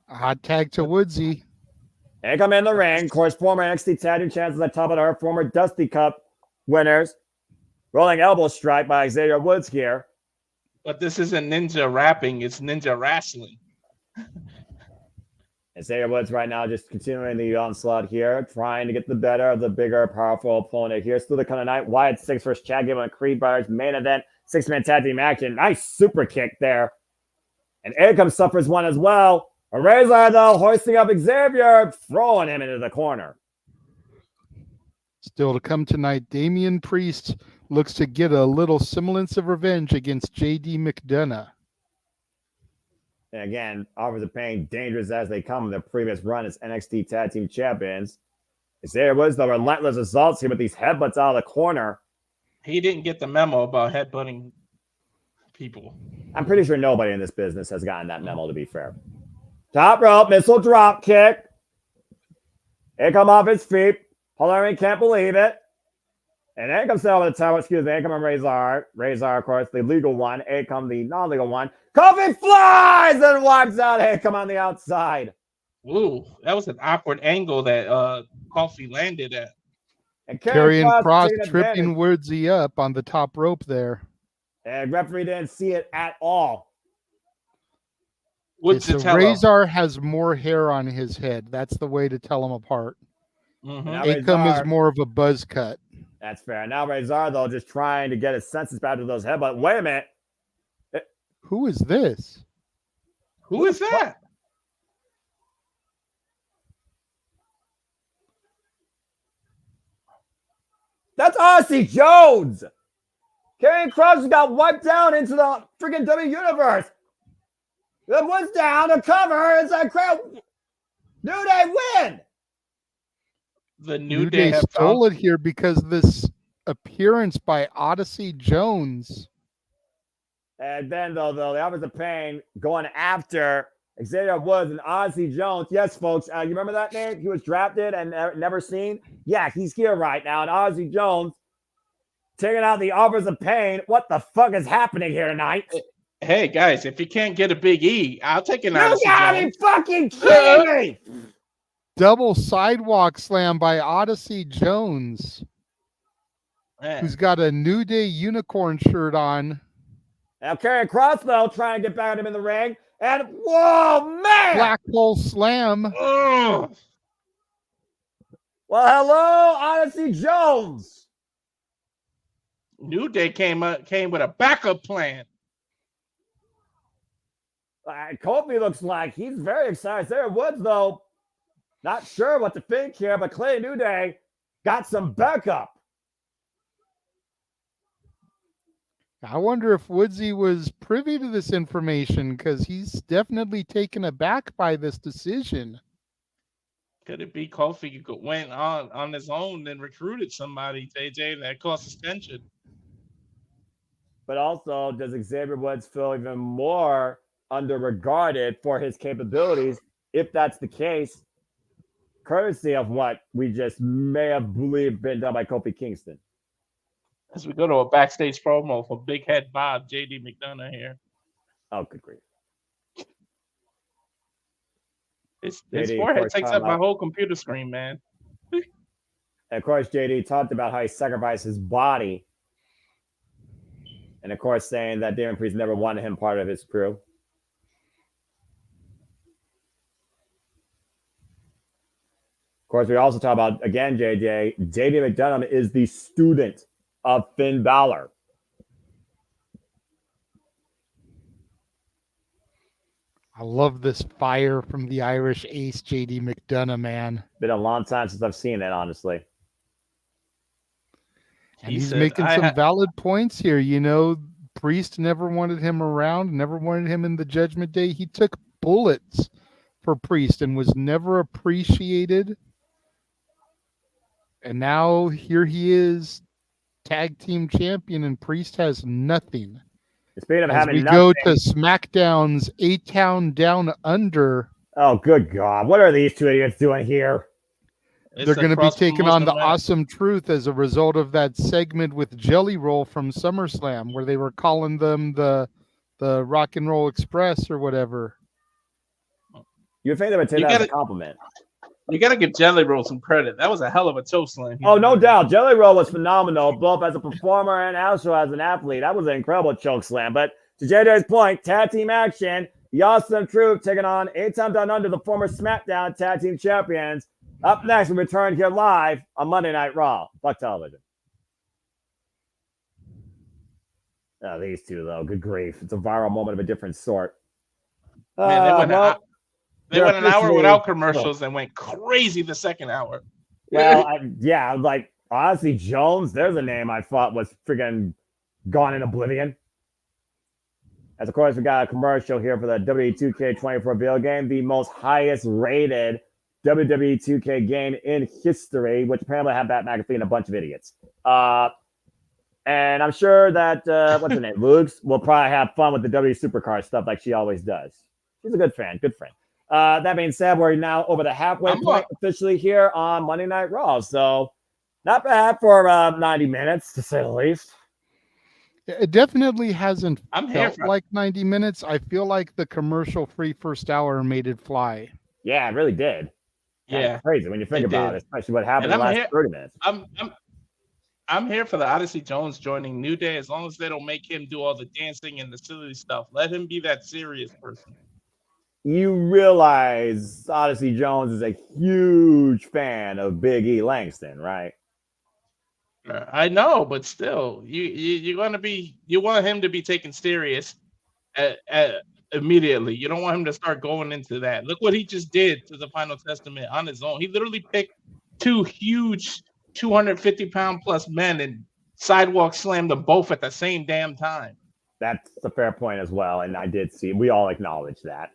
A hot tag to Woodsy.
And come in the ring. Of course, former NXT Tag Team Champions at top of our former Dusty Cup winners. Rolling elbow strike by Xavier Woods here.
But this isn't ninja rapping, it's ninja wrestling.
Xavier Woods right now just continuing the onslaught here, trying to get the better of the bigger, powerful opponent here. Still the kind of night. Wyatt 6 versus Chad Gable and Creed Brothers main event. 6-man tag team action. Nice super kick there. And Akam suffers one as well. A Razor, though, hoisting up Xavier, throwing him into the corner.
Still to come tonight, Damian Priest looks to get a little semblance of revenge against J.D. McDonough.
And again, Authors of Pain, dangerous as they come in their previous run as NXT Tag Team Champions. Xavier Woods, the relentless assaults here with these headbutts out of the corner.
He didn't get the memo about headbutting people.
I'm pretty sure nobody in this business has gotten that memo, to be fair. Top rope, missile drop kick. Akam off his feet. Hillary can't believe it. And Akam still over the tower. Excuse me. Akam and Razor. Razor, of course, the legal one. Akam, the non-legal one. Kofi flies and wipes out Akam on the outside.
Ooh, that was an awkward angle that Kofi landed at.
And
Karrion Kross tripping Woodsy up on the top rope there.
And referee didn't see it at all.
So Razor has more hair on his head. That's the way to tell them apart. Akam is more of a buzz cut.
That's fair. Now Razor, though, just trying to get his senses back to those headbutts. Wait a minute.
Who is this?
Who is that?
That's Odyssey Jones. Karrion Kross got wiped down into the freaking W Universe. It was down to cover. It's a crowd. New Day win.
The
New Day stole it here because this appearance by Odyssey Jones.
And then, though, the Authors of Pain going after Xavier Woods and Odyssey Jones. Yes, folks. You remember that name? He was drafted and never seen. Yeah, he's here right now. And Odyssey Jones taking out the Authors of Pain. What the fuck is happening here tonight?
Hey, guys, if you can't get a Big E, I'll take an Odyssey
Jones. You gotta be fucking kidding me.
Double sidewalk slam by Odyssey Jones, who's got a New Day unicorn shirt on.
Now Karrion Kross, though, trying to get back at him in the ring. And, whoa, man!
Black hole slam.
Well, hello, Odyssey Jones.
New Day came with a backup plan.
Kofi looks like he's very excited. There Woods, though, not sure what to think here, but Clay New Day got some backup.
I wonder if Woodsy was privy to this information because he's definitely taken aback by this decision.
Could it be Kofi went on his own and recruited somebody, JJ, that caused suspension?
But also, does Xavier Woods feel even more under-regarded for his capabilities, if that's the case, courtesy of what we just may have believed been done by Kofi Kingston?
As we go to a backstage promo for Big Head Bob, JD McDonough here.
Oh, good grief.
His
JD, of
forehead
course,
takes
talking
up my
about-
whole computer screen, man.
And of course, JD talked about how he sacrificed his body. And of course, saying that Damon Priest never wanted him part of his crew. Of course, we also talk about, again, JJ McDonough is the student of Finn Balor.
I love this fire from the Irish ace, JD McDonough, man.
Been a long time since I've seen it, honestly.
And he's making some valid points here. You know, Priest never wanted him around, never wanted him in the Judgment Day. He took bullets for Priest and was never appreciated. And now here he is, tag team champion, and Priest has nothing.
Speaking of
As
having
we
nothing,
go to SmackDown's A-Town Down Under.
Oh, good God. What are these two idiots doing here?
They're going to be taking on the Awesome Truth as a result of that segment with Jelly Roll from SummerSlam, where they were calling them the Rock and Roll Express or whatever.
You'd think they would take that as a compliment.
You got to give Jelly Roll some credit. That was a hell of a choke slam.
Oh, no doubt. Jelly Roll was phenomenal, both as a performer and also as an athlete. That was an incredible choke slam. But to JJ's point, tag team action, the Awesome Truth taking on A-Town Down Under, the former SmackDown tag team champions. Up next, we return here live on Monday Night Raw. Fuck television. Oh, these two, though. Good grief. It's a viral moment of a different sort.
Man, they went an hour without commercials and went crazy the second hour.
Well, like, honestly, Jones, there's a name I thought was friggin' gone in oblivion. As, of course, we got a commercial here for the WWE 2K24 video game, the most highest rated WWE 2K game in history, which apparently had Pat McAfee and a bunch of idiots. And I'm sure that, what's her name, Luke's will probably have fun with the W Supercar stuff like she always does. She's a good friend. That being said, we're now over the halfway point officially here on Monday Night Raw. So not bad for 90 minutes, to say the least.
It definitely hasn't felt like 90 minutes. I feel like the commercial-free first hour made it fly.
Yeah, it really did.
Yeah,
crazy when you think about it, especially what happened in the last 30 minutes.
I'm here for the Odyssey Jones joining New Day as long as they don't make him do all the dancing and the silly stuff. Let him be that serious person.
You realize Odyssey Jones is a huge fan of Big E Langston, right?
I know, but still, you want him to be taken serious immediately. You don't want him to start going into that. Look what he just did to the Final Testament on his own. He literally picked two huge 250-pound plus men and sidewalk slammed them both at the same damn time.
That's a fair point as well, and I did see. We all acknowledge that.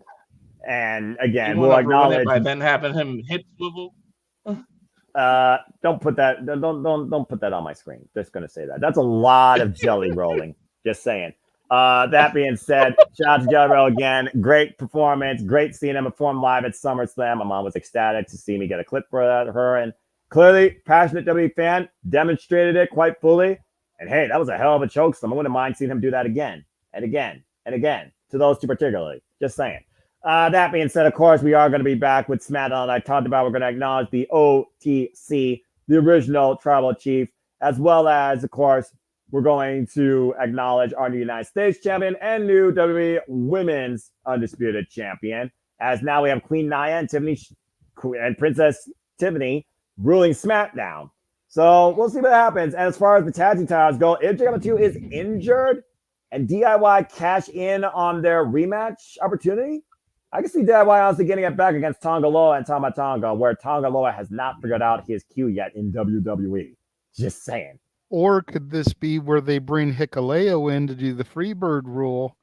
And again,
we'll
acknowledge
by then having him hip swivel.
Don't put that. Don't put that on my screen. Just gonna say that. That's a lot of jelly rolling. Just saying. That being said, shout out to Jelly Roll again. Great performance. Great seeing him perform live at SummerSlam. My mom was ecstatic to see me get a clip for her, and clearly passionate WWE fan, demonstrated it quite fully. And hey, that was a hell of a choke slam. I wouldn't mind seeing him do that again and again and again to those two particularly. Just saying. That being said, of course, we are going to be back with SmackDown. I talked about we're going to acknowledge the OTC, the original Tribal Chief, as well as, of course, we're going to acknowledge our new United States champion and new WWE Women's Undisputed Champion. As now we have Queen Nia and Princess Tiffany ruling SmackDown. So we'll see what happens. And as far as the tag team titles go, if JMN is injured and DIY cash in on their rematch opportunity, I can see DIY honestly getting it back against Tonga Loa and Tama Tonga, where Tonga Loa has not figured out his cue yet in WWE. Just saying.
Or could this be where they bring Hikuleo in to do the Freebird rule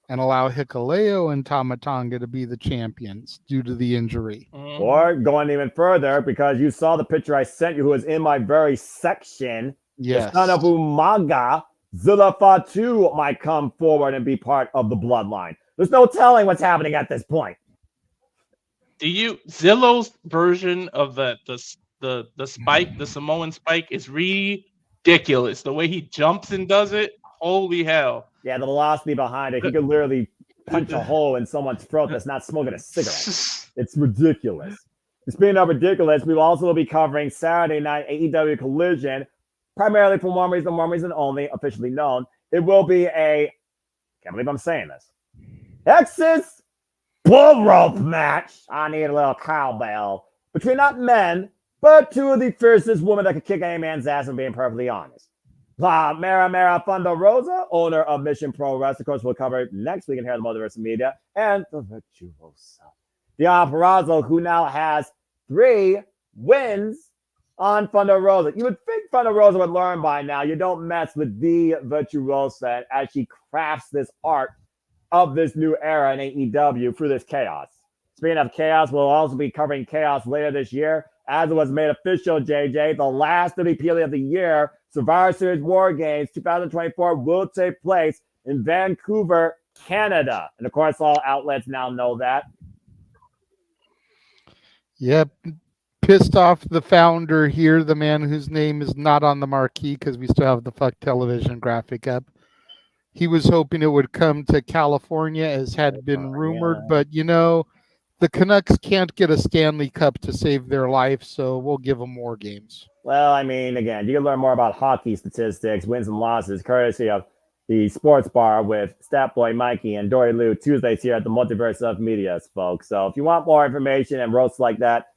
and allow Hikuleo and Tama Tonga to be the champions due to the injury?
Or going even further, because you saw the picture I sent you, who was in my very section.
Yes.
The son of Umaga, Zilla Fatu might come forward and be part of the bloodline. There's no telling what's happening at this point.
Zillow's version of the spike, the Samoan spike, is ridiculous. The way he jumps and does it, holy hell.
Yeah, the velocity behind it. He could literally punch a hole in someone's throat that's not smoking a cigarette. It's ridiculous. Speaking of ridiculous, we will also be covering Saturday night AEW Collision, primarily for one reason only, officially known. It will be can't believe I'm saying this, Texas bull rope match. I need a little cowbell between not men, but two of the fiercest women that could kick any man's ass, and being perfectly honest. Mara Thunder Rosa, owner of Mission Pro Wrestling, of course, we'll cover next week in here on the Multiverse of Media, and the Virtuoso, Deon Purrazzo, who now has 3 wins on Thunder Rosa. You would think Thunder Rosa would learn by now. You don't mess with the Virtuosa as she crafts this art of this new era in AEW through this chaos. Speaking of chaos, we'll also be covering chaos later this year, as it was made official, JJ. The last WWE of the year, Survivor Series War Games 2024, will take place in Vancouver, Canada. And of course, all outlets now know that.
Yep. Pissed off the founder here, the man whose name is not on the marquee because we still have the fuck television graphic up. He was hoping it would come to California, as had been rumored, but the Canucks can't get a Stanley Cup to save their life, so we'll give them more games.
Well, I mean, again, you can learn more about hockey statistics, wins and losses, courtesy of the Sports Bar with Statboy Mikey and Dory Lou Tuesdays here at the Multiverse of Media, folks. So if you want more information and roasts like that,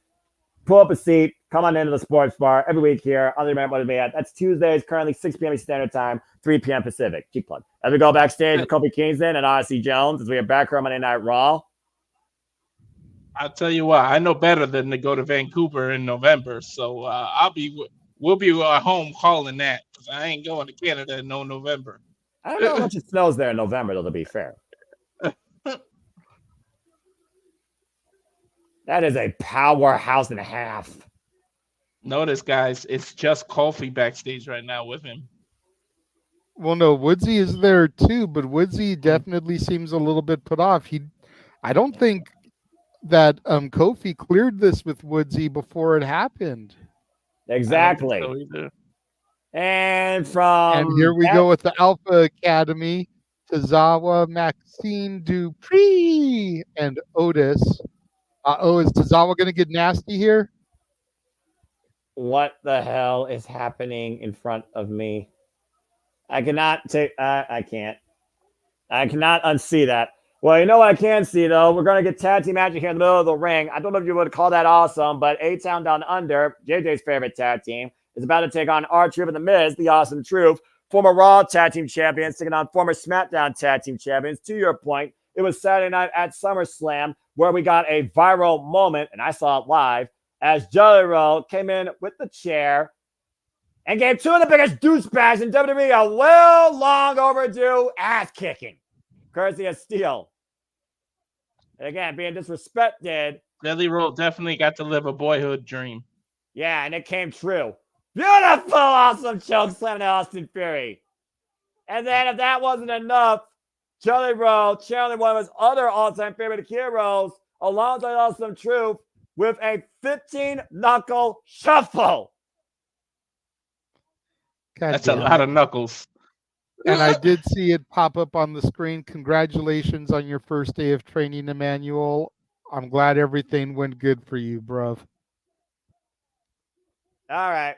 pull up a seat, come on into the Sports Bar every week here on the Remember What It At. That's Tuesdays, currently 6 p.m. Standard Time, 3 p.m. Pacific. Cheap plug. As we go backstage with Kofi Kingston and Odyssey Jones, as we are back here on Monday Night Raw.
I'll tell you what, I know better than to go to Vancouver in November, so we'll be home calling that, because I ain't going to Canada in November.
I don't know how much it snows there in November, though, to be fair. That is a powerhouse and a half.
Notice, guys, it's just Kofi backstage right now with him.
Well, no, Woodsy is there too, but Woodsy definitely seems a little bit put off. I don't think that Kofi cleared this with Woodsy before it happened.
Exactly.
So
and
here we go with the Alpha Academy, Tozawa, Maxine Dupree, and Otis. Is Tozawa going to get nasty here?
What the hell is happening in front of me? I cannot take. I can't. I cannot unsee that. Well, you know what I can see, though? We're going to get tag team action here in the middle of the ring. I don't know if you would call that awesome, but A-Town Down Under, JJ's favorite tag team, is about to take on R-Truth and The Miz, the Awesome Truth, former Raw tag team champions, taking on former SmackDown tag team champions. To your point, it was Saturday night at SummerSlam where we got a viral moment, and I saw it live, as Jelly Roll came in with the chair and gave 2 of the biggest douchebags in WWE a long overdue ass kicking, courtesy of Steel. And again, being disrespected.
Jelly Roll definitely got to live a boyhood dream.
Yeah, and it came true. Beautiful, awesome choke slam to Austin Fury. And then if that wasn't enough, Jelly Roll channeling one of his other all-time favorite heroes, alongside Awesome Truth, with a 15-knuckle shuffle.
That's a lot of knuckles.
And I did see it pop up on the screen. Congratulations on your first day of training, Emmanuel. I'm glad everything went good for you, bruv.
All right.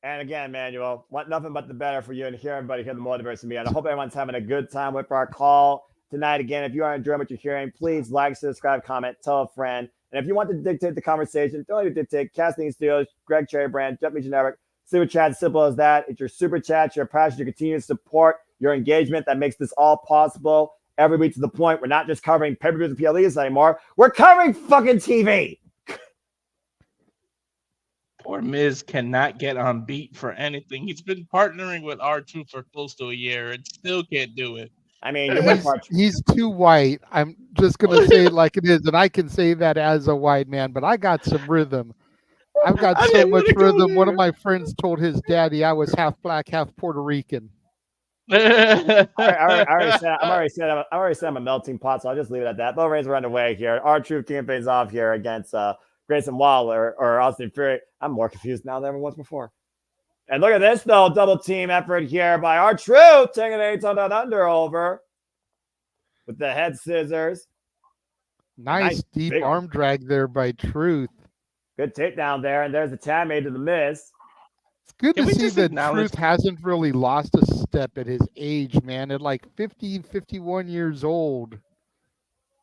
And again, Emmanuel, want nothing but the better for you and hear everybody here in the Multiverse of Media. And I hope everyone's having a good time with our call tonight. Again, if you are enjoying what you're hearing, please like, subscribe, comment, tell a friend. And if you want to dictate the conversation, don't need to dictate. Casting Steelers, Greg Cherry Brand, Jeff Generic, Super Chat, simple as that. It's your Super Chat, your passion, your continued support, your engagement that makes this all possible. Every week to the point, we're not just covering pay-per-views and PLEs anymore. We're covering fucking TV.
Poor Miz cannot get on beat for anything. He's been partnering with R2 for close to a year and still can't do it.
I mean,
he's too white. I'm just going to say it like it is, and I can say that as a white man, but I got some rhythm. I've got so much rhythm. One of my friends told his daddy I was half black, half Puerto Rican.
I already said I'm a melting pot, so I'll just leave it at that. Both rings are underway here. R-Truth campaigns off here against Grayson Waller or Austin Fury. I'm more confused now than ever was before. And look at this, though. Double team effort here by R-Truth, taking 8 on that under over. with the head scissors.
Nice deep
big
arm drag there by Truth.
Good takedown there, and there's the tag made to the Miz.
It's good
Can
to
we
see
just
that
acknowledge-
Truth hasn't really lost a step at his age, man. At like 50, 51 years old.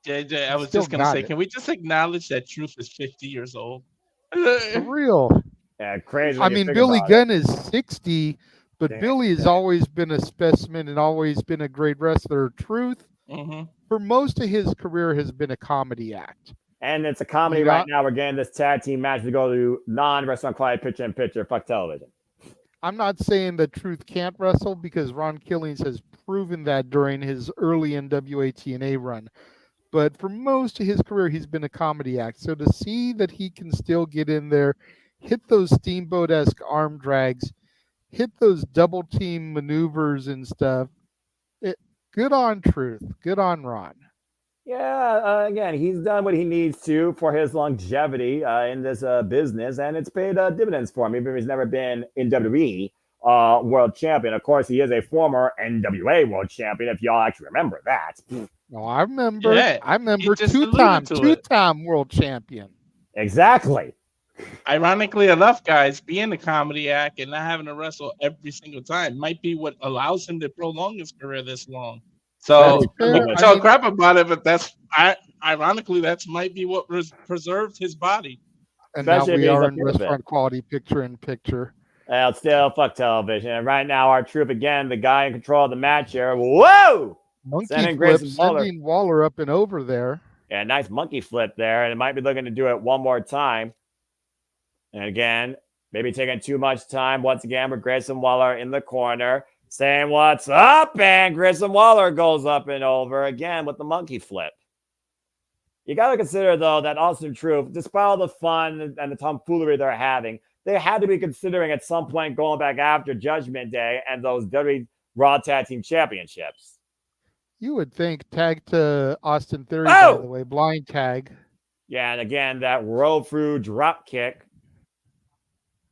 JJ, I was
Still
just gonna
got
say,
it.
can we just acknowledge that Truth is 50 years old?
For real.
Yeah, crazy.
I
when you
mean,
think
Billy
about
Gunn is 60, but
Damn,
Billy has always been a specimen and always been a great wrestler. Truth,
Mm-hmm.
for most of his career, has been a comedy act.
And it's a comedy
Yeah.
right now. We're getting this tag team match to go to non-wrestling quality picture-in-picture. Fuck television.
I'm not saying that Truth can't wrestle because Ron Killings has proven that during his early NWA TNA run. But for most of his career, he's been a comedy act. So to see that he can still get in there, hit those steamboat-esque arm drags, hit those double team maneuvers and stuff, good on Truth. Good on Ron.
Yeah, again, he's done what he needs to for his longevity in this business, and it's paid dividends for him, even if he's never been in WWE world champion. Of course, he is a former NWA world champion, if y'all actually remember that.
Oh, I remember.
Yeah,
I remember
he just alluded to it.
two-time world champion.
Exactly.
Ironically enough, guys, being a comedy act and not having to wrestle every single time might be what allows him to prolong his career this long. So
fair.
we can talk crap about it, but ironically, that's might be what preserved his body.
And now
Especially if
we
he's
are
up
in
here with it.
restaurant quality picture-in-picture.
Well, still, fuck television. And right now, our troop again, the guy in control of the match here. Whoa!
Monkey
Sending
flip,
Grayson Waller.
sending Waller up and over there.
Yeah, nice monkey flip there, and it might be looking to do it one more time. And again, maybe taking too much time. Once again, with Grayson Waller in the corner, saying what's up, and Grayson Waller goes up and over again with the monkey flip. You got to consider, though, that Austin Truth, despite all the fun and the tomfoolery they're having, they had to be considering at some point going back after Judgment Day and those WWE RAW Tag Team Championships.
You would think tag to Austin Theory,
Oh!
by the way, blind tag.
Yeah, and again, that roll through drop kick.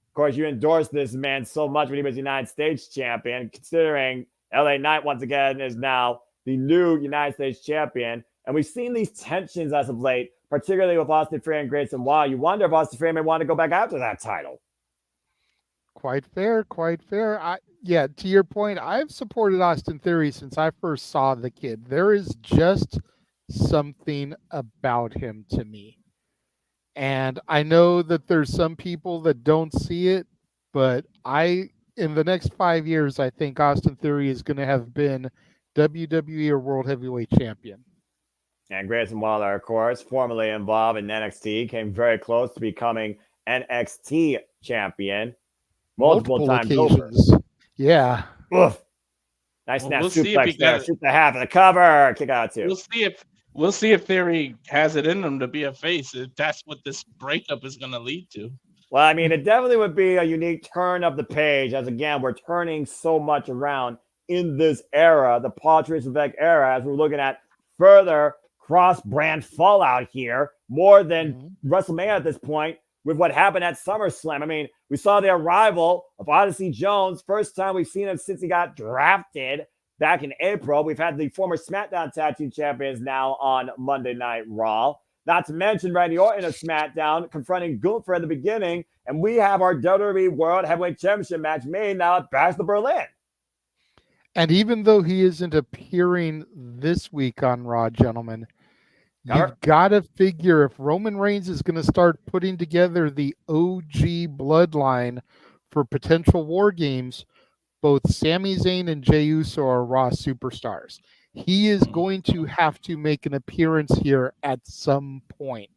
Of course, you endorsed this man so much when he was United States champion, considering LA Knight, once again, is now the new United States champion. And we've seen these tensions as of late, particularly with Austin Theory and Grayson Waller. You wonder if Austin Theory may want to go back after that title.
Quite fair, quite fair. Yeah, to your point, I've supported Austin Theory since I first saw the kid. There is just something about him to me. And I know that there's some people that don't see it, but in the next 5 years, I think Austin Theory is going to have been WWE or World Heavyweight Champion.
And Grayson Waller, of course, formerly involved in NXT, came very close to becoming NXT champion multiple times
occasions.
over.
Yeah.
Oof. Nice snap suplex there. Shoot the half of the cover. Kick out too.
We'll see if Theory has it in him to be a face. If that's what this breakup is going to lead to.
Well, I mean, it definitely would be a unique turn of the page, as again, we're turning so much around in this era, the Paul Trish Levesque era, as we're looking at further cross-brand fallout here, more than WrestleMania at this point, with what happened at SummerSlam. I mean, we saw the arrival of Odyssey Jones, first time we've seen him since he got drafted back in April. We've had the former SmackDown Tag Team Champions now on Monday Night Raw. Not to mention Randy Orton of SmackDown confronting Gunther in the beginning, and we have our WWE World Heavyweight Championship match made now at Bash of Berlin.
And even though he isn't appearing this week on Raw, gentlemen, you've got to figure if Roman Reigns is going to start putting together the OG bloodline for potential war games, both Sami Zayn and Jey Uso are Raw superstars. He is going to have to make an appearance here at some point.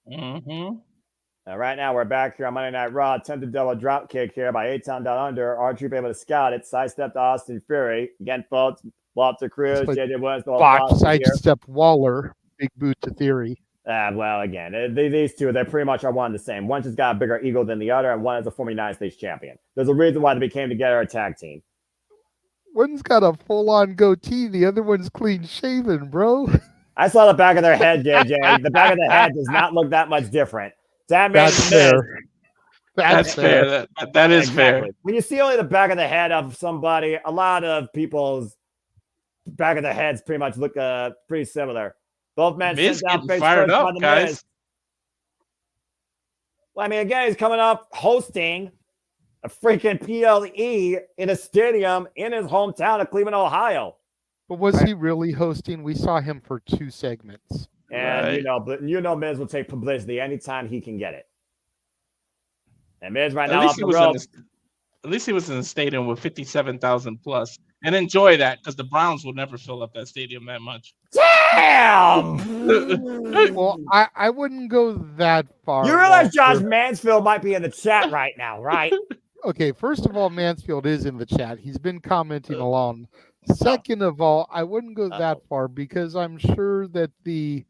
Right now, we're back here on Monday Night Raw. Attempted double drop kick here by A-Town Down Under. R-Truth able to scout it. Sidestepped Austin Fury. Again, folks, Walter Cruz, JJ Williams.
Sidestep Waller. Big boot to Theory.
Well, again, these two, they pretty much are one and the same. One just got a bigger ego than the other, and one is a former United States champion. There's a reason why they became together a tag team.
One's got a full-on goatee. The other one's clean-shaven, bro.
I saw the back of their head, JJ. The back of the head does not look that much different.
That's fair.
That's fair. That is fair.
When you see only the back of the head of somebody, a lot of people's back of the heads pretty much look pretty similar. Both men
Miz
sent down
getting
face
fired
first by
up,
the
guys.
Miz. Well, I mean, again, he's coming up hosting a freaking PLE in a stadium in his hometown of Cleveland, Ohio.
But was he really hosting? We saw him for 2 segments.
And Miz will take publicity anytime he can get it. And Miz right now off the rope.
At least he was in a stadium with 57,000 plus, and enjoy that because the Browns will never fill up that stadium that much.
Damn!
Well, I wouldn't go that far.
You realize Josh Mansfield might be in the chat right now, right?
Okay, first of all, Mansfield is in the chat. He's been commenting along. Second of all, I wouldn't go that far because I'm sure that the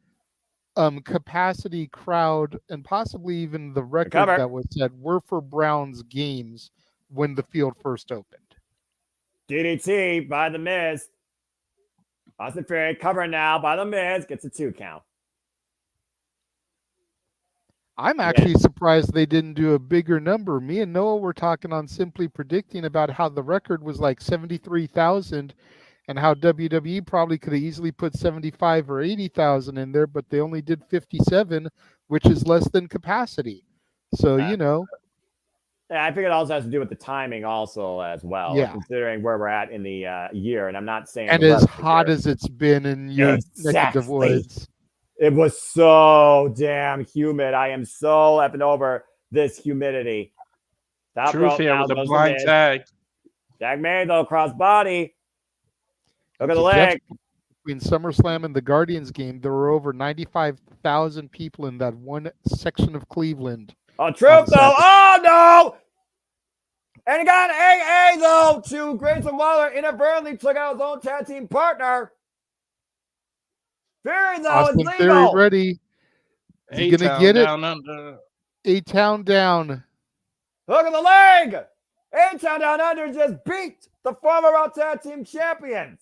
capacity crowd and possibly even the record that was set were for Browns games when the field first opened.
DDT by the Miz. Austin Theory covering now by the Miz. Gets a 2 count.
I'm actually surprised they didn't do a bigger number. Me and Noah were talking on Simply Predicting about how the record was like 73,000 and how WWE probably could have easily put 75 or 80,000 in there, but they only did 57, which is less than capacity. So,
Yeah, I think it also has to do with the timing also as well, considering where we're at in the year. And I'm not saying...
And as hot as it's been in your neck of the woods.
It was so damn humid. I am so effing over this humidity.
Truth here with the blind tag.
Tag made though, cross body. Look at the leg.
Between SummerSlam and the Guardians game, there were over 95,000 people in that one section of Cleveland.
Oh, Truth though. Oh no! And he got an AA though to Grayson Waller. Inadvertently took out his own tag team partner. Theory though
Austin
is legal.
Theory ready. Is he gonna get it? A-Town down.
Look at the leg. A-Town down under just beat the former Raw Tag Team champions.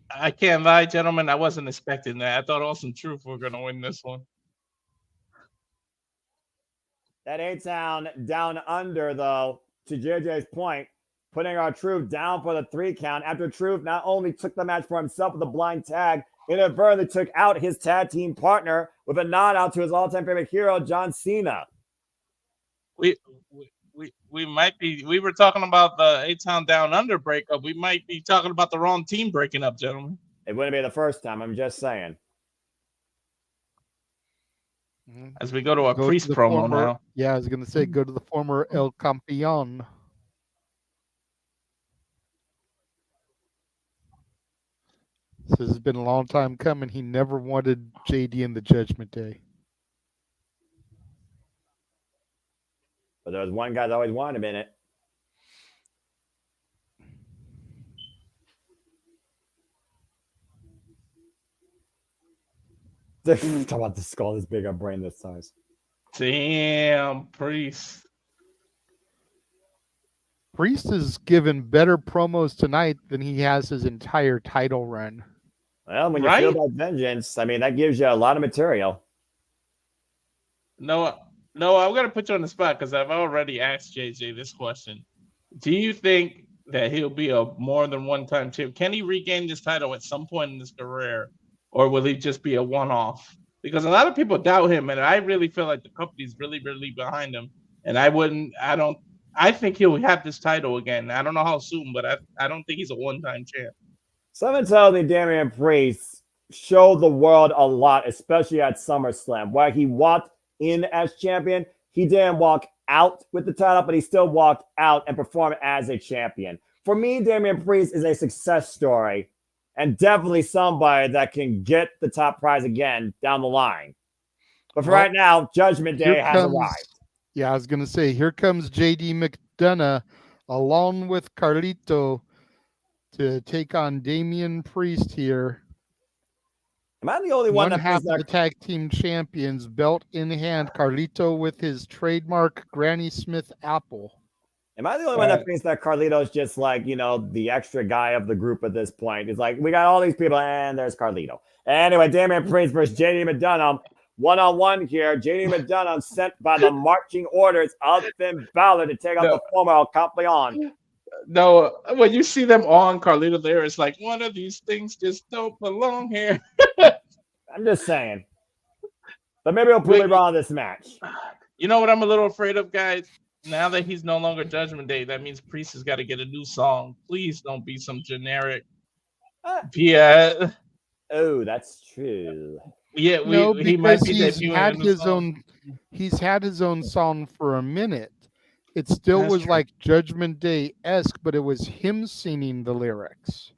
I can't lie, gentlemen. I wasn't expecting that. I thought Awesome Truth were gonna win this one.
That A-Town down under though, to JJ's point, putting our Truth down for the 3 count after Truth not only took the match for himself with a blind tag, inadvertently took out his tag team partner with a nod out to his all-time favorite hero, John Cena.
We might be. We were talking about the A-Town Down Under breakup. We might be talking about the wrong team breaking up, gentlemen.
It wouldn't be the first time. I'm just saying.
As we go to a Priest promo now.
Yeah, I was going to say, go to the former El Campeon. This has been a long time coming. He never wanted JD in the Judgment Day.
But there was one guy that always wanted him in it. Talk about the skull this big, a brain this size.
Damn, Priest.
Priest has given better promos tonight than he has his entire title run.
Well, when you feel about vengeance, I mean, that gives you a lot of material.
No, I'm going to put you on the spot because I've already asked JJ this question. Do you think that he'll be a more than one-time champ? Can he regain this title at some point in his career, or will he just be a one-off? Because a lot of people doubt him, and I really feel like the company's really, really behind him. And I think he'll have this title again. I don't know how soon, but I don't think he's a one-time champ.
Someone tells me Damian Priest showed the world a lot, especially at SummerSlam, where he walked in as champion. He didn't walk out with the title, but he still walked out and performed as a champion. For me, Damian Priest is a success story and definitely somebody that can get the top prize again down the line. But for right now, Judgment Day has arrived.
Yeah, I was going to say, here comes JD McDonough along with Carlito to take on Damian Priest here.
Am I the only one that
half of the tag team champions, belt in hand, Carlito with his trademark Granny Smith apple.
Am I the only one that thinks that Carlito's just like, the extra guy of the group at this point? It's like, we got all these people, and there's Carlito. Anyway, Damian Priest versus JD McDonough. One-on-one here. JD McDonough sent by the marching orders of Finn Balor to take out the former El Campeon.
No, when you see them on Carlito there, it's like one of these things just don't belong here.
I'm just saying. But maybe he'll prove me wrong this match.
You know what I'm a little afraid of, guys? Now that he's no longer Judgment Day, that means Priest has got to get a new song. Please don't be some generic. Yeah.
Oh, that's true.
Yeah,
No,
he might
because
be
he's
debuting
had
a new
his
song.
own. He's had his own song for a minute. It still
That's
was
true.
like Judgment Day-esque, but it was him singing the lyrics.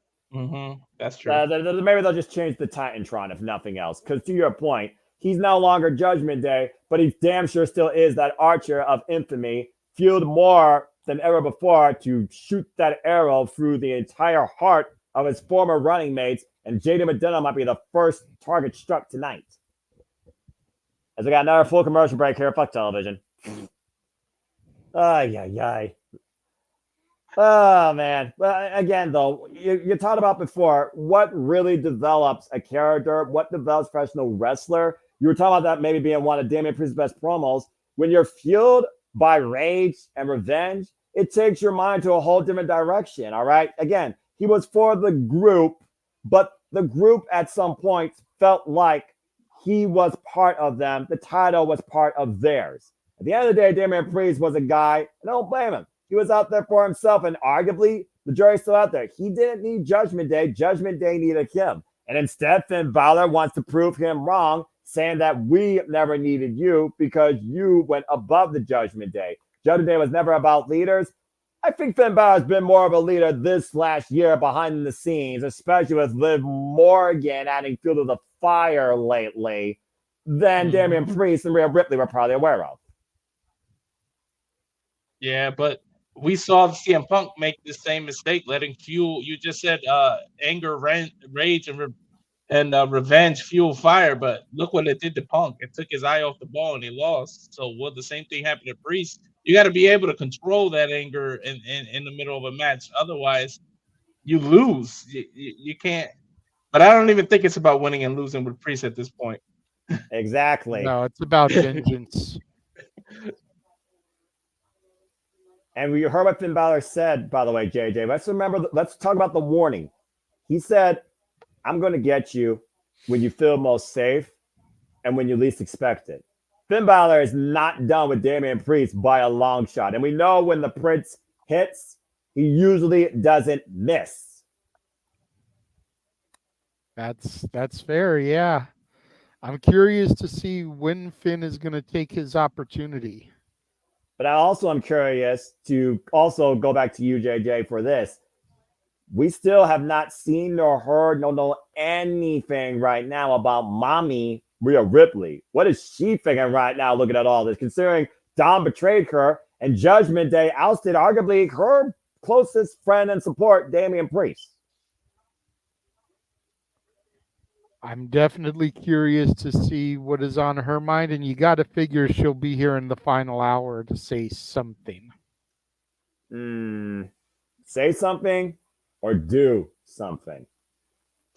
That's true.
Maybe they'll just change the Titantron if nothing else. Because to your point, he's no longer Judgment Day, but he damn sure still is that archer of infamy, fueled more than ever before to shoot that arrow through the entire heart of his former running mates. And JD Medina might be the first target struck tonight. As we got another full commercial break here. Fuck television. Ay. Oh, man. But again, though, you talked about before what really develops a character, what develops a professional wrestler. You were talking about that maybe being one of Damian Priest's best promos. When you're fueled by rage and revenge, it takes your mind to a whole different direction, all right? Again, he was for the group, but the group at some point felt like he was part of them. The title was part of theirs. At the end of the day, Damian Priest was a guy, and I don't blame him. He was out there for himself, and arguably, the jury's still out there. He didn't need Judgment Day. Judgment Day needed him. And instead, Finn Balor wants to prove him wrong, saying that we never needed you because you went above the Judgment Day. Judgment Day was never about leaders. I think Finn Balor's been more of a leader this last year behind the scenes, especially with Liv Morgan adding fuel to the fire lately, than Damian Priest and Rhea Ripley were probably aware of.
Yeah, but we saw CM Punk make the same mistake, letting fuel. You just said anger, rage, and revenge fuel fire. But look what it did to Punk. It took his eye off the ball and he lost. So will the same thing happen to Priest? You got to be able to control that anger in the middle of a match. Otherwise, you lose. You can't. But I don't even think it's about winning and losing with Priest at this point.
Exactly.
No, it's about vengeance.
And we heard what Finn Balor said, by the way, JJ. Let's talk about the warning. He said, I'm going to get you when you feel most safe and when you least expect it. Finn Balor is not done with Damian Priest by a long shot. And we know when the Prince hits, he usually doesn't miss.
That's fair, yeah. I'm curious to see when Finn is going to take his opportunity.
But I also am curious to also go back to you, JJ, for this. We still have not seen nor heard nor know anything right now about mommy Rhea Ripley. What is she thinking right now looking at all this, considering Dom betrayed her and Judgment Day ousted arguably her closest friend and support, Damian Priest?
I'm definitely curious to see what is on her mind, and you got to figure she'll be here in the final hour to say something.
Say something or do something.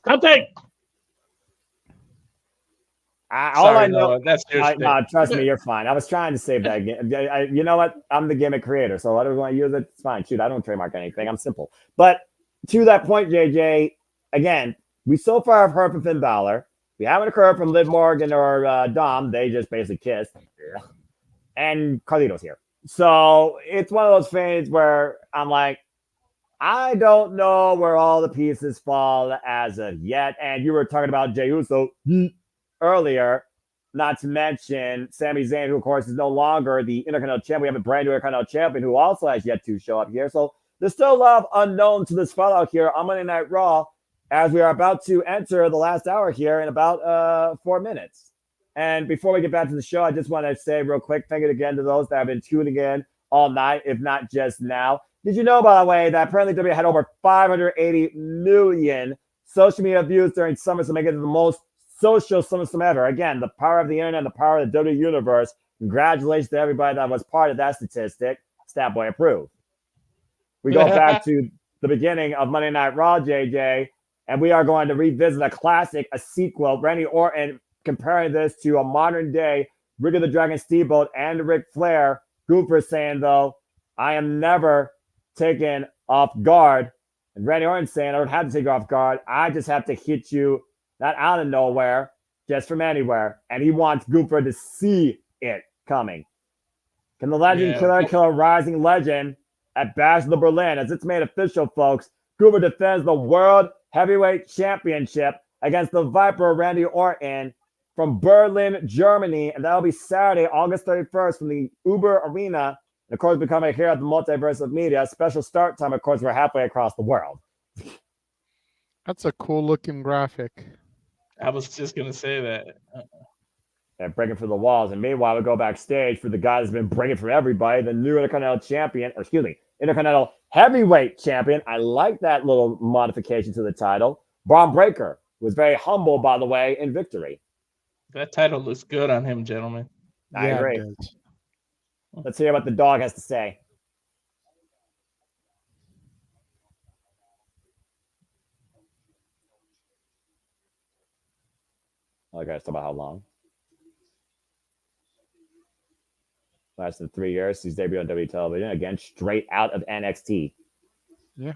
Something.
All I know,
that's
trust me, you're fine. I was trying to save that. You know what? I'm the gimmick creator, so whatever you want to use it, it's fine. Shoot, I don't trademark anything. I'm simple. But to that point, JJ, again, we so far have heard from Finn Balor. We haven't heard from Liv Morgan or Dom. They just basically kissed. And Carlito's here. So it's one of those things where I'm like, I don't know where all the pieces fall as of yet. And you were talking about Jey Uso earlier, not to mention Sami Zayn, who, of course, is no longer the Intercontinental Champion. We have a brand new Intercontinental Champion who also has yet to show up here. So there's still a lot of unknown to this fallout here on Monday Night Raw, as we are about to enter the last hour here in about 4 minutes. And before we get back to the show, I just want to say real quick, thank you again to those that have been tuning in all night, if not just now. Did you know, by the way, that apparently WWE had over 580 million social media views during SummerSlam, making it the most social SummerSlam ever? Again, the power of the internet, the power of the WWE Universe. Congratulations to everybody that was part of that statistic. Statboy approved. We go back to the beginning of Monday Night Raw, JJ, and we are going to revisit a classic, a sequel. Randy Orton comparing this to a modern day Rick of the Dragon Steamboat and Ric Flair. Gooper saying, though, I am never taking off guard. And Randy Orton saying, I don't have to take you off guard. I just have to hit you, not out of nowhere, just from anywhere. And he wants Gunther to see it coming. Can the Legend Killer kill a rising legend at Bash of the Berlin? As it's made official, folks, Gunther defends the World Heavyweight Championship against the Viper Randy Orton from Berlin, Germany. And that'll be Saturday, August 31st from the Uber Arena. And of course, becoming here at the Multiverse of Media. Special start time, of course, we're halfway across the world.
That's a cool looking graphic.
I was just going to say that.
And breaking through the walls. And meanwhile, we go backstage for the guy that's been breaking for everybody, the new Intercontinental Heavyweight Champion. I like that little modification to the title. Braun Breaker was very humble, by the way, in victory.
That title looks good on him, gentlemen.
I agree. Let's hear what the dog has to say. Okay, let's talk about how long. Less than 3 years. He's debuted on WWE television. Again, straight out of NXT.
Yeah.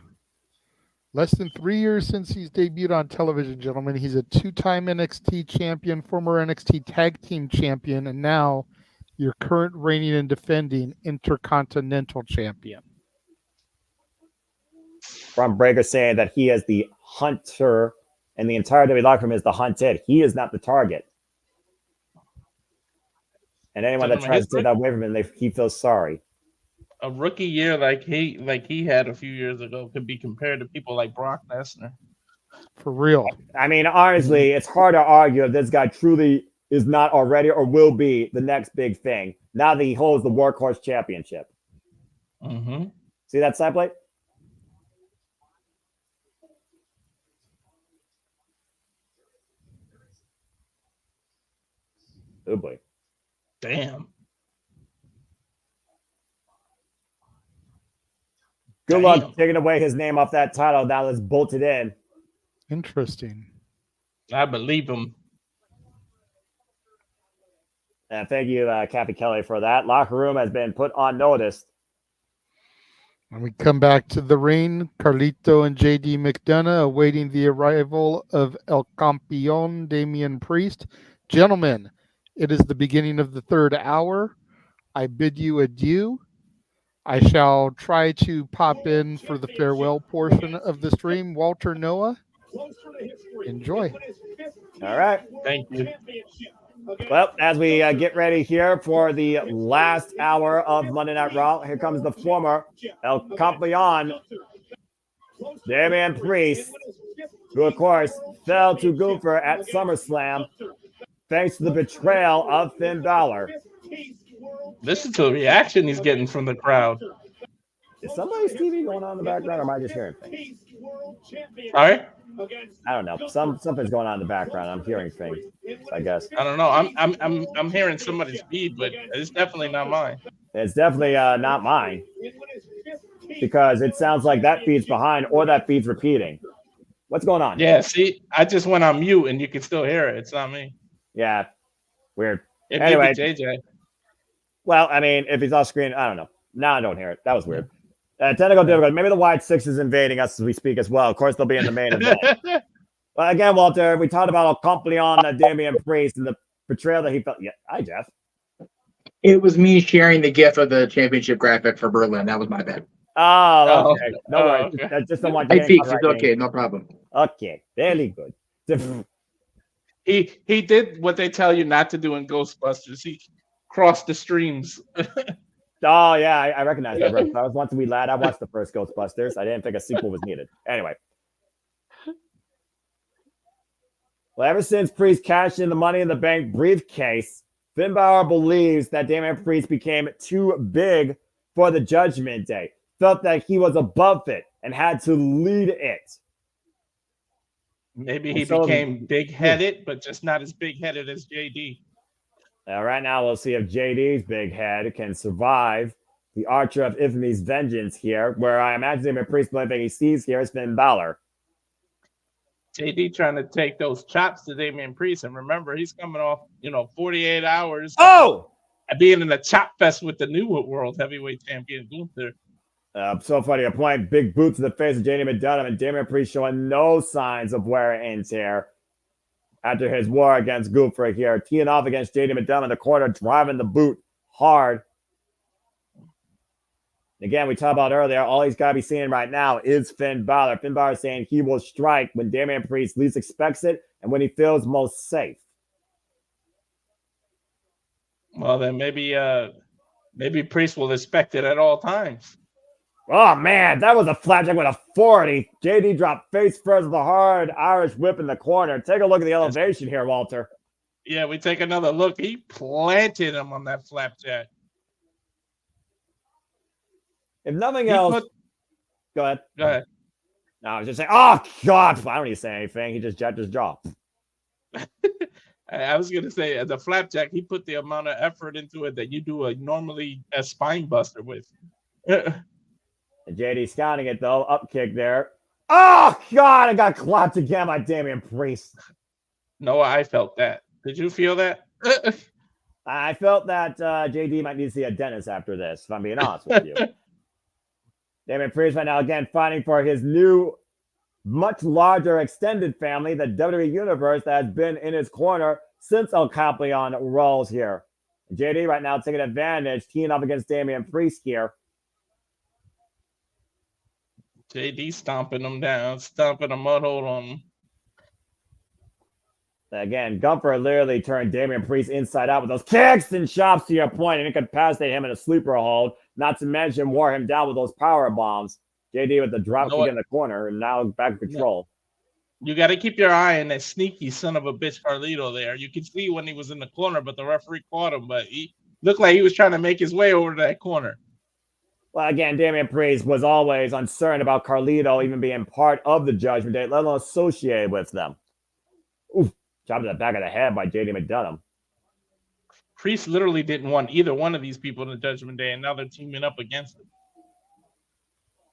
Less than 3 years since he's debuted on television, gentlemen. He's a 2-time NXT champion, former NXT Tag Team champion, and now your current reigning and defending Intercontinental champion.
Braun Breaker saying that he is the hunter and the entire WWE locker room is the hunted. He is not the target. And anyone that tries to take that away from him, he feels sorry.
A rookie year like he had a few years ago could be compared to people like Brock Lesnar.
For real.
I mean, honestly, it's hard to argue if this guy truly is not already or will be the next big thing now that he holds the Workhorse Championship.
Mm-hmm.
See that side plate? Oh boy.
Damn.
Good luck taking away his name off that title. Now let's bolt it in.
Interesting.
I believe him.
And thank you, Kathy Kelly, for that. Locker room has been put on notice.
When we come back to the ring, Carlito and JD McDonough awaiting the arrival of El Campeon, Damian Priest. Gentlemen, it is the beginning of the third hour. I bid you adieu. I shall try to pop in for the farewell portion of the stream. Walter, Noah, enjoy.
All right.
Thank you.
Well, as we get ready here for the last hour of Monday Night Raw, here comes the former El Campeon, Damian Priest, who, of course, fell to Gunther at SummerSlam thanks to the betrayal of Finn Balor.
Listen to the reaction he's getting from the crowd.
Is somebody's TV going on in the background, or am I just hearing things?
All right.
I don't know. Something's going on in the background. I'm hearing things, I guess.
I don't know. I'm hearing somebody's feed, but it's definitely not mine.
It's definitely not mine, because it sounds like that feed's behind or that feed's repeating. What's going on?
Yeah, see, I just went on mute and you can still hear it. It's not me.
Yeah, weird.
It
anyway,
JJ.
Well, I mean, if he's off screen, I don't know. Now I don't hear it. That was weird. Technical difficulty. Maybe the Wide Six is invading us as we speak as well. Of course, they'll be in the main event. Well, again, Walter, we talked about El Campeon, Damian Priest, and the betrayal that he felt. Yeah, hi, Jeff.
It was me sharing the GIF of the championship graphic for Berlin. That was my bad.
Oh, okay. No worries.
Okay.
I just don't want
I
you
fixed it. Okay, no problem.
Okay, very good.
He did what they tell you not to do in Ghostbusters. He crossed the streams.
Oh, yeah, I recognize that. I was once a wee lad. I watched the first Ghostbusters. I didn't think a sequel was needed. Anyway. Well, ever since Priest cashed in the Money in the Bank briefcase, Finn Balor believes that Damian Priest became too big for the Judgment Day, felt that he was above it and had to lead it.
Maybe he became big-headed, but just not as big-headed as JD.
Right now, we'll see if JD's big head can survive the Archer of Infamy's vengeance here, where I imagine Damian Priest, the only thing he sees here is Finn Balor.
JD trying to take those chops to Damian Priest, and remember, he's coming off, 48 hours.
Oh!
Being in a chop fest with the new World Heavyweight Champion Gunther.
So funny, a point. Big boot to the face of JD McDonough, and Damian Priest showing no signs of wear and tear after his war against Gunther here. Teeing off against JD McDonough in the corner, driving the boot hard. Again, we talked about earlier, all he's got to be seeing right now is Finn Balor. Finn Balor saying he will strike when Damian Priest least expects it and when he feels most safe.
Well, then maybe Priest will expect it at all times.
Oh, man, that was a flapjack with a 40. JD dropped face first with a hard Irish whip in the corner. Take a look at the elevation here, Walter.
Yeah, we take another look. He planted him on that flapjack.
If nothing else, go ahead.
Go ahead.
No, I was just saying, oh, God, I don't need to say anything. He just jacked his jaw.
I was going to say, the flapjack, he put the amount of effort into it that you do normally a spine buster with.
JD scouting it, though. Up kick there. Oh, God, I got clapped again by Damian Priest.
No, I felt that. Did you feel that?
I felt that JD might need to see a dentist after this, if I'm being honest with you. Damian Priest right now, again, fighting for his new, much larger extended family, the WWE Universe, that has been in his corner since El Capitan rolls here. JD right now taking advantage, teeing up against Damian Priest here.
JD stomping him down, stomping a mud hole on him.
Again, Gunther literally turned Damian Priest inside out with those kicks and chops to your point and incapacitate him in a sleeper hold. Not to mention wore him down with those power bombs. JD with the drop kick in the corner and now back in control.
You got to keep your eye on that sneaky son of a bitch Carlito there. You could see when he was in the corner, but the referee caught him. But he looked like he was trying to make his way over to that corner.
Well, again, Damian Priest was always uncertain about Carlito even being part of the Judgment Day, let alone associated with them. Oof. Chop to the back of the head by JD McDonough.
Priest literally didn't want either one of these people in the Judgment Day, and now they're teaming up against him.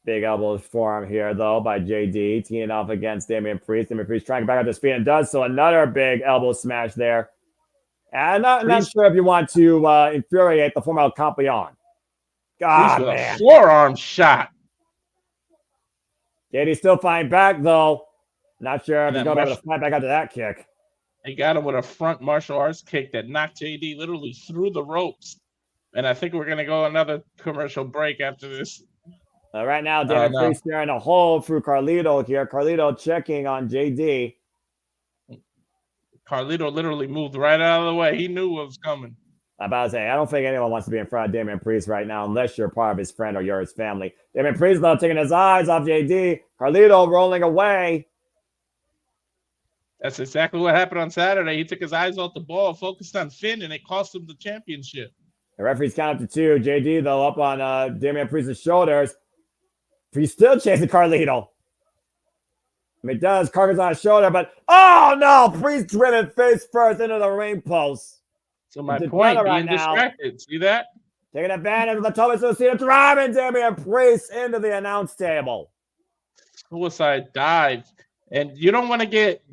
Big elbows for him here, though, by JD. Teeing off against Damian Priest. Damian Priest trying to back up his feet and does so. Another big elbow smash there. And I'm not sure if you want to infuriate the former Campeon. God, man.
Forearm shot.
JD still fighting back, though. Not sure if he's going to be able to fight back after that kick.
He got him with a front martial arts kick that knocked JD literally through the ropes. And I think we're going to go another commercial break after this.
Right now, Damian Priest staring a hole through Carlito here. Carlito checking on JD.
Carlito literally moved right out of the way. He knew what was coming.
I'm about to say, I don't think anyone wants to be in front of Damian Priest right now unless you're part of his friend or you're his family. Damian Priest, though, taking his eyes off JD. Carlito rolling away.
That's exactly what happened on Saturday. He took his eyes off the ball, focused on Finn, and it cost him the championship.
The referee's count up to 2. JD, though, up on Damian Priest's shoulders. He's still chasing Carlito. McDonough's carcass on his shoulder, but oh no! Priest driven face first into the ring post.
So my point, being distracted. See that?
Taking advantage of the Toby Suicida, driving Damian Priest into the announce table.
Suicide dive. And you don't want to get,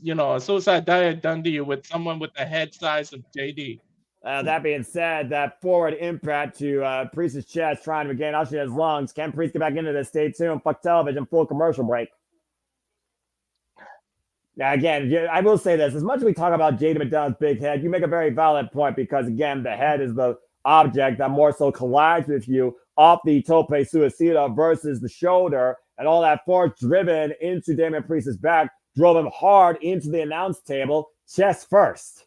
a suicide dive done to you with someone with the head size of JD.
That being said, that forward impact to Priest's chest, trying to regain oxygen in his lungs. Can Priest get back into this? Stay tuned. Fuck television. Full commercial break. Now, again, I will say this. As much as we talk about JD McDonough's big head, you make a very valid point because, again, the head is the object that more so collides with you off the Tope Suicida versus the shoulder, and all that force driven into Damian Priest's back drove him hard into the announce table, chest first.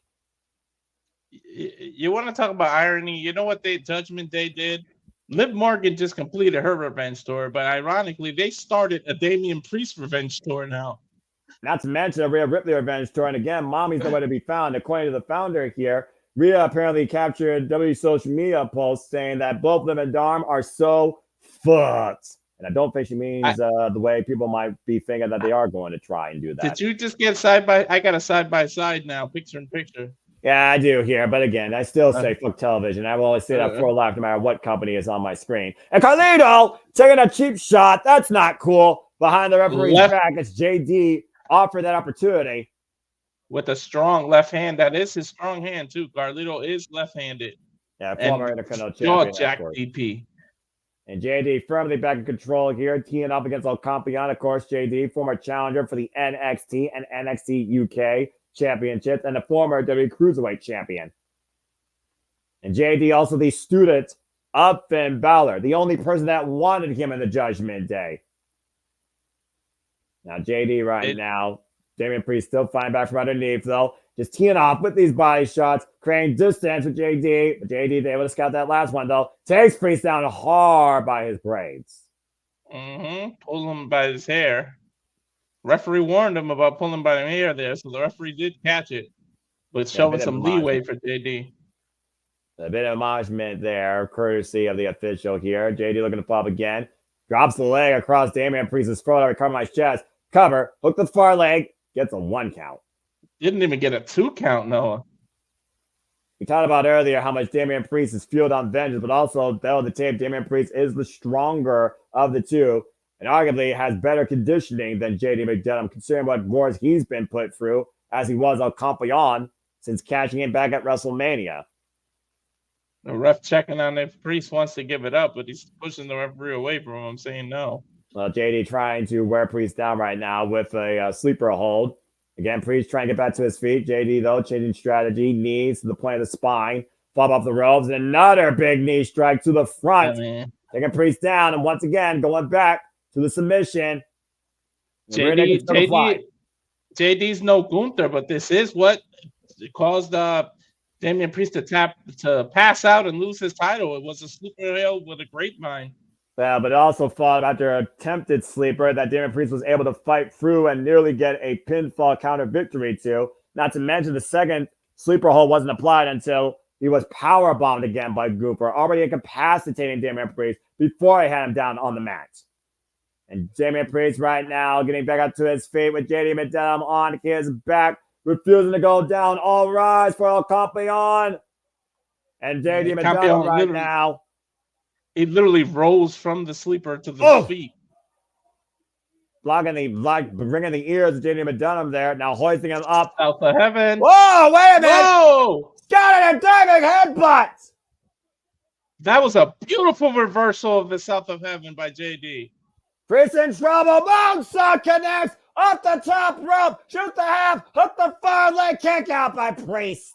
You want to talk about irony? You know what Judgment Day did? Liv Morgan just completed her revenge tour, but ironically, they started a Damian Priest revenge tour now.
Not to mention a Rhea Ripley revenge tour. And again, Mommy's nowhere to be found. According to the founder here, Rhea apparently captured W social media posts saying that both Liv and Dom are so fucked. And I don't think she means the way people might be thinking that they are going to try and do that.
Did you just get I got a side-by-side now, picture-in-picture.
Yeah, I do here. But again, I still say fuck television. I will always say that for life, no matter what company is on my screen. And Carlito taking a cheap shot. That's not cool. Behind the referee's back, it's JD offered that opportunity.
With a strong left hand. That is his strong hand, too. Carlito is left-handed.
Yeah, former Intercontinental
Jaw
champion.
Jack DP.
And JD firmly back in control here, teeing up against El Campeon. Of course, JD, former challenger for the NXT and NXT UK championships, and the former WWE Cruiserweight champion. And JD also the student of Finn Balor, the only person that wanted him in the Judgment Day. Now, JD now, Damian Priest still fighting back from underneath, though. Just teeing off with these body shots, creating distance with JD. But JD, able to scout that last one, though. Takes Priest down hard by his braids.
Pulls him by his hair. Referee warned him about pulling by the hair there, so the referee did catch it. But showing some leeway for JD.
A bit of admonishment there, courtesy of the official here. JD looking to pop again. Drops the leg across Damian Priest's throat. I recover my chest. Cover. Hook the far leg. Gets a 1 count.
Didn't even get a 2 count, Noah.
We talked about earlier how much Damian Priest is fueled on vengeance, but also, though the tape, Damian Priest is the stronger of the two, and arguably has better conditioning than JD McDonough, considering what wars he's been put through, as he was El Campeon since cashing in back at WrestleMania.
The ref checking on if Priest wants to give it up, but he's pushing the referee away from him, saying no.
Well, JD trying to wear Priest down right now with a sleeper hold. Again, Priest trying to get back to his feet. JD, though, changing strategy. Knees to the point of the spine. Fall off the ropes. And another big knee strike to the front. Taking Priest down. And once again, going back to the submission.
JD's no Gunther, but this is what caused Damian Priest to pass out and lose his title. It was a sleeper hill with a grapevine.
Well, but it also fought after an attempted sleeper that Damian Priest was able to fight through and nearly get a pinfall counter victory to. Not to mention the second sleeper hold wasn't applied until he was powerbombed again by Gooper, already incapacitating Damian Priest before he had him down on the mat. And Damian Priest right now getting back up to his feet with JD McDonough on his back, refusing to go down. All rise for El Campeon. And JD McDonough right now.
He literally rose from the sleeper to the feet.
Bringing the ears of JD McDonough there. Now hoisting him up.
South of heaven.
Whoa, wait a minute.
Whoa!
Got a diving headbutt.
That was a beautiful reversal of the South of Heaven by JD.
Priest in trouble. Moonsault connects. Up the top rope. Shoot the half. Hook the far leg kick out by Priest.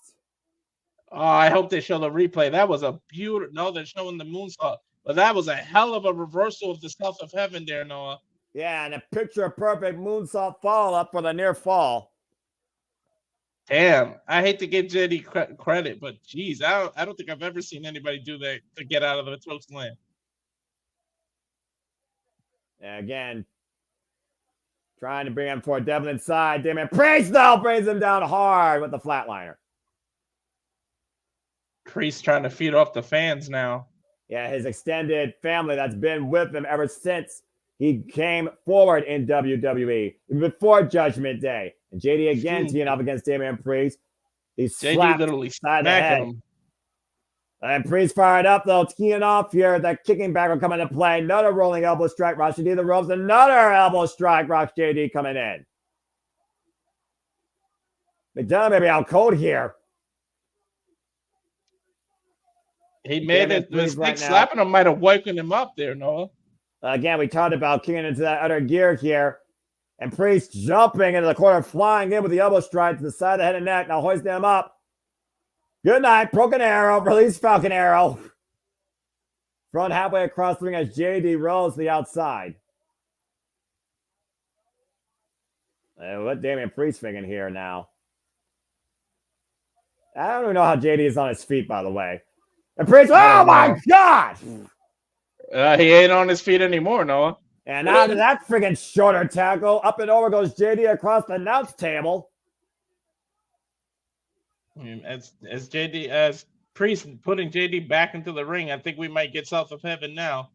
Oh, I hope they show the replay. That was a beautiful. No, they're showing the moonsault. But that was a hell of a reversal of the South of Heaven there, Noah.
Yeah, and a picture-perfect moonsault follow-up for the near fall.
Damn, I hate to give JD credit, but geez, I don't think I've ever seen anybody do that to get out of the choke slam.
And again, trying to bring him for Devil inside. Damian Priest, though, brings him down hard with the flatliner.
Priest trying to feed off the fans now.
Yeah, his extended family that's been with him ever since he came forward in WWE, even before Judgment Day. And JD again teeing up against Damian Priest. He slapped
literally
side the head. Him. And Priest fired up, though, teeing off here. That kicking back will come into play. Another rolling elbow strike. Rocks JD the ropes. Another elbow strike. Rocks JD coming in. McDonough may be out cold here.
He made a mistake. Slapping him might have woken him up there, Noah.
Again, we talked about kicking into that other gear here. And Priest jumping into the corner, flying in with the elbow strike to the side of the head and neck. Now hoisting him up. Good night. Broken arrow. Release Falcon Arrow. Front halfway across the ring as JD rolls to the outside. And what Damian Priest thinking here now? I don't even know how JD is on his feet, by the way. And Priest, oh my God!
He ain't on his feet anymore, Noah.
And now to that friggin' shoulder tackle. Up and over goes JD across the announce table.
As Priest putting JD back into the ring, I think we might get South of Heaven now.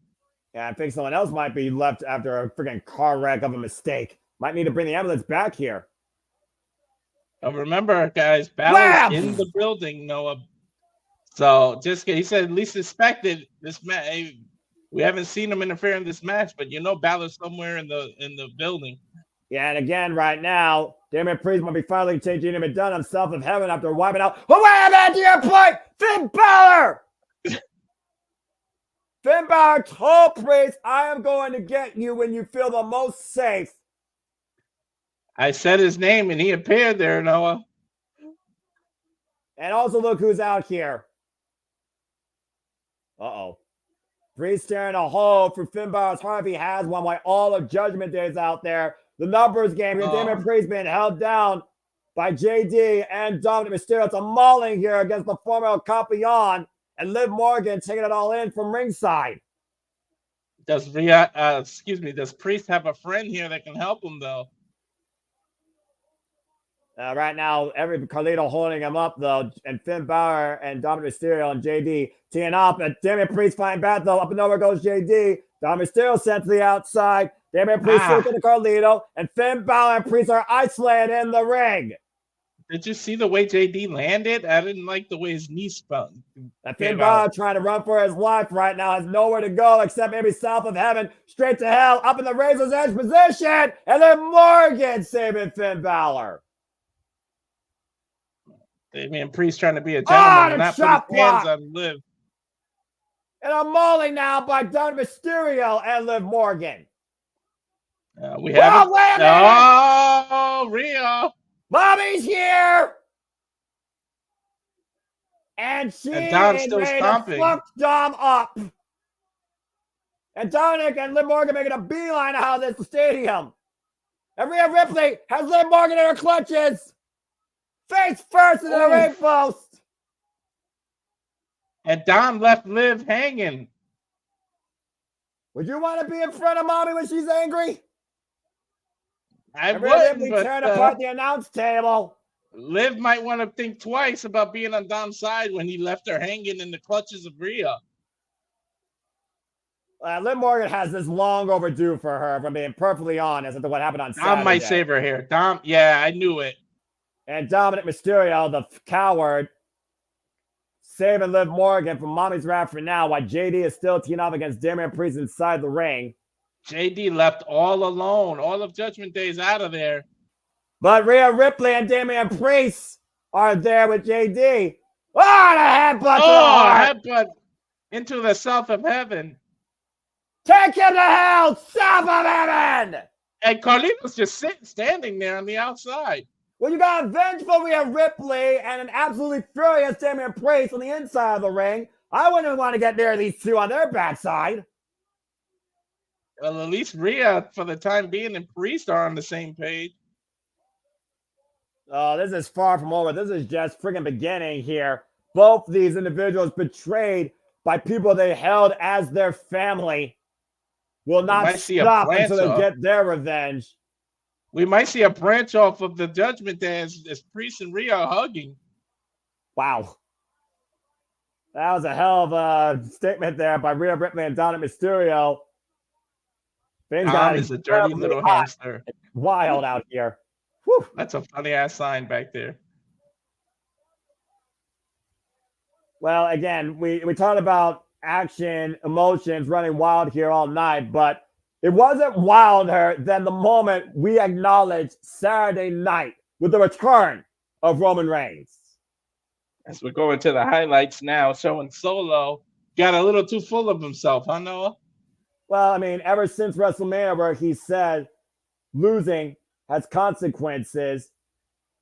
Yeah, I think someone else might be left after a friggin' car wreck of a mistake. Might need to bring the ambulance back here.
Remember, guys, Balor's in the building, Noah. So he said least suspected this match. We haven't seen him interfere in this match, but Balor's somewhere in the building.
Yeah, and again, right now, Damian Priest might be finally changing him and done himself of heaven after wiping out. Oh, wait a minute, to your point, Finn Balor! Finn Balor told Priest, I am going to get you when you feel the most safe.
I said his name and he appeared there, Noah.
And also look who's out here. Uh-oh. Priest staring a hole for Finn Balor's heart if he has one, while all of Judgment Day is out there. The numbers game here. Damian Priest being held down by JD and Dominic Mysterio. It's a mauling here against the former El Campeon, and Liv Morgan taking it all in from ringside.
Does Priest have a friend here that can help him though?
Right now, every Carlito holding him up though, and Finn Balor and Dominic Mysterio and JD teeing up. And Damian Priest fighting back though. Up and over goes JD. Dominic Mysterio sent to the outside. Damian Priest looking at Carlito, and Finn Balor and Priest are isolated in the ring.
Did you see the way JD landed? I didn't like the way his knee spun.
And Finn Balor trying to run for his life right now, has nowhere to go except maybe south of heaven, straight to hell, up in the Razor's Edge position, and then Morgan saving Finn Balor.
Damian Priest trying to be a gentleman, not put his hands on Liv.
And a mauling now by Dominic Mysterio and Liv Morgan.
We have Rhea.
Mommy's here. And she
Dom's still stomping.
Fuck Dom up. And Dominic and Liv Morgan making a beeline out of this stadium. And Rhea Ripley has Liv Morgan in her clutches. Face first in the ring post.
And Dom left Liv hanging.
Would you want to be in front of Mommy when she's angry?
I
wouldn't,
but
turn apart the announce table.
Liv might want to think twice about being on Dom's side when he left her hanging in the clutches of Rhea.
Liv Morgan has this long overdue for her, if I'm being perfectly honest, after what happened on Saturday.
Dom might save her here. Dom, yeah, I knew it.
And Dominic Mysterio, the coward, saving Liv Morgan from Mommy's wrath for now, while JD is still teeing up against Damian Priest inside the ring.
JD left all alone. All of Judgment Day is out of there.
But Rhea Ripley and Damian Priest are there with JD. Oh, the headbutt!
Headbutt into the south of heaven.
Take him to hell, south of heaven!
And Carlito's just standing there on the outside.
Well, you got a vengeful Rhea Ripley and an absolutely furious Damian Priest on the inside of the ring. I wouldn't want to get near these two on their backside.
Well, at least Rhea, for the time being, and Priest are on the same page.
Oh, this is far from over. This is just friggin' beginning here. Both these individuals betrayed by people they held as their family will not stop until they get their revenge.
We might see a branch off of the Judgment Day as Priest and Rhea are hugging.
Wow. That was a hell of a statement there by Rhea Ripley and Dominic Mysterio.
Dom is a dirty little hamster.
It's wild out here. Whew.
That's a funny ass sign back there.
Well, again, we talked about action, emotions running wild here all night, but it wasn't wilder than the moment we acknowledged Saturday night with the return of Roman Reigns.
As we're going to the highlights now, showing Solo got a little too full of himself, huh, Noah?
Well, I mean, ever since WrestleMania, where he said losing has consequences,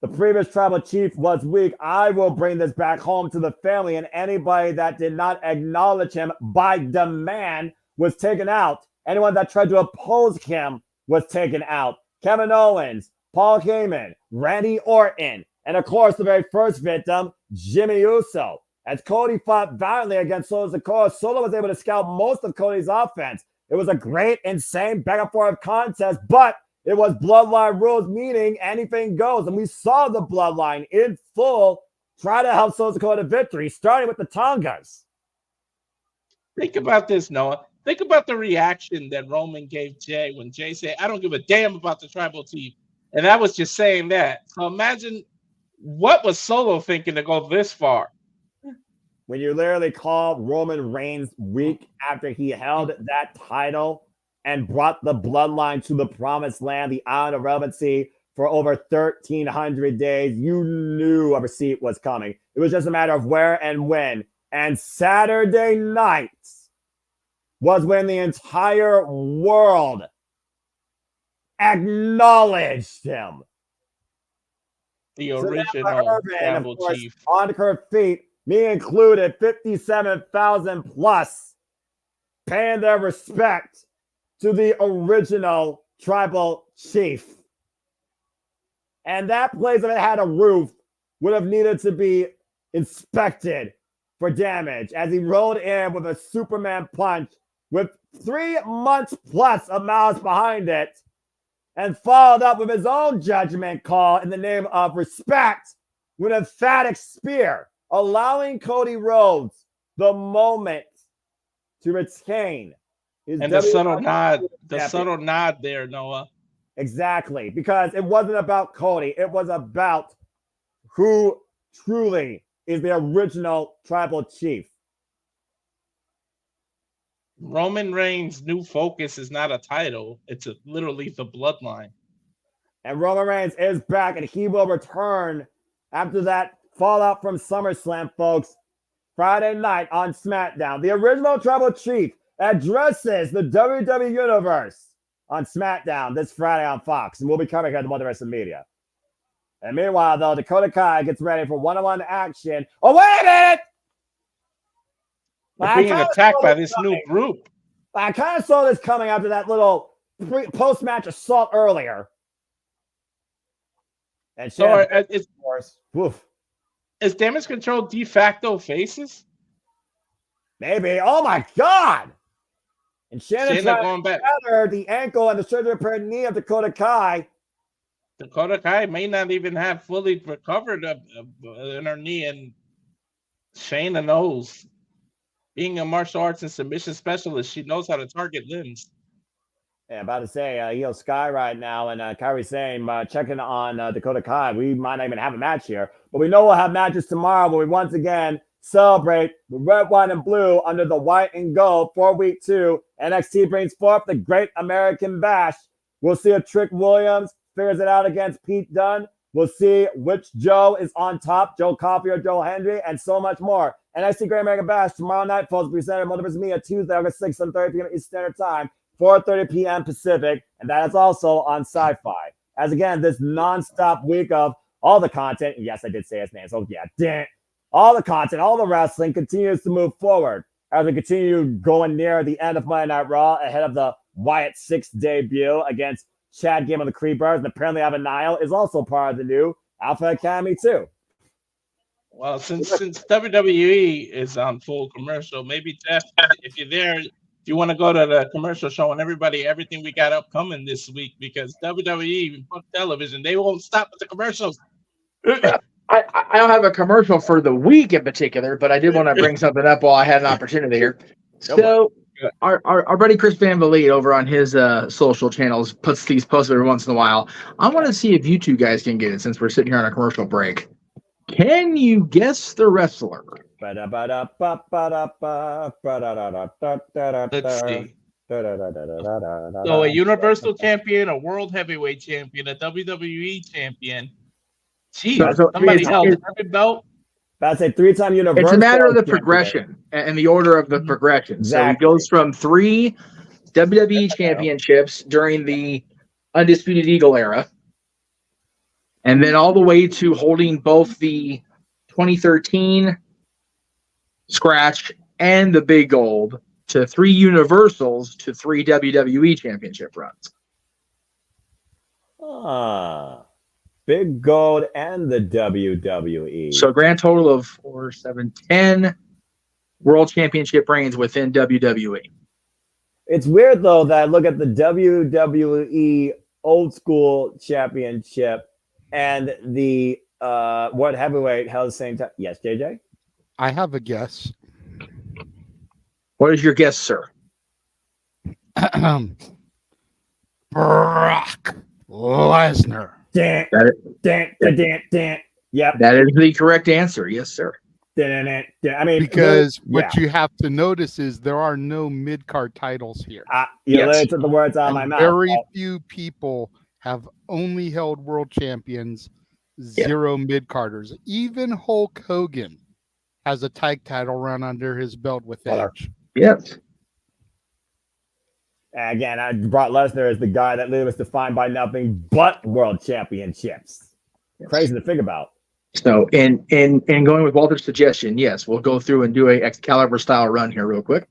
the previous tribal chief was weak. I will bring this back home to the family, and anybody that did not acknowledge him by demand was taken out. Anyone that tried to oppose him was taken out. Kevin Owens, Paul Heyman, Randy Orton, and of course, the very first victim, Jimmy Uso. As Cody fought valiantly against Solo Sikoa, Solo was able to scout most of Cody's offense. It was a great, insane back and forth contest, but it was bloodline rules, meaning anything goes. And we saw the bloodline in full try to help Solo Sikoa to victory, starting with the Tongas.
Think about this, Noah. Think about the reaction that Roman gave Jay when Jay said, I don't give a damn about the tribal chief. And I was just saying that. So imagine what was Solo thinking to go this far?
When you literally call Roman Reigns weak after he held that title and brought the bloodline to the promised land, the island of relevancy, for over 1,300 days, you knew a receipt was coming. It was just a matter of where and when. And Saturday night, was when the entire world acknowledged him.
The
So
original
Irvin,
tribal
of course,
chief.
on her feet, me included, 57,000 plus, paying their respect to the original tribal chief. And that place, if it had a roof, would have needed to be inspected for damage as he rolled in with a Superman punch with 3 months plus of malice behind it, and followed up with his own judgment call in the name of respect with an emphatic spear, allowing Cody Rhodes the moment to retain his
And the subtle
WWE
nod,
champion.
there, Noah.
Exactly, because it wasn't about Cody. It was about who truly is the original tribal chief.
Roman Reigns' new focus is not a title. It's literally the bloodline.
And Roman Reigns is back, and he will return after that fallout from SummerSlam, folks. Friday night on SmackDown. The original tribal chief addresses the WWE Universe on SmackDown this Friday on Fox, and we'll be covering here at the Multiverse of Media. And meanwhile, though, Dakota Kai gets ready for one-on-one action. Oh, wait a minute!
They're being attacked by this new group.
I kind of saw this coming after that little post-match assault earlier. And
So is Damage Control de facto faces?
Maybe. Oh my God! And Shayna
going back.
The ankle and the surgery repaired knee of Dakota Kai.
Dakota Kai may not even have fully recovered in her knee, and Shayna knows. Being a martial arts and submission specialist, she knows how to target limbs.
Yeah, about to say, Io Sky right now, and Kairi Sane checking on Dakota Kai. We might not even have a match here, but we know we'll have matches tomorrow when we once again celebrate the red, white, and blue under the white and gold for week 2. NXT brings forth the Great American Bash. We'll see if Trick Williams figures it out against Pete Dunne. We'll see which Joe is on top, Joe Coffey or Joe Hendry, and so much more. NXT Great American Bash tomorrow night, folks, presented by Multiverse of Media, Tuesday, August 6th, 7:30 p.m. Eastern Standard Time, 4:30 p.m. Pacific, and that is also on Sci-Fi. As again, this non-stop week of all the content, and yes, I did say his name, so yeah, all the content, all the wrestling continues to move forward as we continue going near the end of Monday Night Raw ahead of the Wyatt 6 debut against Chad Gable and the Creedbirds, and apparently Evan Nile is also part of the new Alpha Academy too.
Well, since WWE is on full commercial, maybe Jeff, if you're there, if you want to go to the commercial show and everything we got upcoming this week, because WWE television, they won't stop with the commercials.
I don't have a commercial for the week in particular, but I did want to bring something up while I had an opportunity here. So our buddy Chris Van Vliet over on his social channels puts these posts every once in a while. I want to see if you two guys can get it since we're sitting here on a commercial break. Can you guess the wrestler?
Let's see. So a Universal Champion, a World Heavyweight Champion, a WWE Champion. Jeez, somebody held every belt.
That's a 3-time Universal.
It's a matter of the progression and the order of the progression.
Exactly.
So he goes from 3 WWE championships during the Undisputed Eagle era, and then all the way to holding both the 2013 scratch and the big gold, to 3 Universals to 3 WWE championship runs.
Big gold and the WWE.
So grand total of 4, 7, 10 world championship reigns within WWE.
It's weird though that look at the WWE old school championship and the World Heavyweight held the same time. Yes, JJ?
I have a guess.
What is your guess, sir?
Brock Lesnar.
Yep.
That is the correct answer. Yes, sir.
I mean,
because what you have to notice is there are no mid-card titles here.
You literally took the words out of my mouth.
Very few people have only held world champions, 0 mid-carders. Even Hulk Hogan has a tag title run under his belt with Edge.
Yes.
And again, Brock Lesnar is the guy that literally was defined by nothing but world championships. Crazy to think about.
So, in going with Walter's suggestion, yes, we'll go through and do a Excalibur style run here real quick.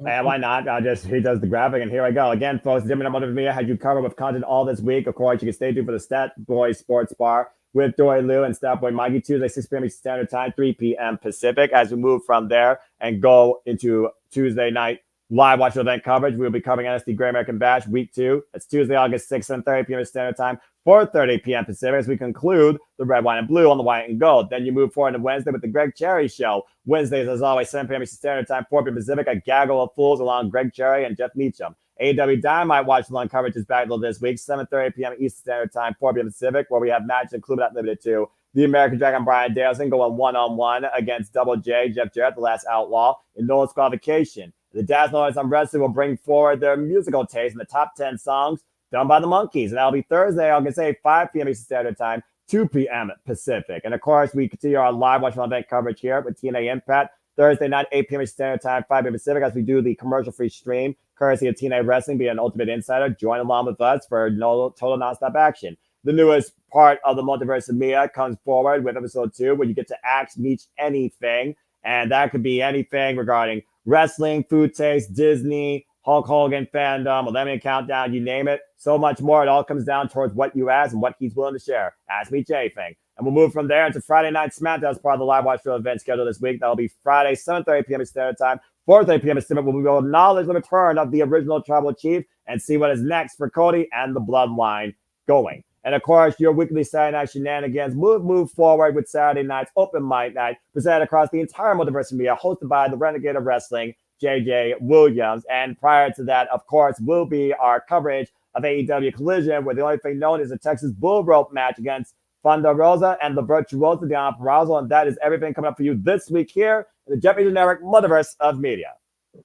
And why not? He does the graphic, and here I go. Again, folks, JMN Multiverse of Media had you covered with content all this week. Of course, you can stay tuned for the Stat Boy Sports Bar with Dory Lou and Stat Boy Mikey, Tuesday, 6 p.m. Eastern Standard Time, 3 p.m. Pacific. As we move from there and go into Tuesday night live watch event coverage, we'll be covering NXT Great American Bash Week 2. That's Tuesday, August 6th, 7:30 p.m. Standard Time, 4:30 p.m. Pacific, as we conclude the Red, White, and Blue on the White and Gold. Then you move forward to Wednesday with the Greg Cherry Show. Wednesdays, as always, 7 p.m. Eastern Standard Time, 4 p.m. Pacific, a gaggle of fools along Greg Cherry and Jeff Meacham. AEW Dynamite Watch Along coverage is back this week, 7:30 p.m. Eastern Standard Time, 4 p.m. Pacific, where we have matches included not limited to the American Dragon Bryan Danielson going one-on-one against Double J, Jeff Jarrett, the last outlaw, in no disqualification. The Dazzle Noise on Wrestling will bring forward their musical taste in the top 10 songs done by the Monkees. And that'll be Thursday, August 8th, 5 p.m. Eastern Standard Time, 2 p.m. Pacific. And of course, we continue our live watching event coverage here with TNA Impact Thursday night, 8 p.m. Eastern Standard Time, 5 p.m. Pacific, as we do the commercial-free stream, courtesy of TNA Wrestling, be an Ultimate Insider. Join along with us for total nonstop action. The newest part of the Multiverse of Media comes forward with episode 2, where you get to ask Meech anything. And that could be anything regarding wrestling, food taste, Disney, Hulk Hogan fandom, Millennium Countdown, you name it. So much more. It all comes down towards what you ask and what he's willing to share. Ask Meech anything. And we'll move from there into Friday Night SmackDown as part of the live watch show event schedule this week. That'll be Friday, 7:30 p.m. Standard Time, 4:30 p.m. Pacific, where we will acknowledge the return of the original Tribal Chief and see what is next for Cody and the Bloodline going. And of course, your weekly Saturday Night Shenanigans move forward with Saturday night's Open Mic Night, presented across the entire Multiverse of Media, hosted by the Renegade of Wrestling, JJ Williams. And prior to that, of course, will be our coverage of AEW Collision, where the only thing known is the Texas Bull Rope match against Thunder Rosa and the Virtuosa Diana Purrazzo. And that is everything coming up for you this week here in the Jeopardy Generic Multiverse of Media.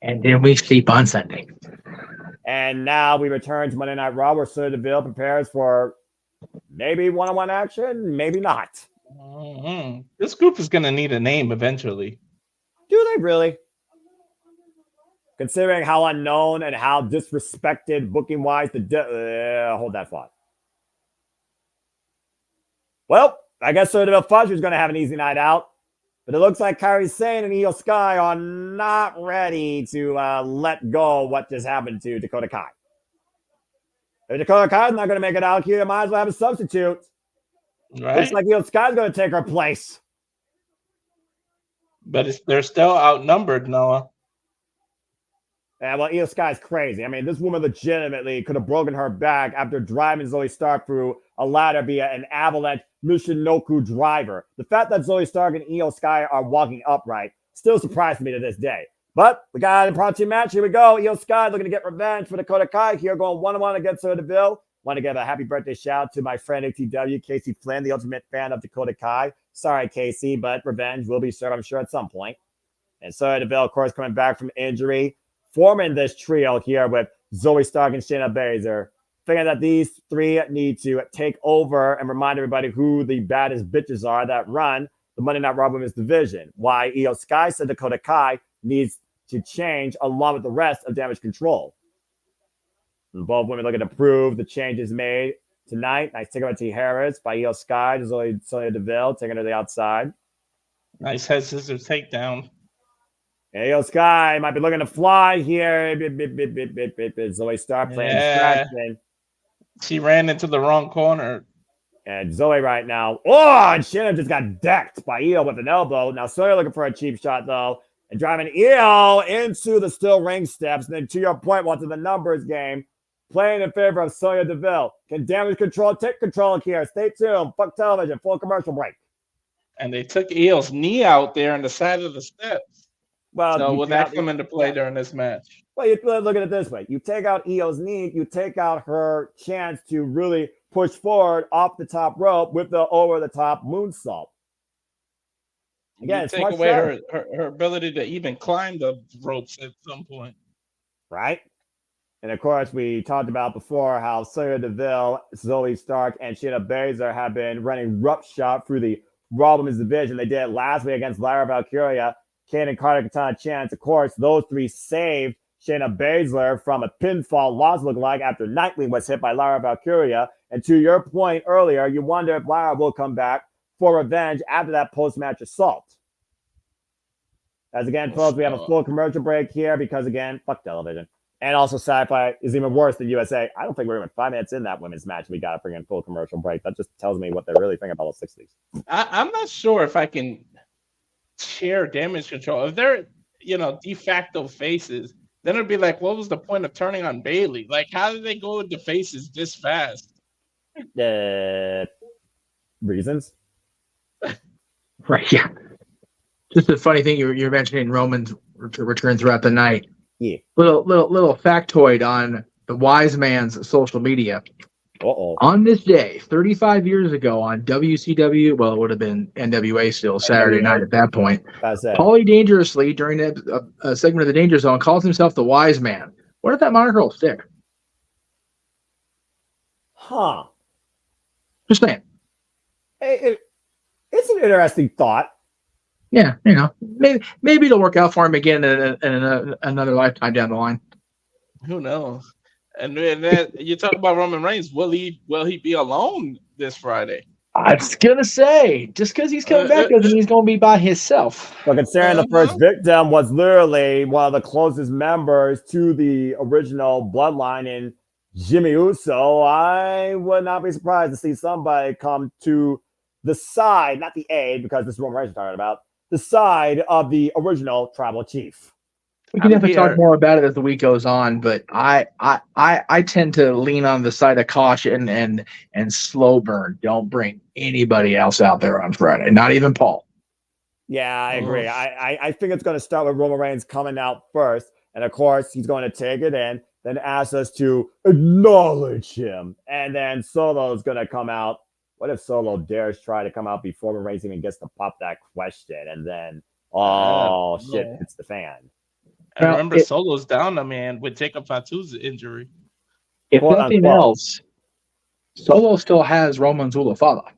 And then we sleep on Sunday.
And now we return to Monday Night Raw, where Sonya Deville prepares for maybe one-on-one action, maybe not.
Mm-hmm. This group is going to need a name eventually.
Do they really? Considering how unknown and how disrespected booking-wise, hold that thought. Well, I guess Sonya Deville thought she was going to have an easy night out, but it looks like Kairi Sane and Io Sky are not ready to let go of what just happened to Dakota Kai. If Dakota Kai's not going to make it out here, might as well have a substitute.
Right?
Looks like Io Sky's going to take her place.
But they're still outnumbered, Noah.
Yeah, well, Io Sky's crazy. I mean, this woman legitimately could have broken her back after driving Zoe Stark through a ladder via an avalanche Michinoku driver. The fact that Zoe Stark and Io Sky are walking upright still surprised me to this day. But we got an impromptu match. Here we go. Io Sky looking to get revenge for Dakota Kai here, going one-on-one against Sonya Deville. Want to give a happy birthday shout out to my friend ATW, Casey Flynn, the ultimate fan of Dakota Kai. Sorry, Casey, but revenge will be served, I'm sure, at some point. And Sonya Deville, of course, coming back from injury, forming this trio here with Zoe Stark and Shayna Baszler, figuring that these three need to take over and remind everybody who the baddest bitches are that run the Monday Night Raw Women's division. Why Io Sky said Dakota Kai needs to change along with the rest of Damage Control. And both women looking to prove the changes made tonight. Nice takeover T. Harris by Io Sky to Sonya Deville, taking her to the outside.
Nice head scissors takedown.
Io Sky might be looking to fly here. Zoe Stark playing distraction.
She ran into the wrong corner.
And Zoe right now. Oh, and Shannon just got decked by Io with an elbow. Now Sonya looking for a cheap shot, though. And driving Io into the steel ring steps. And then to your point, once in the numbers game, playing in favor of Sonya Deville. Can Damage Control take control here? Stay tuned. Fuck television. Full commercial break.
And they took Io's knee out there on the side of the steps.
Well,
so will that come into play during this match?
Well, you look at it this way. You take out Io's knee, you take out her chance to really push forward off the top rope with the over-the-top moonsault. Again,
you take away her ability to even climb the ropes at some point.
Right? And of course, we talked about before how Sonya Deville, Zoe Stark, and Shayna Baszler have been running roughshod through the Raw Women's division. They did it last week against Lyra Valkyria, Kaden Carter, Katana Chance. Of course, those three saved Shayna Baszler from a pinfall loss look like after Knightley was hit by Lara Valkyria. And to your point earlier, you wonder if Lara will come back for revenge after that post-match assault. As again, folks, we have a full commercial break here because, again, fuck television. And also, Sci-Fi is even worse than USA. I don't think we're even 5 minutes in that women's match. We got to bring in full commercial break. That just tells me what they really think about the 60s.
I'm not sure if I can share damage control. If they're, de facto faces, then it'd be like, what was the point of turning on Bailey? Like, how did they go into faces this fast?
Reasons?
Right, yeah. Just a funny thing you're mentioning Roman's return throughout the night.
Yeah.
Little factoid on the wise man's social media. On this day, 35 years ago on WCW, well, it would have been NWA still, Saturday night at that point, Paulie Dangerously, during a segment of the Danger Zone, calls himself the wise man. What if that moniker will stick?
Huh.
Just saying.
It's an interesting thought.
Yeah, maybe it'll work out for him again in another lifetime down the line.
Who knows? And then you talk about Roman Reigns. Will he be alone this Friday?
I was gonna say, just because he's coming back doesn't mean he's gonna be by himself.
But considering the first victim was literally one of the closest members to the original bloodline in Jimmy Uso, I would not be surprised to see somebody come to the side, not the aid, because this is what we're talking about, the side of the original tribal chief.
We can definitely talk more about it as the week goes on, but I tend to lean on the side of caution and slow burn. Don't bring anybody else out there on Friday, not even Paul.
Yeah, I agree. I think it's going to start with Roman Reigns coming out first, and of course he's going to take it in, then ask us to acknowledge him, and then Solo's going to come out. What if Solo dares try to come out before Roman Reigns even gets to pop that question, and then shit hits the fan?
I remember Solo's down, man, with Jacob Fatu's injury.
If nothing else, Solo still has Roman's Ulafala.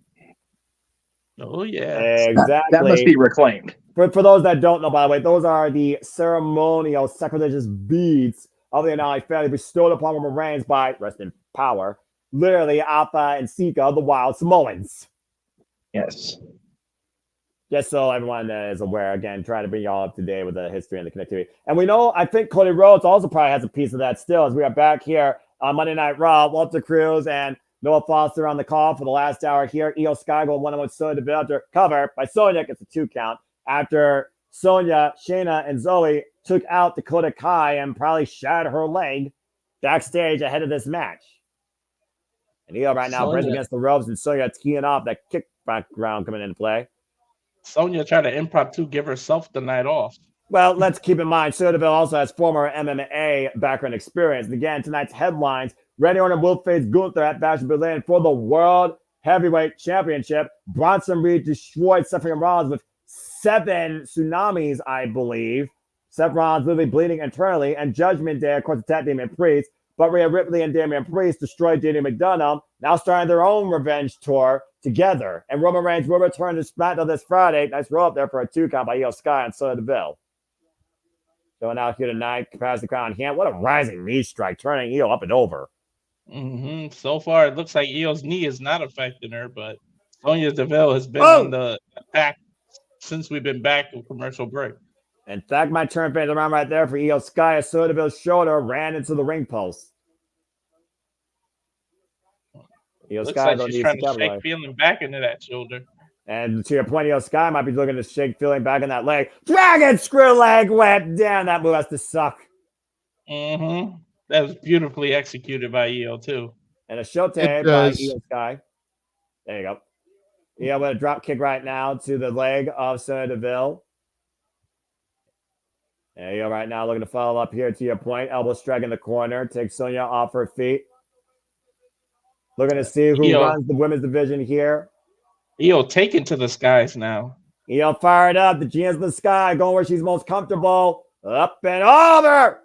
Oh, yeah.
Exactly.
That must be reclaimed.
For those that don't know, by the way, those are the ceremonial sacrilegious beads of the Anali family bestowed upon Roman Reigns by, rest in power, literally Alpha and Sika, the Wild Samoans.
Yes.
Just so everyone is aware, again, trying to bring you all up to date with the history and the connectivity. And we know, I think Cody Rhodes also probably has a piece of that still, as we are back here on Monday Night Raw. Walter Cruz and Noah Foster on the call for the last hour here. Io Sky going one-on-one with Sonya Deville after cover by Sonya, gets a 2 count. After Sonya, Shayna, and Zoe took out Dakota Kai and probably shattered her leg backstage ahead of this match. And Io right now brings against the ropes, and Sonya teeing off that kickback round coming into play.
Sonya tried to impromptu give herself the night off.
Well, let's keep in mind, Sonya Deville also has former MMA background experience. And again, tonight's headlines, Randy Orton will face Gunther at Bash of Berlin for the World Heavyweight Championship. Bronson Reed destroyed Seth Rollins with 7 tsunamis, I believe. Seth Rollins literally bleeding internally. And Judgment Day, of course, attacked Damian Priest. But Rhea Ripley and Damian Priest destroyed JD McDonough, now starting their own revenge tour together. And Roman Reigns will return to SmackDown this Friday. Nice roll up there for a 2 count by Io Sky and Sonya Deville. Going out here tonight, pass the crown hand. What a rising knee strike, turning Io up and over.
So far, it looks like Io's knee is not affecting her, but Sonya Deville has been on the attack since we've been back from commercial break.
In fact, my turn fades around right there for Io Sky as Sonya Deville's shoulder ran into the ring post. Io
Looks
Sky
like she's trying to shake feeling back into that shoulder.
And to your point, Io Sky might be looking to shake feeling back in that leg. Dragon screw leg whip. Damn, that move has to suck.
That was beautifully executed by Io, too.
And a shote by Io Sky. There you go. Io with a drop kick right now to the leg of Sonya Deville. And Io right now looking to follow up here to your point. Elbow strike in the corner. Takes Sonya off her feet. Looking to see who runs the women's division here.
Io taken to the skies now.
Io fired up. The GM's in the sky, going where she's most comfortable. Up and over.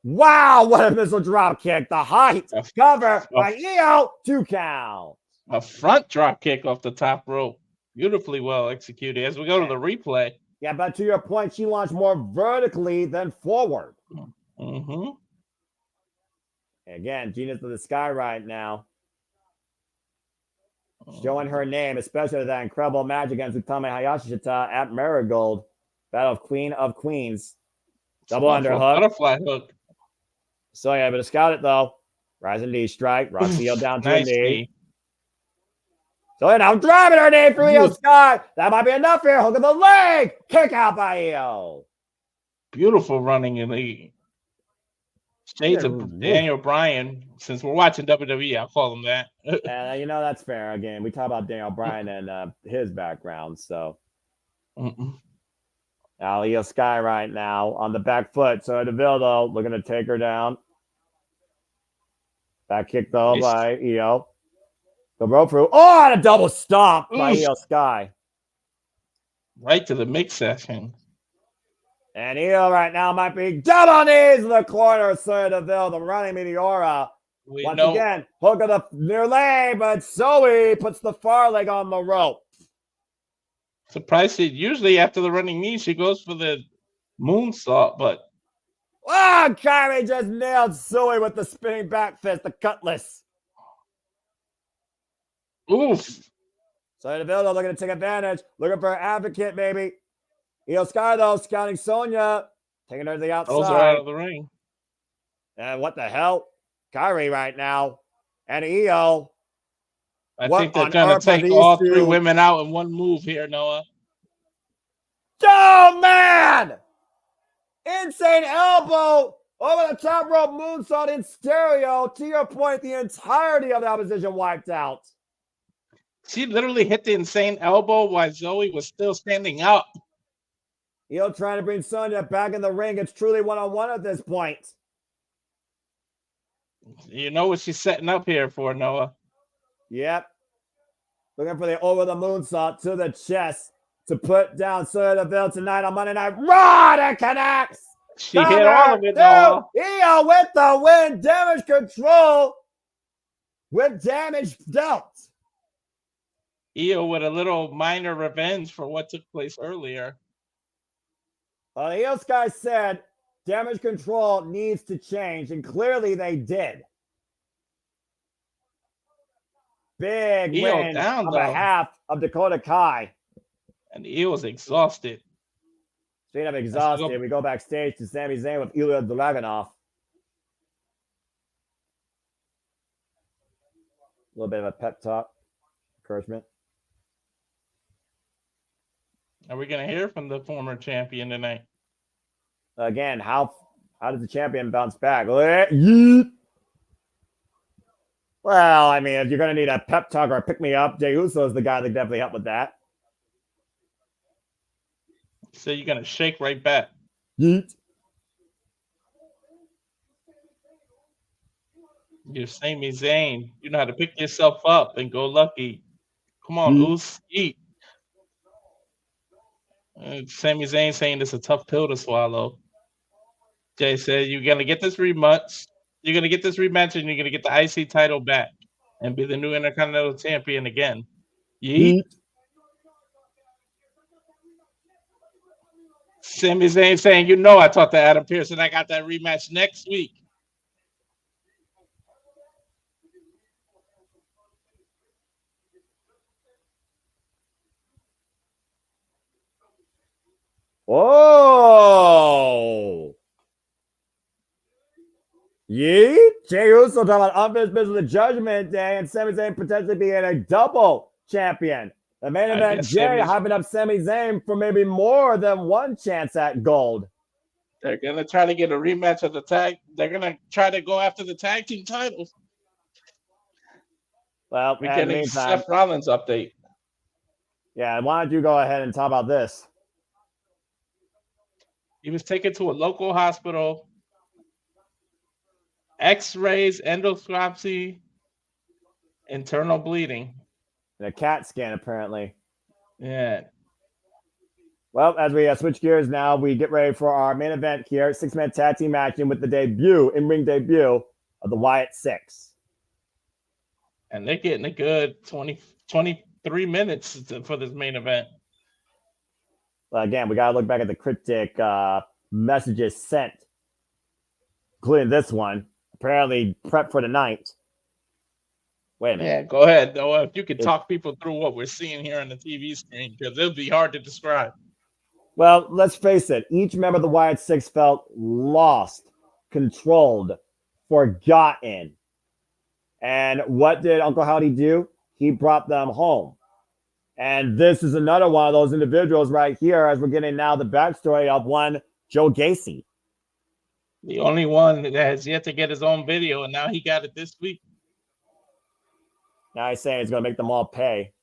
Wow, what a missile drop kick. The height cover by Io. 2 count.
A front drop kick off the top rope. Beautifully well executed. As we go to the replay.
Yeah, but to your point, she launched more vertically than forward.
Mm-hmm.
Again, Genius of the Sky right now. Showing her name, especially that incredible match against Utami Hayashishita at Marigold. Battle of Queen of Queens. Double underhook.
Butterfly hook.
So yeah, but to scout it though. Rising knee strike. Roxy down to
Nice
a knee.
knee.
So yeah, now driving her knee for Io Sky. That might be enough here. Hook of the leg. Kick out by Io.
Beautiful running in the shades of Daniel Bryan. Since we're watching WWE, I'll call him that.
And you know that's fair. Again, we talk about Daniel Bryan and his background. So now Io Sky right now on the back foot. So Deville though looking to take her down. Back kick though by Io. The rope through. Oh, and a double stomp by Io Sky.
Right to the mix section.
And Io right now might be double knees in the corner. Sonya Deville, the running Meteora. Once again, hook of the near leg, but Zoe puts the far leg on the rope.
Surprised she usually after the running knee, she goes for the moonsault, but
Kyrie just nailed Zoe with the spinning back fist, the cutlass.
Oof.
Sonya Deville looking to take advantage, looking for an advocate, maybe. Io Sky though scouting Sonya, taking her to the outside.
Those are out of the ring.
And what the hell? Kyrie right now. And Io.
I think they're going to take all three women out in one move here, Noah.
Oh, man! Insane elbow over the top rope moonsault in stereo. To your point, the entirety of the opposition wiped out.
She literally hit the insane elbow while Zoe was still standing up.
Io trying to bring Sonya back in the ring. It's truly one-on-one at this point.
You know what she's setting up here for, Noah.
Yep. Looking for the over the moonsault to the chest to put down Sonya Deville tonight on Monday Night Raw. That connects.
She hit all of it, Noah.
Io with the win. Damage control with damage dealt.
Io with a little minor revenge for what took place earlier.
Io Sky said damage control needs to change, and clearly they did. Big win on behalf of Dakota Kai.
And Io's exhausted.
Straight up exhausted. We go backstage to Sami Zayn with Ilya Dragunov. A little bit of a pep talk, encouragement.
Are we going to hear from the former champion tonight?
Again, how does the champion bounce back? Well, I mean, if you're going to need a pep talk or a pick-me-up, Jey Uso is the guy that definitely helped with that.
So you're going to shake right back.
Yeet.
You're Sami Zayn. You know how to pick yourself up and go lucky. Come on, Uso, eat. Sami Zayn saying it's a tough pill to swallow. Jay said you're gonna get this rematch. You're gonna get this rematch, and you're gonna get the IC title back and be the new Intercontinental Champion again. Yeet. Sami Zayn saying, "You know, I talked to Adam Pearce, and I got that rematch next week."
Oh! Yeet! Jey Uso talking about unfinished business of the Judgment Day and Sami Zayn potentially being a double champion. The main event, Jey hyping up Sami Zayn for maybe more than one chance at gold.
They're going to try to get a rematch of the tag. They're going to try to go after the tag team titles.
Well,
we're getting Seth Rollins update.
Yeah, why don't you go ahead and talk about this?
He was taken to a local hospital. X-rays, endoscopy, internal bleeding.
And a CAT scan, apparently.
Yeah.
Well, as we switch gears now, we get ready for our main event here. Six-man tag team action with the in-ring debut of the Wyatt Six.
And they're getting a good 23 minutes for this main event.
Well, again, we got to look back at the cryptic messages sent including this one. Apparently, prep for the night. Wait a minute.
Yeah, go ahead. Noah, if you could talk people through what we're seeing here on the TV screen, because it'll be hard to describe.
Well, let's face it. Each member of the Wyatt Six felt lost, controlled, forgotten. And what did Uncle Howdy do? He brought them home. And this is another one of those individuals right here, as we're getting now the backstory of one Joe Gacy.
The only one that has yet to get his own video, and now he got it this week.
Now he's saying he's going to make them all pay.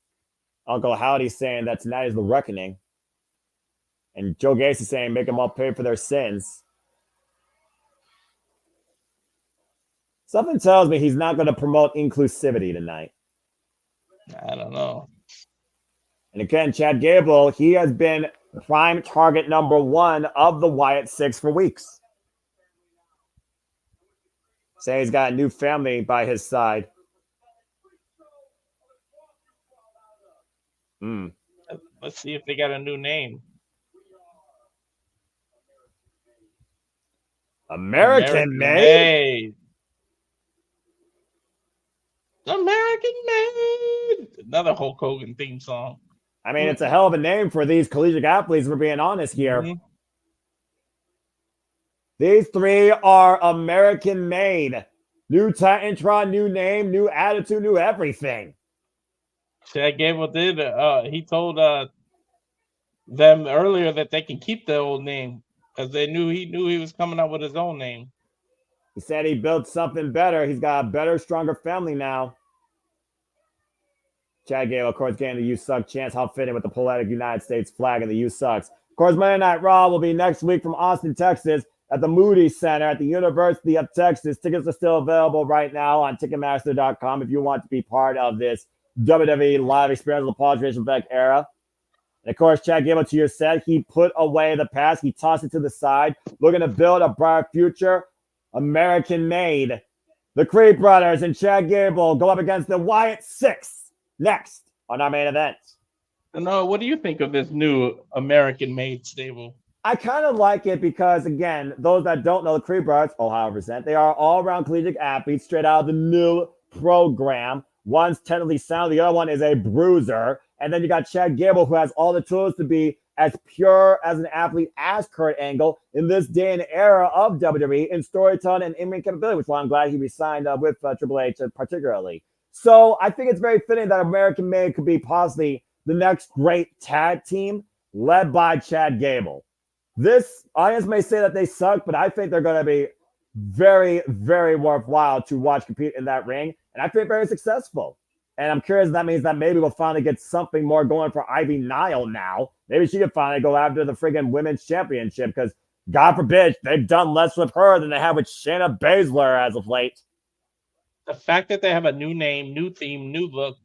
Uncle Howdy's saying that tonight is the reckoning. And Joe Gacy saying make them all pay for their sins. Something tells me he's not going to promote inclusivity tonight.
I don't know.
And again, Chad Gable, he has been prime target number one of the Wyatt Six for weeks. Saying he's got a new family by his side.
Let's see if they got a new name.
American Made.
American Made. Another Hulk Hogan theme song.
I mean, it's a hell of a name for these collegiate athletes, if we're being honest here.
Mm-hmm.
These three are American made. New Titantron, new name, new attitude, new everything.
Chad Gable did. He told them earlier that they can keep their old name because he knew he was coming up with his own name.
He said he built something better. He's got a better, stronger family now. Chad Gable, of course, getting the You Suck chance. How fitting with the poetic United States flag and the You Sucks. Of course, Monday Night Raw will be next week from Austin, Texas at the Moody Center at the University of Texas. Tickets are still available right now on Ticketmaster.com if you want to be part of this WWE live experience of the Paul Tracy Beck era. And of course, Chad Gable, to your set, he put away the past. He tossed it to the side, looking to build a bright future. American made. The Creed brothers and Chad Gable go up against the Wyatt Six next on our main event.
No, what do you think of this new American made stable?
I kind of like it because, again, those that don't know the Creed brothers, Ohio percent, they are all-around collegiate athletes straight out of the new program. One's technically sound, the other one is a bruiser. And then you got Chad Gable, who has all the tools to be as pure as an athlete as Kurt Angle in this day and era of WWE in storytelling and in-ring capability, which is why I'm glad he resigned with Triple H particularly. So I think it's very fitting that American Made could be possibly the next great tag team led by Chad Gable. This audience may say that they suck, but I think they're going to be very, very worthwhile to watch compete in that ring. And I think very successful. And I'm curious if that means that maybe we'll finally get something more going for Ivy Nile now. Maybe she can finally go after the friggin' women's championship because, God forbid, they've done less with her than they have with Shayna Baszler as of late.
The fact that they have a new name, new theme, new look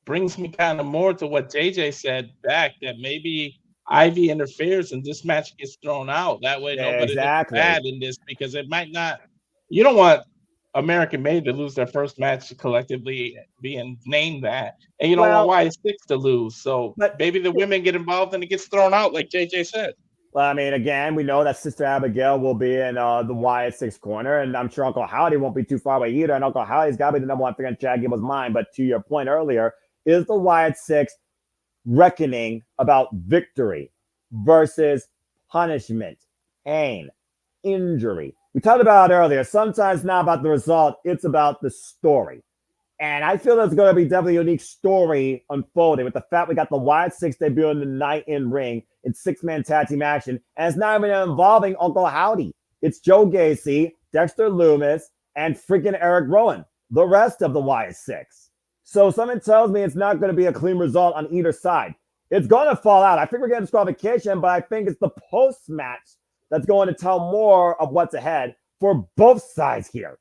brings me kind of more to what JJ said back, that maybe Ivy interferes and this match gets thrown out. That way nobody looks bad in this, because it might not. You don't want American Made to lose their first match collectively being named that, and you don't want Wyatt Six to lose. So maybe the women get involved and it gets thrown out, like JJ said.
Well, I mean, again, we know that Sister Abigail will be in the Wyatt Six corner, and I'm sure Uncle Howdy won't be too far away either. And Uncle Howdy's got to be the number one thing on Chad Gable's mind. But to your point earlier, is the Wyatt Six reckoning about victory versus punishment, pain, injury? We talked about it earlier. Sometimes it's not about the result, it's about the story. And I feel there's going to be definitely a unique story unfolding with the fact we got the Wyatt Six debuting the night in ring in six-man tag team action. And it's not even involving Uncle Howdy. It's Joe Gacy, Dexter Loomis, and freaking Eric Rowan, the rest of the Wyatt Six. So something tells me it's not going to be a clean result on either side. It's going to fall out. I think we're getting disqualification, but I think it's the post-match that's going to tell more of what's ahead for both sides here.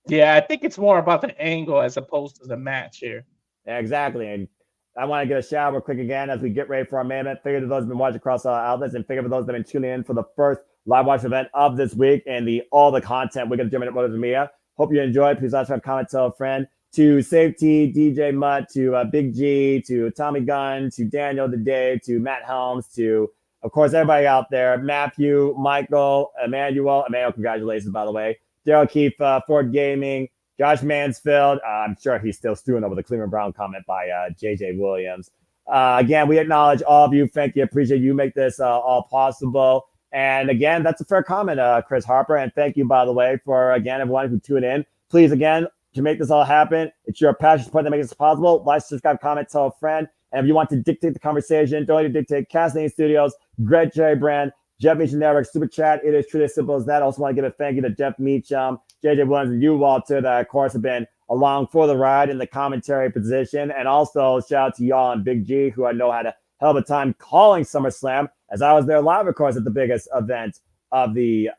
Yeah, I think it's more about the angle as opposed to the match here.
Yeah, exactly. And I want to get a shout out real quick again as we get ready for our main event. Figure for those who've been watching across outlets, and figure for those that have been tuning in for the first live watch event of this week and all the content we're going to JMN Multiverse of Media. Hope you enjoyed. Please like, comment, tell a friend. To Safety, DJ Mutt, to Big G, to Tommy Gunn, to Daniel the Dave, to Matt Helms, to, of course, everybody out there, Matthew, Michael, Emmanuel, congratulations, by the way, Daryl Keefe, Ford Gaming, Josh Mansfield. I'm sure he's still stewing over the Cleveland Brown comment by JJ Williams. Again, we acknowledge all of you. Thank you. Appreciate you make this all possible. And again, that's a fair comment, Chris Harper. And thank you, by the way, for, again, everyone who tuned in. Please, again, to make this all happen, it's your passion support that makes this possible. Like, subscribe, comment, tell a friend. And if you want to dictate the conversation, don't need to dictate. Casting Studios, Greg Cherry Brand, Jeff Meacham Network, Super Chat. It is truly as simple as that. I also want to give a thank you to Jeff Meacham, JJ Williams, and you, Walter, that, of course, have been along for the ride in the commentary position. And also, shout out to y'all and Big G, who I know had a hell of a time calling SummerSlam, as I was there live, of course, at the biggest event of the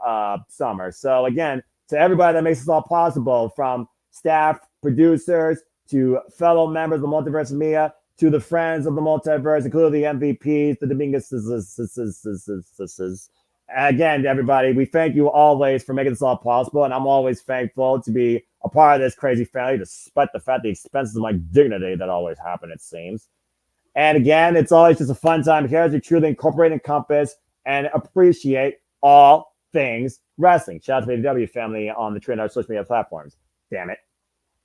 summer. So, again, to everybody that makes this all possible, from staff, producers, to fellow members of the Multiverse of Media, to the friends of the multiverse, including the MVPs, the Dominguezes. Again, everybody, we thank you always for making this all possible, and I'm always thankful to be a part of this crazy family, despite the fact the expenses of my dignity that always happen, it seems. And again, it's always just a fun time here as we truly incorporate, encompass, and appreciate all things wrestling. Shout out to the AEW family on the Twitter and our social media platforms. Damn it.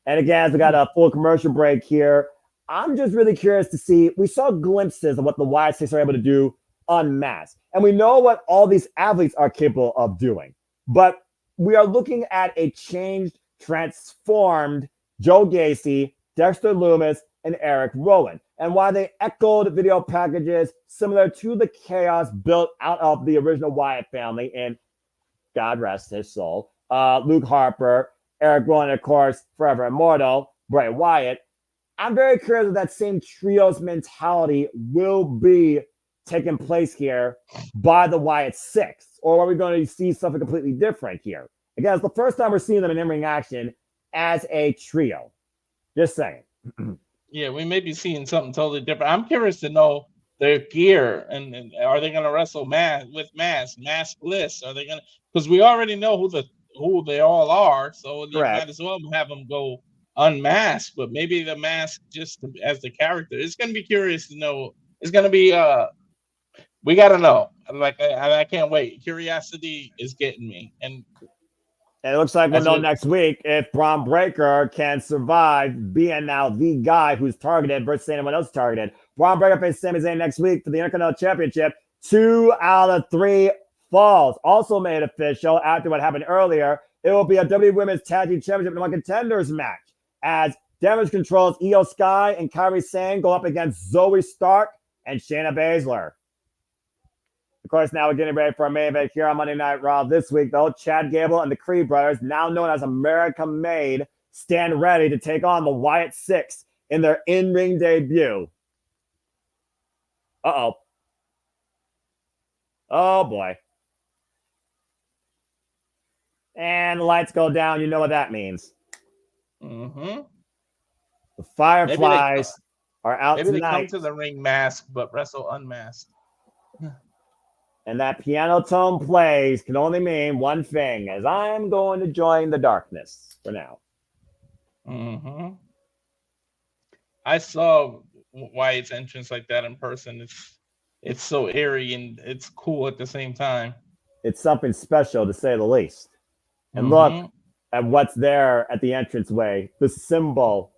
And again, as we got a full commercial break here, I'm just really curious to see. We saw glimpses of what the Wyatt Six are able to do unmasked. And we know what all these athletes are capable of doing. But we are looking at a changed, transformed Joe Gacy, Dexter Lumis, and Eric Rowan. And while they echoed video packages similar to the chaos built out of the original Wyatt family, and God rest his soul, Luke Harper, Eric Rowan, and of course, forever immortal, Bray Wyatt, I'm very curious if that same trios mentality will be taking place here by the Wyatt Six, or are we going to see something completely different here? Again, it's the first time we're seeing them in in-ring action as a trio. Just saying.
Yeah, we may be seeing something totally different. I'm curious to know their gear, and are they going to wrestle maskless? Are they going to? Because we already know who they all are, so you might as well have them go unmasked. But maybe the mask just as the character. It's going to be curious to know. It's going to be we got to know. Like I can't wait. Curiosity is getting me, and
it looks like we'll know next week if Braun Breaker can survive being now the guy who's targeted versus anyone else targeted. Braun Breaker faces Sami Zayn next week for the Intercontinental Championship. 2 out of 3 falls. Also made official after what happened earlier. It will be a WWE Women's Tag Team Championship No. 1 Contenders match as Damage Control's Io Sky and Kairi Sane go up against Zoe Stark and Shayna Baszler. Of course, now we're getting ready for a main event here on Monday Night Raw this week, though. Chad Gable and the Creed brothers, now known as America Made, stand ready to take on the Wyatt Six in their in-ring debut. Uh-oh. Oh, boy. And the lights go down. You know what that means.
Mm-hmm.
The Fireflies are out tonight.
Maybe they come to the ring masked, but wrestle unmasked.
And that piano tone plays can only mean one thing, as I'm going to join the darkness for now.
Mm-hmm. I saw Wyatt's entrance like that in person. It's so eerie and it's cool at the same time.
It's something special, to say the least. And look at what's there at the entranceway, the symbol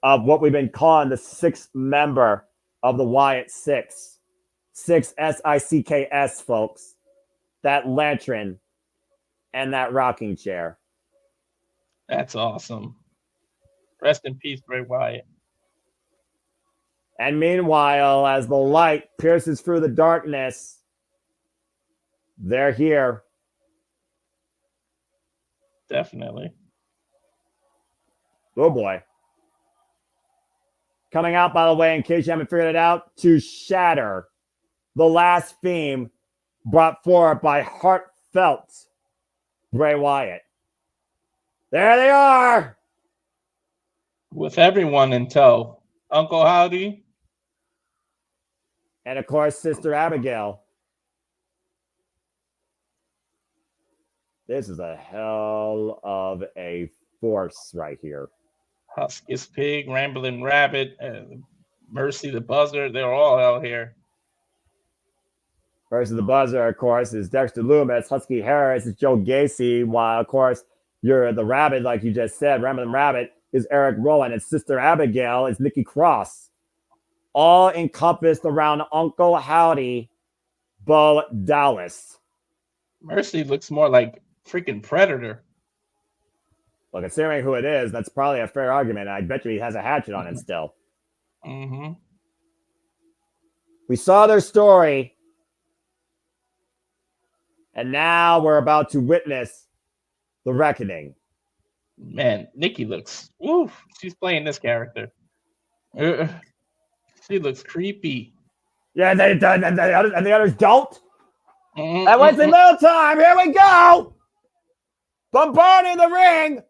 of what we've been calling the sixth member of the Wyatt Six. 6 SICKS, folks. That lantern and that rocking chair.
That's awesome. Rest in peace, Bray Wyatt.
And meanwhile, as the light pierces through the darkness, they're here.
Definitely.
Oh boy. Coming out, by the way, in case you haven't figured it out, to shatter the last theme brought forward by heartfelt Bray Wyatt. There they are.
With everyone in tow. Uncle Howdy.
And of course, Sister Abigail. This is a hell of a force right here.
Huskus Pig, Rambling Rabbit, Mercy the Buzzer. They're all out here.
Versus the Buzzer, of course, is Dexter Lumis. Husky Harris is Joe Gacy. While, of course, You're the Rabbit, like you just said. Rambling Rabbit is Eric Rowan, and Sister Abigail is Nikki Cross. All encompassed around Uncle Howdy, Bo Dallas.
Mercy looks more like freaking Predator.
Well, considering who it is, that's probably a fair argument. I bet you he has a hatchet on him still.
Mm-hmm.
We saw their story, and now we're about to witness the reckoning.
Man, Nikki looks. Oof, she's playing this character. She looks creepy.
Yeah, and the others don't. And wasting little time. Here we go. Bombarding the ring.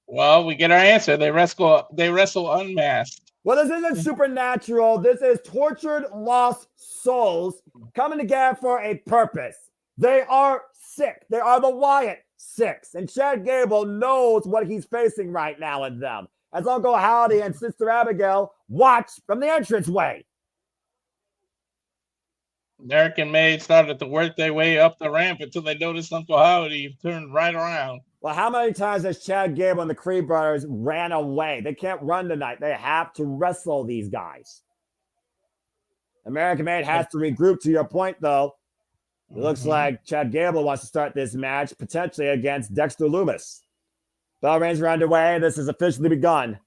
Well, we get our answer. They wrestle unmasked.
Well, this isn't supernatural. This is tortured, lost souls coming together for a purpose. They are sick. They are the Wyatt Six. And Chad Gable knows what he's facing right now in them. As Uncle Howdy and Sister Abigail watch from the entranceway.
American Made started to work their way up the ramp until they noticed Uncle Howdy turned right around.
Well, how many times has Chad Gable and the Creed brothers ran away? They can't run tonight. They have to wrestle these guys. American Made has to regroup. To your point, though, it looks like Chad Gable wants to start this match potentially against Dexter Lumis. Bell rings are underway. This has officially begun.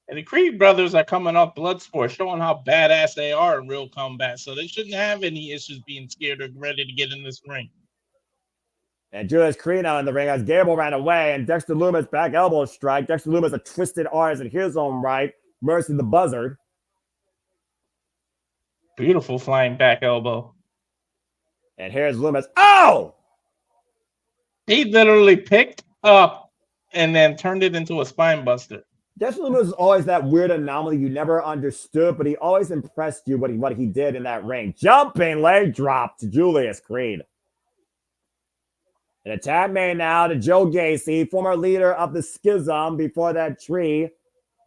And the Creed brothers are coming off Bloodsport, showing how badass they are in real combat. So they shouldn't have any issues being scared or ready to get in this ring.
And Julius Creed now in the ring as Gable ran away, and Dexter Lumis back elbow strike. Dexter Lumis a twisted arms in his own right. Mercy the Buzzard.
Beautiful flying back elbow.
And here's Lumis. Oh!
He literally picked up and then turned it into a spine buster.
Dexter Lumis was always that weird anomaly you never understood, but he always impressed you what he did in that ring. Jumping leg drop to Julius Creed. An attack made now to Joe Gacy, former leader of the Schism before that tree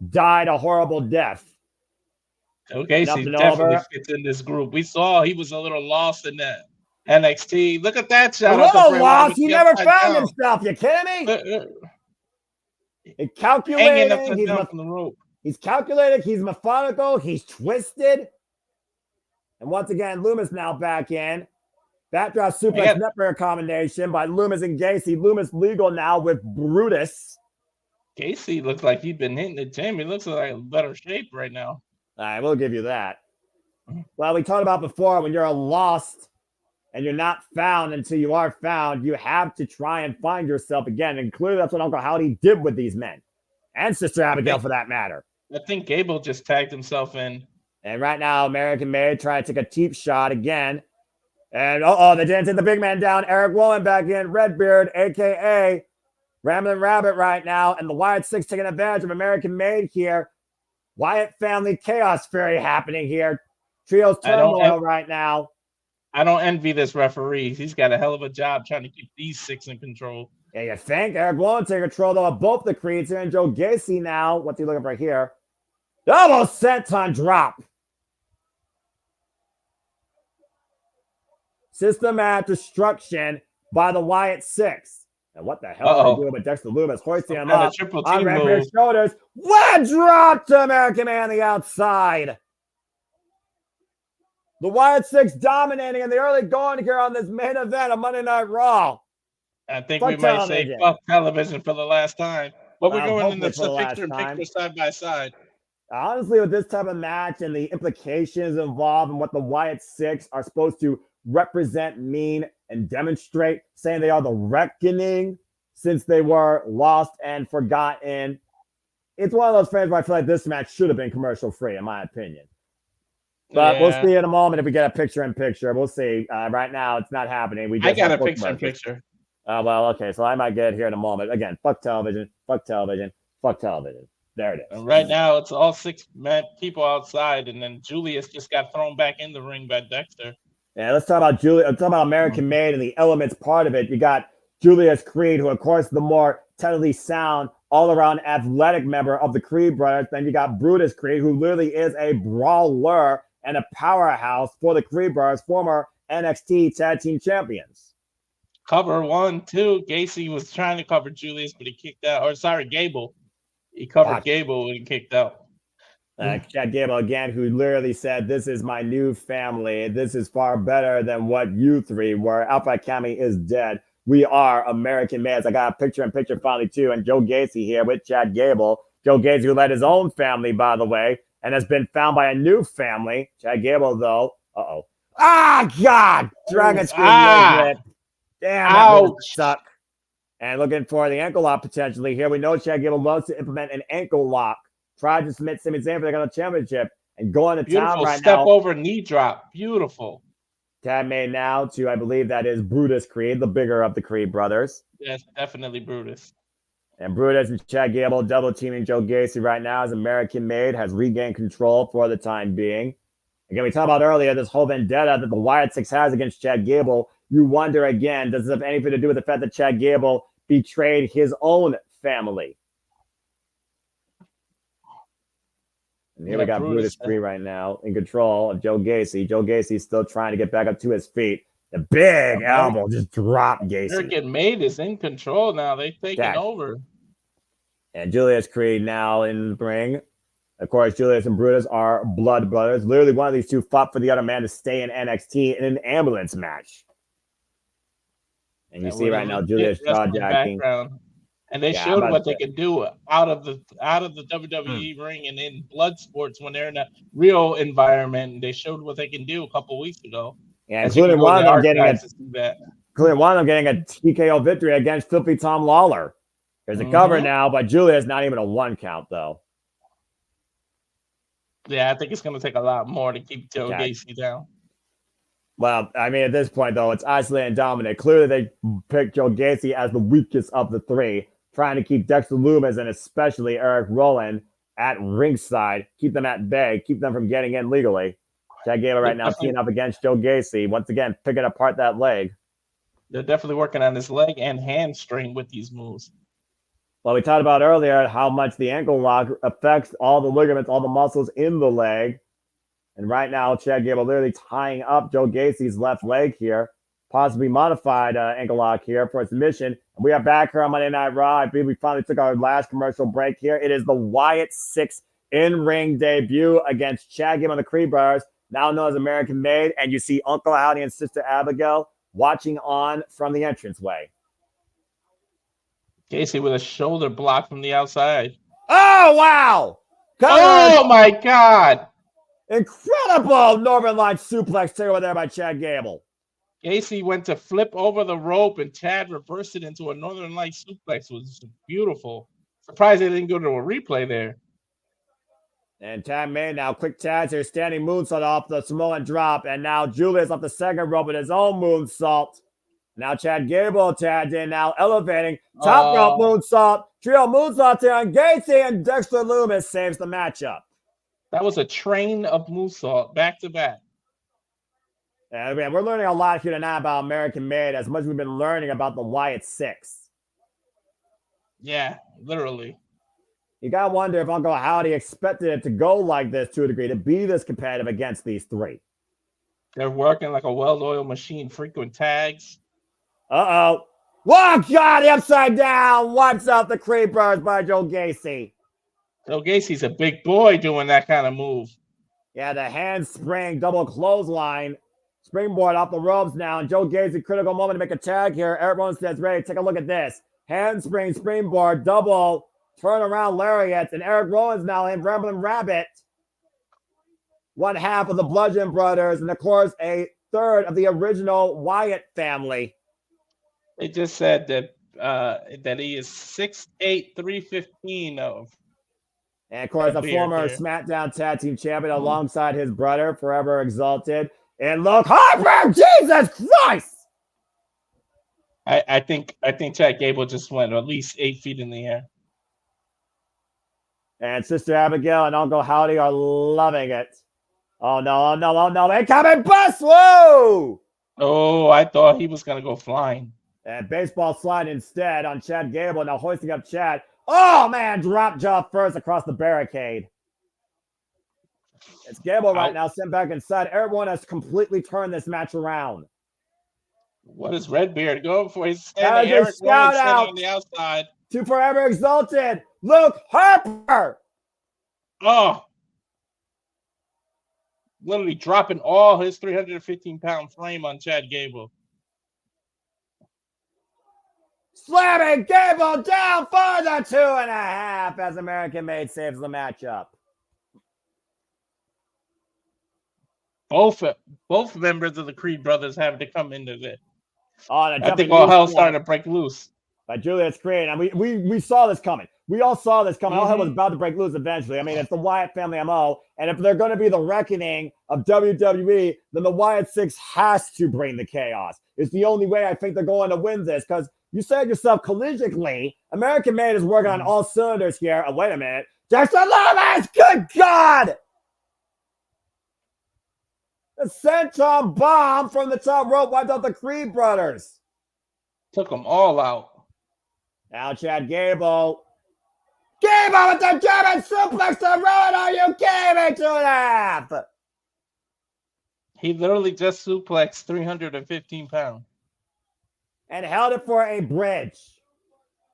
died a horrible death.
Joe Gacy definitely fits in this group. We saw he was a little lost in that NXT. Look at that shot.
A little lost. He never found himself. You kidding me? Calculating. He's calculating. He's methodical. He's twisted. And once again, Lumis now back in. Backdrop suplex network combination by Lumis and Gacy. Lumis legal now with Brutus.
Gacy looks like he's been hitting the gym. He looks like in better shape right now.
All right, we'll give you that. Well, we talked about before, when you're lost and you're not found until you are found, you have to try and find yourself again. And clearly that's what Uncle Howdy did with these men. And Sister Abigail, for that matter.
I think Gable just tagged himself in.
And right now, American Made trying to take a cheap shot again. And they didn't take the big man down. Eric Rowan back in. Redbeard, a.k.a. Rambling Rabbit right now. And the Wyatt Six taking advantage of American Made here. Wyatt family chaos fairy happening here. Trios turmoil right now.
I don't envy this referee. He's got a hell of a job trying to keep these six in control.
Yeah, you think? Eric Rowan taking control, though, of both the Creeds here. And Joe Gacy now. What's he looking for here? Almost senton drop. Systematic destruction by the Wyatt Six. And what the hell are they doing with Dexter Lumis? Hoisting him up on Redbeard's shoulders. What drop to American Man on the outside. The Wyatt Six dominating in the early going here on this main event of Monday Night Raw.
I think we might say fuck television for the last time. But we're going in the picture side by side.
Honestly, with this type of match and the implications involved and what the Wyatt Six are supposed to represent, mean, and demonstrate, saying they are the reckoning since they were lost and forgotten. It's one of those frames where I feel like this match should have been commercial free, in my opinion. But we'll see in a moment if we get a picture-in-picture. We'll see. Right now, it's not happening.
I got a picture-in-picture.
Well, okay, so I might get it here in a moment. Again, fuck television, fuck television, fuck television. There it is.
And right now, it's all six people outside, and then Julius just got thrown back in the ring by Dexter.
Yeah, let's talk about Let's talk about American Made and the elements part of it. You got Julius Creed, who, of course, the more technically sound, all-around athletic member of the Creed brothers. Then you got Brutus Creed, who literally is a brawler and a powerhouse for the Creed brothers, former NXT Tag Team Champions.
Cover 1, 2. Gacy was trying to cover Julius, but he kicked out. Or sorry, Gable. He covered Gable and kicked out.
Chad Gable again, who literally said, "This is my new family. This is far better than what you three were. Alpha Academy is dead. We are American males." I got a picture-in-picture finally too, and Joe Gacy here with Chad Gable. Joe Gacy, who led his own family, by the way, and has been found by a new family. Chad Gable, though. God! Dragon Scream leg whip. Damn, that would suck. And looking for the ankle lock potentially here. We know Chad Gable loves to implement an ankle lock. Tried to submit Sami Zayn for the championship and go into town right now.
Step over knee drop. Beautiful.
Tag made now to, I believe that is Brutus Creed, the bigger of the Creed brothers.
Yes, definitely Brutus.
And Brutus and Chad Gable double teaming Joe Gacy right now as American Made has regained control for the time being. Again, we talked about earlier this whole vendetta that the Wyatt Six has against Chad Gable. You wonder again, does this have anything to do with the fact that Chad Gable betrayed his own family? And here we got Brutus Creed right now in control of Joe Gacy. Joe Gacy still trying to get back up to his feet. The big elbow just dropped Gacy.
American Made is in control now. They've taken over.
And Julius Creed now in the ring. Of course, Julius and Brutus are blood brothers. Literally, one of these two fought for the other man to stay in NXT in an ambulance match. And you see right now Julius jaw-jacking.
And they showed what they could do out of the WWE ring and in blood sports when they're in a real environment. They showed what they can do a couple weeks ago.
Yeah, including one of them getting a TKO victory against Filthy Tom Lawler. There's a cover now, but Julius not even a 1 count though.
Yeah, I think it's going to take a lot more to keep Joe Gacy down.
Well, I mean, at this point, though, it's Isley and Dominic. Clearly, they picked Joe Gacy as the weakest of the three, trying to keep Dexter Lumis and especially Eric Rowan at ringside, keep them at bay, keep them from getting in legally. Chad Gable right now teeing up against Joe Gacy, once again, picking apart that leg.
They're definitely working on his leg and hamstring with these moves.
Well, we talked about earlier how much the ankle lock affects all the ligaments, all the muscles in the leg. And right now, Chad Gable literally tying up Joe Gacy's left leg here. Possibly modified ankle lock here for a submission. And we are back here on Monday Night Raw. I believe we finally took our last commercial break here. It is the Wyatt Six in-ring debut against Chad Gable and the Creed Brothers, now known as American Made. And you see Uncle Howdy and Sister Abigail watching on from the entranceway.
Gacy with a shoulder block from the outside.
Oh, wow!
Oh, my God!
Incredible Northern Line suplex takeover there by Chad Gable.
Gacy went to flip over the rope and Chad reversed it into a Northern Light suplex. It was beautiful. Surprised they didn't go to a replay there.
And Chad made now quick tags here, standing moonsault off the Samoan drop. And now Julius off the second rope with his own moonsault. Now Chad Gable tagged in, now elevating. Top rope moonsault. Trio moonsault here on Gacy, and Dexter Lumis saves the matchup.
That was a train of moonsault back to back.
And we're learning a lot here tonight about American Made, as much as we've been learning about the Wyatt Six.
Yeah, literally.
You gotta wonder if Uncle Howdy expected it to go like this to a degree, to be this competitive against these three.
They're working like a well-oiled machine, frequent tags.
Uh-oh. Whoa, God, the upside down wipes out the Creepers by Joe Gacy.
Joe Gacy's a big boy doing that kind of move.
Yeah, the handspring double clothesline. Springboard off the ropes now. And Joe Gacy, critical moment to make a tag here. Eric Rowan says, ready, take a look at this. Handspring, springboard, double, turn around lariats. And Eric Rowan's now in Rambling Rabbit. One half of the Bludgeon Brothers. And of course, a third of the original Wyatt family.
They just said that he is 6'8", 315 of.
And of course, the former SmackDown Tag Team Champion alongside his brother, Forever Exalted. And look, Harper, Jesus Christ!
I think Chad Gable just went at least 8 feet in the air.
And Sister Abigail and Uncle Howdy are loving it. Oh no, oh no, oh no, incoming bus! Whoa!
Oh, I thought he was gonna go flying.
And baseball slide instead on Chad Gable, now hoisting up Chad. Oh man, drop jaw first across the barricade. It's Gable right now, sent back inside. Everyone has completely turned this match around.
What is Redbeard going for? He's
That
standing.
is a
Eric Rowan
shout
standing
out
on the outside.
to Forever Exalted, Luke Harper.
Oh, literally dropping all his 315-pound frame on Chad Gable.
Slamming Gable down for the 2.5 as American Made saves the matchup.
Both members of the Creed brothers have to come into this.
I
think all hell started to break loose.
By Julius Creed. And we saw this coming. We all saw this coming. All hell was about to break loose eventually. I mean, it's the Wyatt family MO. And if they're going to be the reckoning of WWE, then the Wyatt Six has to bring the chaos. It's the only way I think they're going to win this. Because you said yourself collegiately, American Made is working on all cylinders here. Oh, wait a minute. Dexter Lumis! Good God! The senton bomb from the top rope wiped out the Creed brothers.
Took them all out.
Now Chad Gable. Gable with the German suplex to ruin. Are you kidding me? 2.5.
He literally just suplexed 315 pounds.
And held it for a bridge.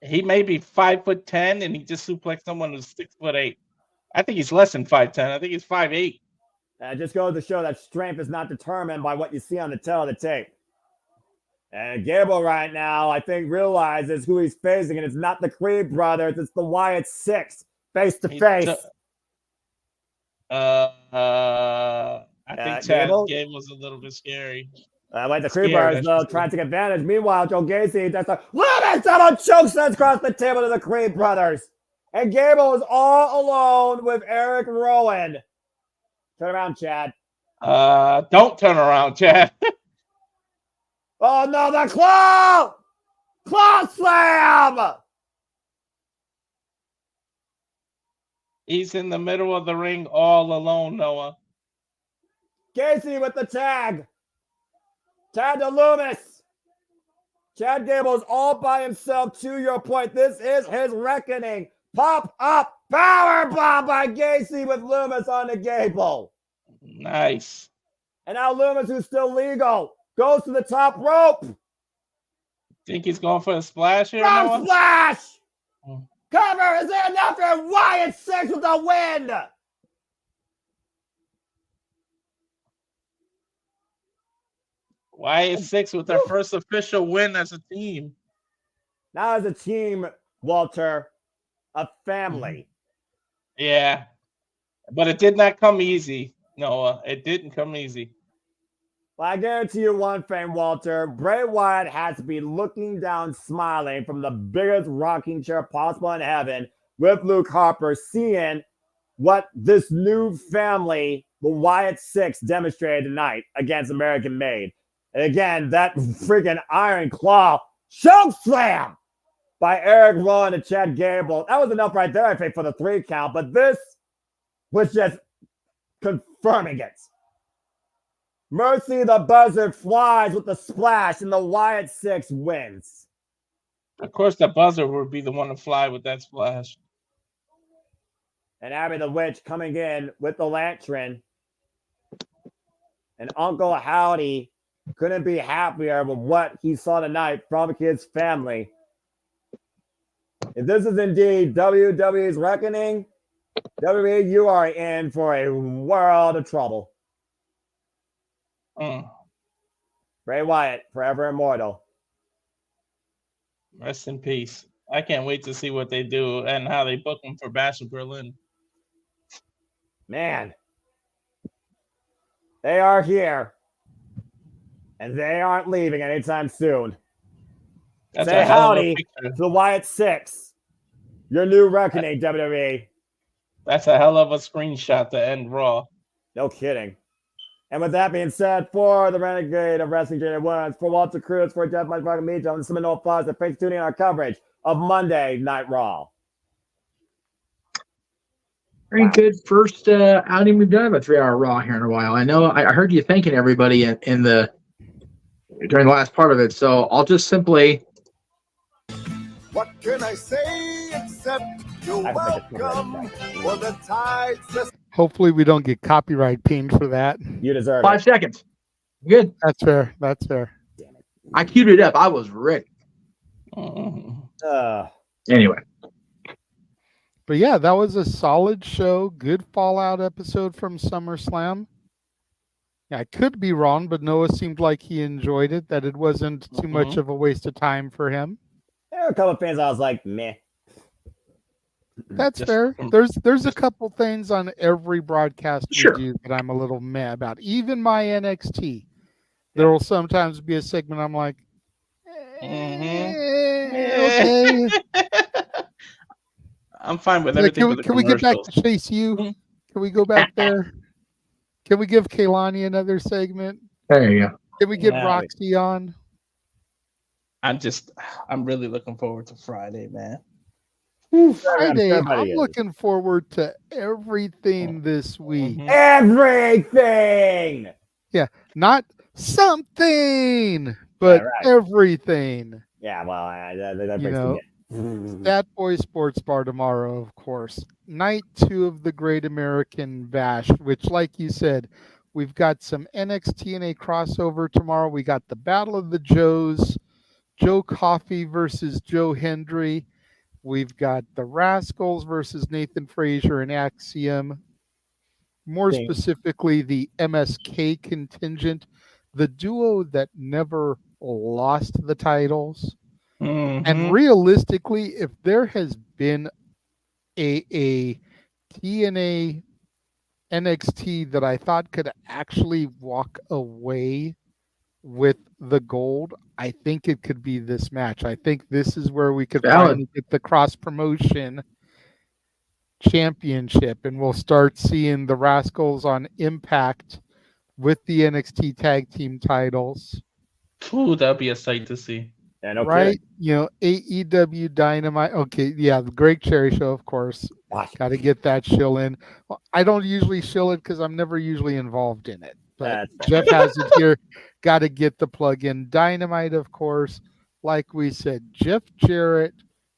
He may be 5'10", and he just suplexed someone who's 6'8". I think he's less than 5'10". I think he's 5'8".
Just goes to show that strength is not determined by what you see on the tail of the tape. And Gable right now, I think, realizes who he's facing, and it's not the Creed brothers, it's the Wyatt Six, face to face.
I think Chad Gable's a little bit scary.
Like the Creed brothers, though, trying to take advantage. Meanwhile, Joe Gacy does a little double choke slams across the table to the Creed brothers. And Gable is all alone with Eric Rowan. Turn around, Chad.
Don't turn around, Chad.
Oh, no, the claw! Claw slam!
He's in the middle of the ring all alone, Noah.
Gacy with the tag. Tag to Lumis. Chad Gable is all by himself. To your point, this is his reckoning. Pop up power bomb by Gacy with Lumis on the Gable.
Nice.
And now Lumis, who's still legal, goes to the top rope.
Think he's going for a splash here?
Frog splash! Cover! Is there enough for Wyatt Six with the win?
Wyatt Six with their first official win as a team.
Now as a team, Walter, a family.
Yeah. But it did not come easy, Noah. It didn't come easy.
Well, I guarantee you one thing, Walter. Bray Wyatt has to be looking down, smiling from the biggest rocking chair possible in heaven with Luke Harper, seeing what this new family, the Wyatt Six, demonstrated tonight against American Made. And again, that freaking Iron Claw choke slam by Eric Rowan and Chad Gable. That was enough right there, I think, for the 3 count. But this was just confirming it. Mercy the Buzzard flies with the splash, and the Wyatt Six wins.
Of course, the Buzzard would be the one to fly with that splash.
And Abby the Witch coming in with the lantern. And Uncle Howdy couldn't be happier with what he saw tonight from his family. If this is indeed WWE's reckoning, WWE, you are in for a world of trouble. Bray Wyatt, forever immortal.
Rest in peace. I can't wait to see what they do and how they book him for Bash of Berlin.
Man. They are here. And they aren't leaving anytime soon.
That's
Say howdy to the Wyatt Six. Your new reckoning, WWE.
That's a hell of a screenshot to end Raw.
No kidding. And with that being said, for the Renegade of Wrestling J1, for Walter Cruz, for Jeff Mike Parker, me, John Seminole Foz, and thanks for tuning in our coverage of Monday Night Raw.
Very good first outing we've done of a 3-hour Raw here in a while. I know I heard you thanking everybody during the last part of it, so I'll just simply.
What can I say except you're welcome for the tide.
Hopefully we don't get copyright pinged for that.
You deserve
5 seconds. Good.
That's fair. That's fair.
Damn it.
I queued it up. I was ready. Anyway.
But yeah, that was a solid show. Good Fallout episode from SummerSlam. Yeah, I could be wrong, but Noah seemed like he enjoyed it, that it wasn't too much of a waste of time for him.
There were a couple of fans I was like, meh.
That's fair. There's a couple things on every broadcast we do that I'm a little meh about. Even my NXT. There will sometimes be a segment I'm like, okay.
I'm fine with everything.
Can we get back to Chase U? Can we go back there? Can we give Kaylani another segment?
There you go.
Can we get Roxy on?
I'm really looking forward to Friday, man.
Friday, I'm looking forward to everything this week.
Everything!
Yeah, not something, but everything.
Yeah, well, that
you
breaks
know, Fat Boy Sports Bar tomorrow, of course. Night 2 of the Great American Bash, which, like you said, we've got some NXT and a crossover tomorrow. We got the Battle of the Joes, Joe Coffey versus Joe Hendry. We've got the Rascals versus Nathan Frazier and Axiom. More specifically, the MSK contingent, the duo that never lost the titles. And realistically, if there has been a TNA NXT that I thought could actually walk away with the gold, I think it could be this match. I think this is where we could finally get the cross promotion championship, and we'll start seeing the Rascals on Impact with the NXT tag team titles.
Ooh, that'd be a sight to see.
Yeah, no
right?
kidding.
You know, AEW Dynamite. Okay, yeah, the Greg Cherry Show, of course. Got to get that shill in. Well, I don't usually shill it because I'm never usually involved in it. But Jeff has it here. Got to get the plug in. Dynamite, of course. Like we said, Jeff Jarrett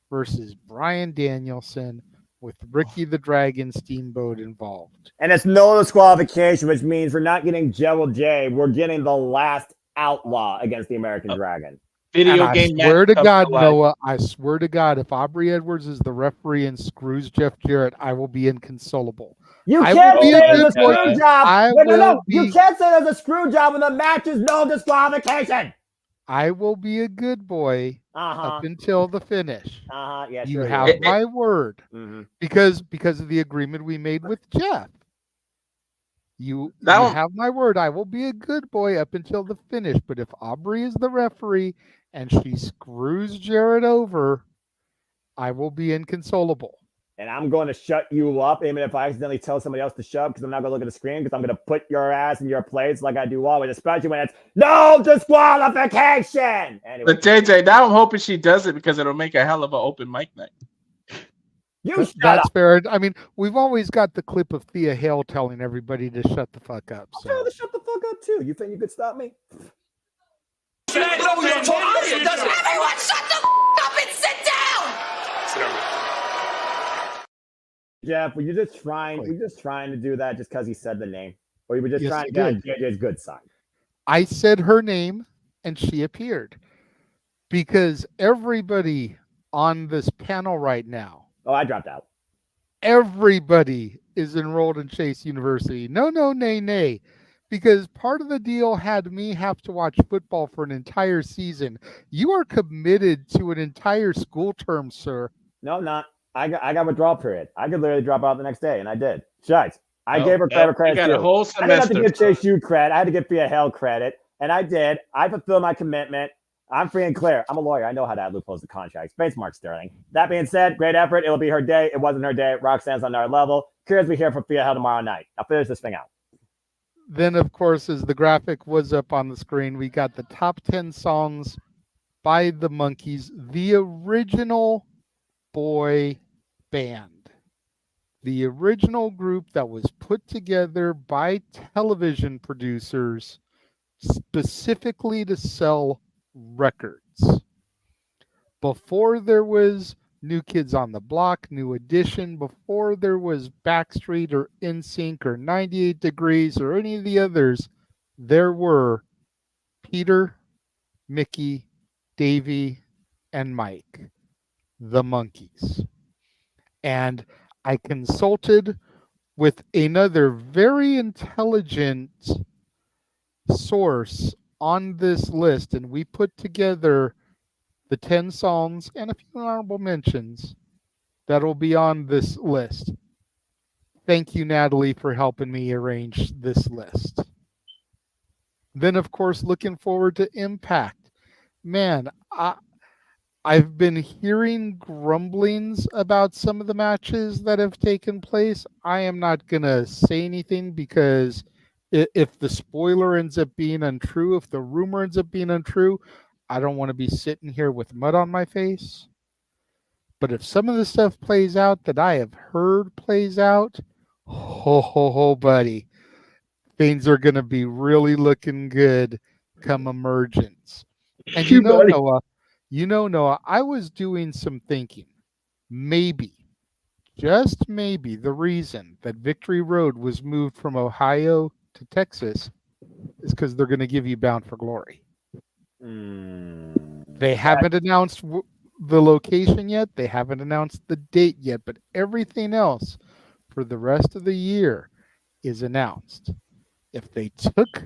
versus Bryan Danielson with Ricky the Dragon Steamboat involved.
And it's no disqualification, which means we're not getting Jewel J. We're getting the last outlaw against the American Dragon.
I swear to God, Noah, I swear to God, if Aubrey Edwards is the referee and screws Jeff Jarrett, I will be inconsolable.
You can't say there's a screw job. No. You can't say there's a screw job when the match is no disqualification.
I will be a good boy up until the finish.
Yeah,
you have my word. Because of the agreement we made with Jeff. You have my word. I will be a good boy up until the finish. But if Aubrey is the referee and she screws Jarrett over, I will be inconsolable.
And I'm going to shut you up, even if I accidentally tell somebody else to shut, because I'm not going to look at the screen, because I'm going to put your ass in your place like I do always, especially when it's no disqualification. Anyway.
But JJ, now I'm hoping she does it because it'll make a hell of an open mic night.
That's fair. I mean, we've always got the clip of Thea Hale telling everybody to shut the fuck up. So.
I'll tell her to shut the fuck up too. You think you could stop me?
Everyone shut the up and sit down.
Jeff, were you just trying? Were you just trying to do that just because he said the name, or you were just trying to get on JJ's good side?
I said her name, and she appeared, because everybody on this panel right now.
Oh, I dropped out.
Everybody is enrolled in Chase University. No, nay. Because part of the deal had me have to watch football for an entire season. You are committed to an entire school term, sir.
No, I'm not. I got withdrawal period. I could literally drop out the next day, and I did. Shucks. I gave her credit too.
A whole semester.
I didn't have to give Chase U credit. I had to give Thea Hale credit, and I did. I fulfilled my commitment. I'm free and clear. I'm a lawyer. I know how to add loopholes to contracts. Space Mark Sterling. That being said, great effort. It'll be her day. It wasn't her day. Roxanne's on our level. Curious we hear from Thea Hale tomorrow night. I'll finish this thing out.
Then, of course, as the graphic was up on the screen, we got the top 10 songs by the Monkees, the original boy band, the original group that was put together by television producers specifically to sell records. Before there was New Kids on the Block, New Edition, before there was Backstreet or NSYNC or 98 Degrees or any of the others, there were Peter, Mickey, Davey, and Mike, the monkeys. And I consulted with another very intelligent source on this list, and we put together the 10 songs and a few honorable mentions that'll be on this list. Thank you, Natalie, for helping me arrange this list. Then, of course, looking forward to Impact. Man, I've been hearing grumblings about some of the matches that have taken place. I am not going to say anything because if the spoiler ends up being untrue, if the rumor ends up being untrue, I don't want to be sitting here with mud on my face. But if some of the stuff plays out that I have heard plays out, ho, buddy, things are going to be really looking good come emergence. And Noah, I was doing some thinking. Maybe, just maybe, the reason that Victory Road was moved from Ohio to Texas is because they're going to give you Bound for Glory. They haven't announced the location yet. They haven't announced the date yet, but everything else for the rest of the year is announced. If they took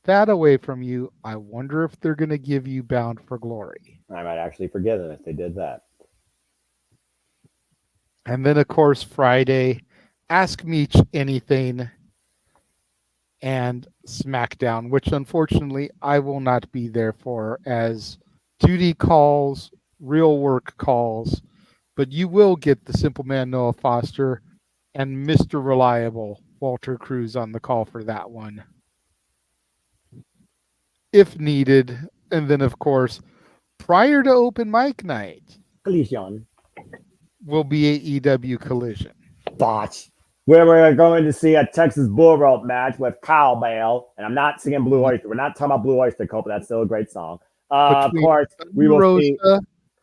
that away from you, I wonder if they're going to give you Bound for Glory.
I might actually forgive them if they did that.
And then, of course, Friday, Ask Me Anything and SmackDown, which unfortunately I will not be there for as duty calls, real work calls, but you will get the Simple Man Noah Foster and Mr. Reliable Walter Cruz on the call for that one, if needed. And then, of course, prior to open mic night,
Collision
will be AEW Collision.
Botch. Where we're going to see a Texas Bull Rope match with Cowbell, and I'm not singing Blue Oyster. We're not talking about Blue Oyster Cult, but that's still a great song. Of course, we will see.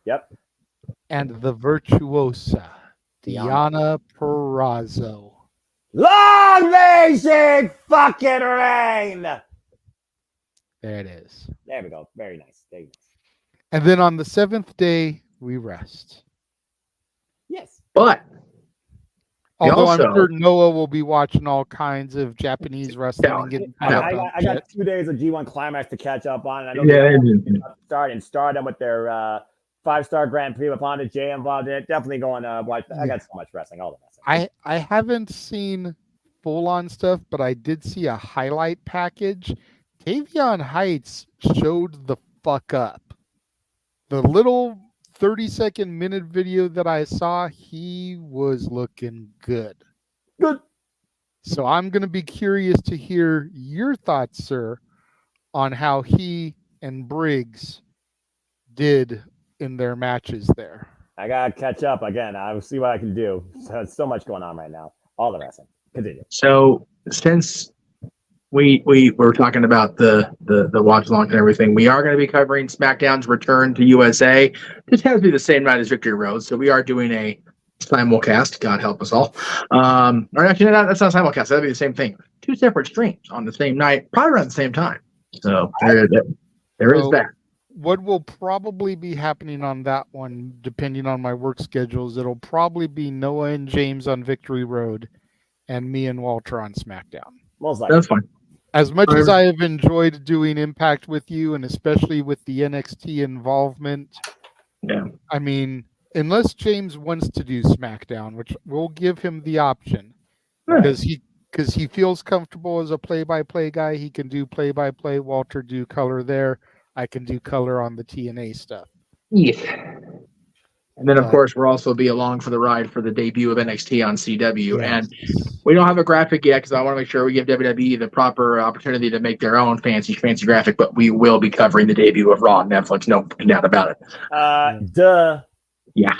Yep.
And the virtuosa, Deonna Purrazzo.
Long may she fucking reign.
There it is.
There we go. Very nice. There you go.
And then on the 7th day, we rest.
Yes.
But
although I'm sure Noah will be watching all kinds of Japanese wrestling and getting
I got 2 days of G1 Climax to catch up on. And I know start them with their 5-star Grand Prix with Honda J involved in it. Definitely going to watch. I got so much wrestling, all the wrestling.
I haven't seen full-on stuff, but I did see a highlight package. Tavion Heights showed the fuck up. The little 30-second minute video that I saw, he was looking good.
Good.
So I'm going to be curious to hear your thoughts, sir, on how he and Briggs did in their matches there.
I got to catch up again. I'll see what I can do. So much going on right now. All the wrestling. Continue.
So since we were talking about the watch along and everything, we are going to be covering SmackDown's return to USA. This has to be the same night as Victory Road, so we are doing a simulcast. God help us all. Or actually, that's not simulcast. That'd be the same thing. 2 separate streams on the same night, probably around the same time. So there is that.
What will probably be happening on that one, depending on my work schedules, it'll probably be Noah and James on Victory Road and me and Walter on SmackDown.
Most likely.
That's fine.
As much as I have enjoyed doing Impact with you, and especially with the NXT involvement, I mean, unless James wants to do SmackDown, which we'll give him the option, because he feels comfortable as a play-by-play guy. He can do play-by-play. Walter do color there. I can do color on the TNA stuff.
Yeah. And then, of course, we'll also be along for the ride for the debut of NXT on CW. Yes. And we don't have a graphic yet because I want to make sure we give WWE the proper opportunity to make their own fancy graphic, but we will be covering the debut of Raw on Netflix. No doubt about it.
Duh.
Yeah.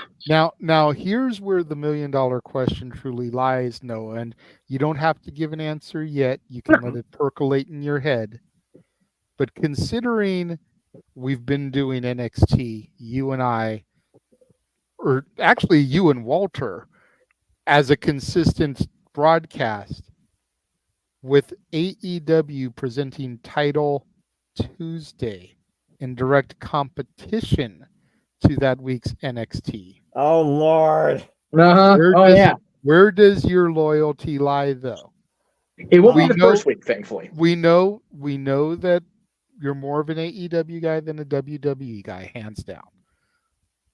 Now, here's where the $1 million question truly lies, Noah, and you don't have to give an answer yet. You can let it percolate in your head. But considering we've been doing NXT, you and I, or actually you and Walter, as a consistent broadcast, with AEW presenting Title Tuesday, in direct competition to that week's NXT.
Oh Lord.
Where does your loyalty lie, though?
It won't be the first week, thankfully.
We know that you're more of an AEW guy than a WWE guy, hands down.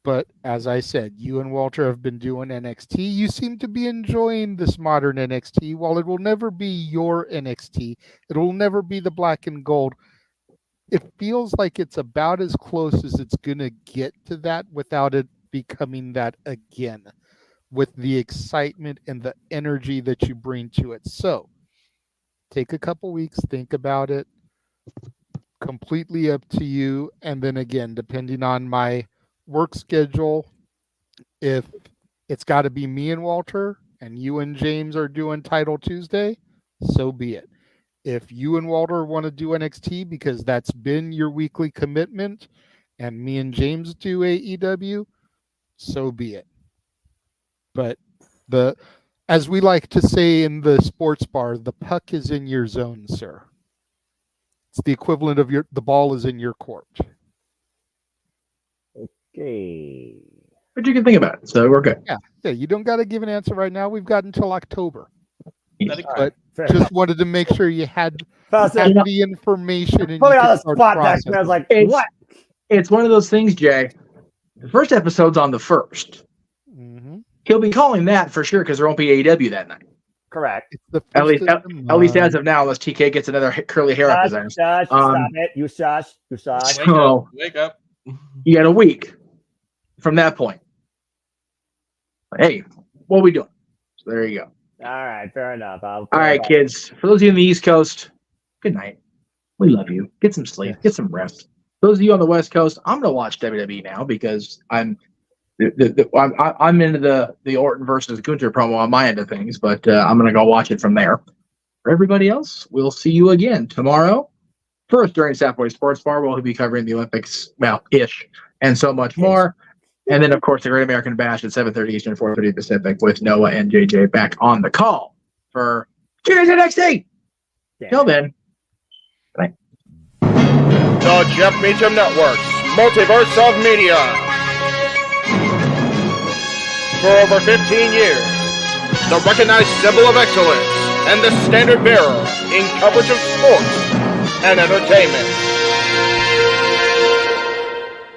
But as I said, you and Walter have been doing NXT. You seem to be enjoying this modern NXT. While it will never be your NXT, it will never be the black and gold. It feels like it's about as close as it's going to get to that without it becoming that again, with the excitement and the energy that you bring to it. So take a couple weeks, think about it. Completely up to you. And then again, depending on my work schedule, if it's got to be me and Walter and you and James are doing Title Tuesday, so be it. If you and Walter want to do NXT because that's been your weekly commitment and me and James do AEW, so be it. But as we like to say in the sports bar, the puck is in your zone, sir. It's the equivalent of the ball is in your court.
Okay.
But you can think about it, so we're good.
Yeah. You don't got to give an answer right now. We've got until October. But
Fair
just
enough.
wanted to make sure you had
Fast
the information. And
Put me
you
on the
could start
spot back.
processing.
I was like, what?
It's one of those things, Jay. The first episode's on the 1st.
Mm-hmm.
He'll be calling that for sure because there won't be AEW that night.
Correct.
It's the
At least,
first of the
at least as
month.
of now, unless TK gets another curly hair up his ass.
Shush, stop it. You shush. You shush.
Wake up.
You got a week from that point. Hey, what are we doing? So there you go.
All right, fair enough.
All right, kids. For those of you on the East Coast, good night. We love you. Get some sleep. Get some rest. Those of you on the West Coast, I'm going to watch WWE now because I'm into the Orton versus Gunther promo on my end of things, but I'm going to go watch it from there. For everybody else, we'll see you again tomorrow. First, during Sapphire Sports Bar, we'll be covering the Olympics, well-ish, and so much more. And then, of course, the Great American Bash at 7:30 Eastern, 4:30 Pacific with Noah and JJ back on the call for Cheers NXT. Till then, bye.
The Jeff Meacham Network's Multiverse of Media. For over 15 years, the recognized symbol of excellence and the standard bearer in coverage of sports and entertainment.